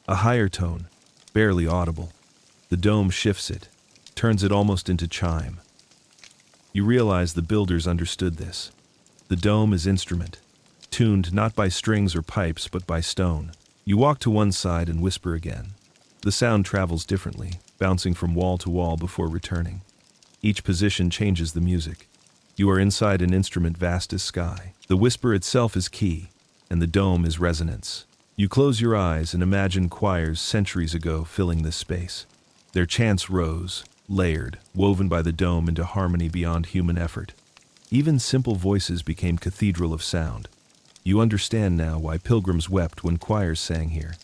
A higher tone, barely audible. The dome shifts it, turns it almost into chime. You realize the builders understood this. The dome is instrument, tuned not by strings or pipes but by stone. You walk to one side and whisper again. The sound travels differently, bouncing from wall to wall before returning. Each position changes the music. You are inside an instrument vast as sky. The whisper itself is key, and the dome is resonance. You close your eyes and imagine choirs centuries ago filling this space. Their chants rose, layered, woven by the dome into harmony beyond human effort. Even simple voices became cathedral of sound. You understand now why pilgrims wept when choirs sang here.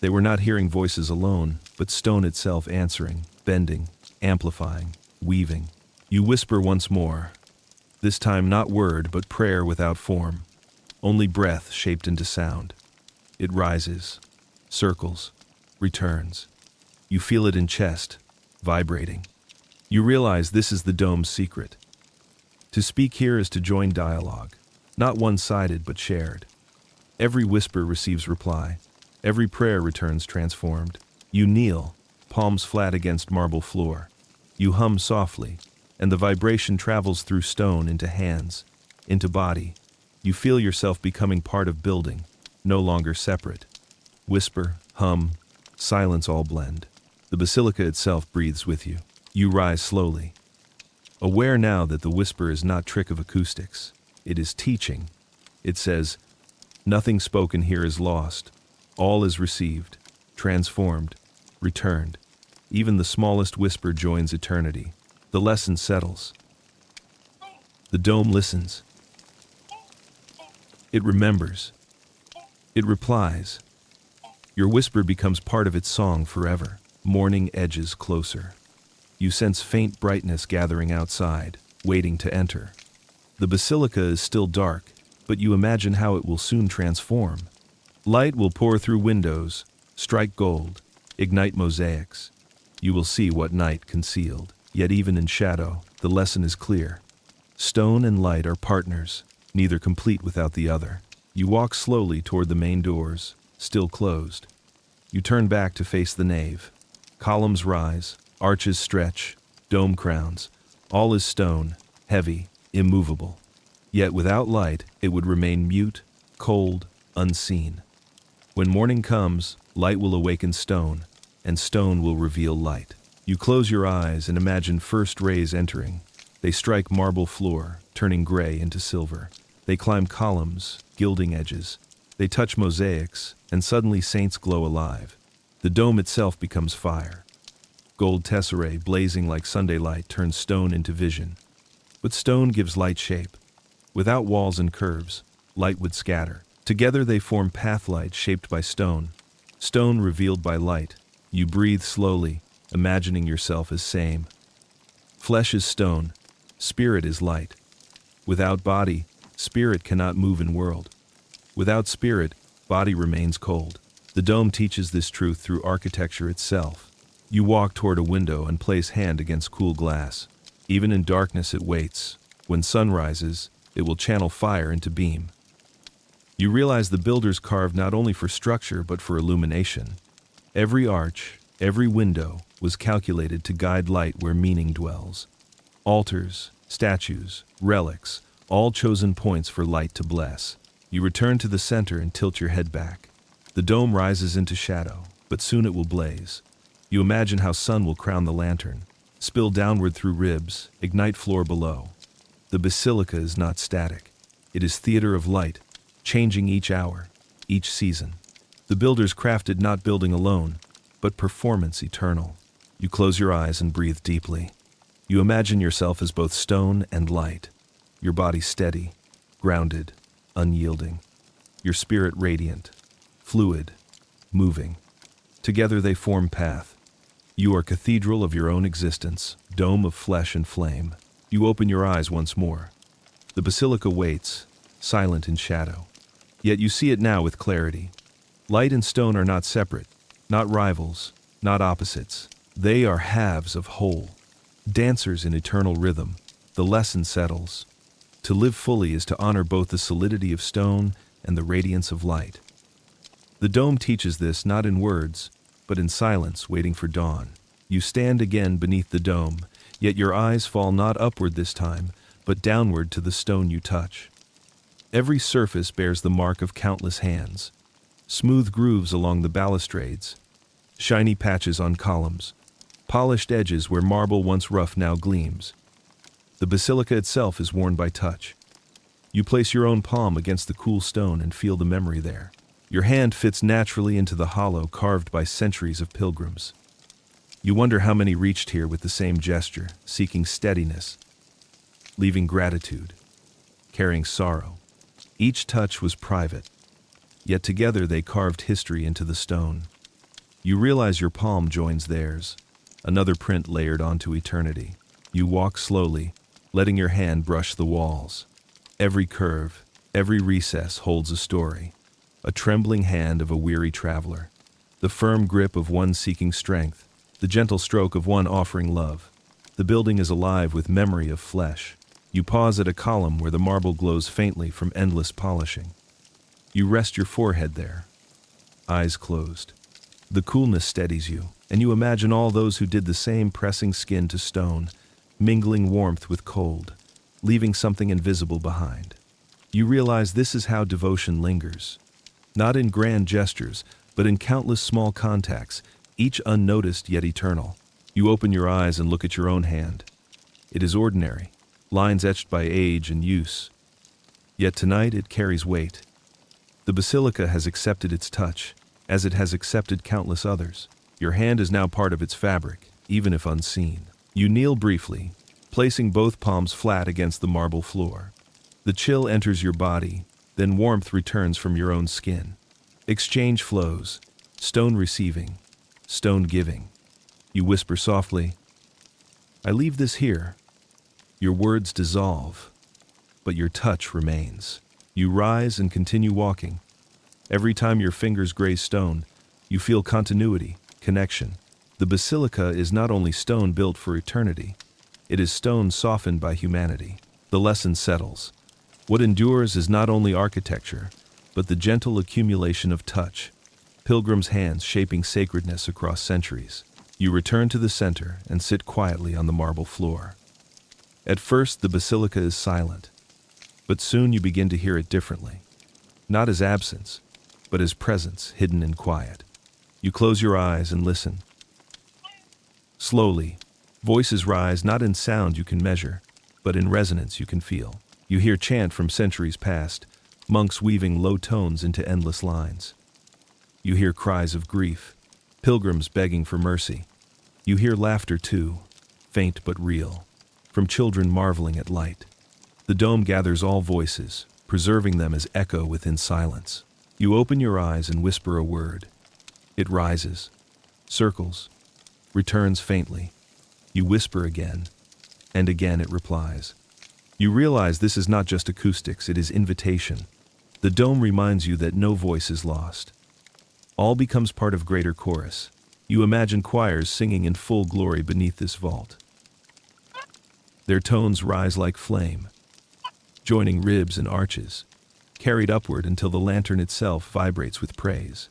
They were not hearing voices alone, but stone itself answering, bending, amplifying, weaving. You whisper once more, this time not word but prayer without form, only breath shaped into sound. It rises, circles, returns. You feel it in chest, vibrating. You realize this is the dome's secret. To speak here is to join dialogue, not one-sided but shared. Every whisper receives reply. Every prayer returns transformed. You kneel, palms flat against marble floor. You hum softly, and the vibration travels through stone into hands, into body. You feel yourself becoming part of building, no longer separate. Whisper, hum, silence all blend. The basilica itself breathes with you. You rise slowly, aware now that the whisper is not trick of acoustics. It is teaching. It says, nothing spoken here is lost. All is received, transformed, returned. Even the smallest whisper joins eternity. The lesson settles. The dome listens. It remembers. It replies. Your whisper becomes part of its song forever. Morning edges closer. You sense faint brightness gathering outside, waiting to enter. The basilica is still dark, but you imagine how it will soon transform. Light will pour through windows, strike gold, ignite mosaics. You will see what night concealed. Yet even in shadow, the lesson is clear. Stone and light are partners, neither complete without the other. You walk slowly toward the main doors, still closed. You turn back to face the nave. Columns rise, arches stretch, dome crowns. All is stone, heavy, immovable. Yet without light, it would remain mute, cold, unseen. When morning comes, light will awaken stone, and stone will reveal light. You close your eyes and imagine first rays entering. They strike marble floor, turning gray into silver. They climb columns, gilding edges. They touch mosaics, and suddenly saints glow alive. The dome itself becomes fire. Gold tesserae blazing like Sunday light turns stone into vision. But stone gives light shape. Without walls and curves, light would scatter. Together they form pathlight shaped by stone. Stone revealed by light. You breathe slowly, imagining yourself as same. Flesh is stone, spirit is light. Without body, spirit cannot move in world. Without spirit, body remains cold. The dome teaches this truth through architecture itself. You walk toward a window and place hand against cool glass. Even in darkness it waits. When sun rises, it will channel fire into beam. You realize the builders carved not only for structure but for illumination. Every arch, every window was calculated to guide light where meaning dwells. Altars, statues, relics, all chosen points for light to bless. You return to the center and tilt your head back. The dome rises into shadow, but soon it will blaze. You imagine how sun will crown the lantern, spill downward through ribs, ignite floor below. The basilica is not static. It is theater of light, changing each hour, each season. The builders crafted not building alone, but performance eternal. You close your eyes and breathe deeply. You imagine yourself as both stone and light. Your body steady, grounded, unyielding. Your spirit radiant, fluid, moving. Together they form path. You are cathedral of your own existence, dome of flesh and flame. You open your eyes once more. The basilica waits, silent in shadow. Yet you see it now with clarity. Light and stone are not separate, not rivals, not opposites. They are halves of whole. Dancers in eternal rhythm. The lesson settles. To live fully is to honor both the solidity of stone and the radiance of light. The dome teaches this not in words, but in silence waiting for dawn. You stand again beneath the dome, yet your eyes fall not upward this time, but downward to the stone you touch. Every surface bears the mark of countless hands. Smooth grooves along the balustrades, shiny patches on columns, polished edges where marble once rough now gleams. The basilica itself is worn by touch. You place your own palm against the cool stone and feel the memory there. Your hand fits naturally into the hollow carved by centuries of pilgrims. You wonder how many reached here with the same gesture, seeking steadiness, leaving gratitude, carrying sorrow. Each touch was private, yet together they carved history into the stone. You realize your palm joins theirs, another print layered onto eternity. You walk slowly, letting your hand brush the walls. Every curve, every recess holds a story. A trembling hand of a weary traveler, the firm grip of one seeking strength, the gentle stroke of one offering love. The building is alive with memory of flesh. You pause at a column where the marble glows faintly from endless polishing. You rest your forehead there, eyes closed. The coolness steadies you, and you imagine all those who did the same pressing skin to stone, mingling warmth with cold, leaving something invisible behind. You realize this is how devotion lingers. Not in grand gestures, but in countless small contacts, each unnoticed yet eternal. You open your eyes and look at your own hand. It is ordinary, lines etched by age and use. Yet tonight it carries weight. The basilica has accepted its touch, as it has accepted countless others. Your hand is now part of its fabric, even if unseen. You kneel briefly, placing both palms flat against the marble floor. The chill enters your body, then warmth returns from your own skin. Exchange flows, stone receiving, stone giving. You whisper softly, "I leave this here." Your words dissolve, but your touch remains. You rise and continue walking. Every time your fingers graze stone, you feel continuity, connection. The basilica is not only stone built for eternity, it is stone softened by humanity. The lesson settles. What endures is not only architecture, but the gentle accumulation of touch, pilgrims' hands shaping sacredness across centuries. You return to the center and sit quietly on the marble floor. At first, the basilica is silent, but soon you begin to hear it differently. Not as absence, but as presence hidden in quiet. You close your eyes and listen. Slowly, voices rise not in sound you can measure, but in resonance you can feel. You hear chant from centuries past, monks weaving low tones into endless lines. You hear cries of grief, pilgrims begging for mercy. You hear laughter too, faint but real, from children marveling at light. The dome gathers all voices, preserving them as echo within silence. You open your eyes and whisper a word. It rises, circles, returns faintly. You whisper again, and again it replies. You realize this is not just acoustics, it is invitation. The dome reminds you that no voice is lost. All becomes part of greater chorus. You imagine choirs singing in full glory beneath this vault. Their tones rise like flame, joining ribs and arches, carried upward until the lantern itself vibrates with praise.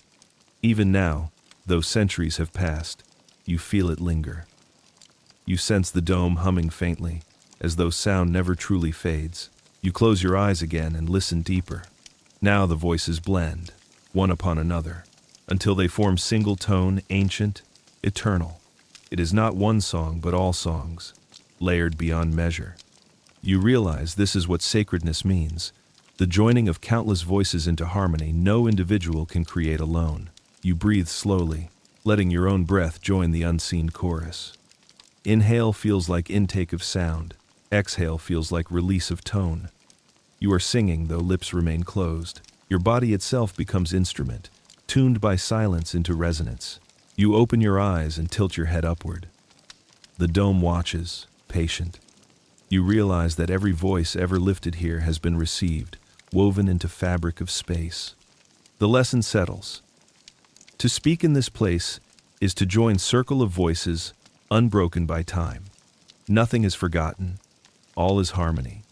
Even now, though centuries have passed, you feel it linger. You sense the dome humming faintly, as though sound never truly fades. You close your eyes again and listen deeper. Now the voices blend, one upon another, until they form single tone, ancient, eternal. It is not one song, but all songs, layered beyond measure. You realize this is what sacredness means, the joining of countless voices into harmony no individual can create alone. You breathe slowly, letting your own breath join the unseen chorus. Inhale feels like intake of sound, exhale feels like release of tone. You are singing though lips remain closed. Your body itself becomes instrument, tuned by silence into resonance. You open your eyes and tilt your head upward. The dome watches, patient. You realize that every voice ever lifted here has been received, woven into fabric of space. The lesson settles. To speak in this place is to join circle of voices, unbroken by time. Nothing is forgotten, all is harmony.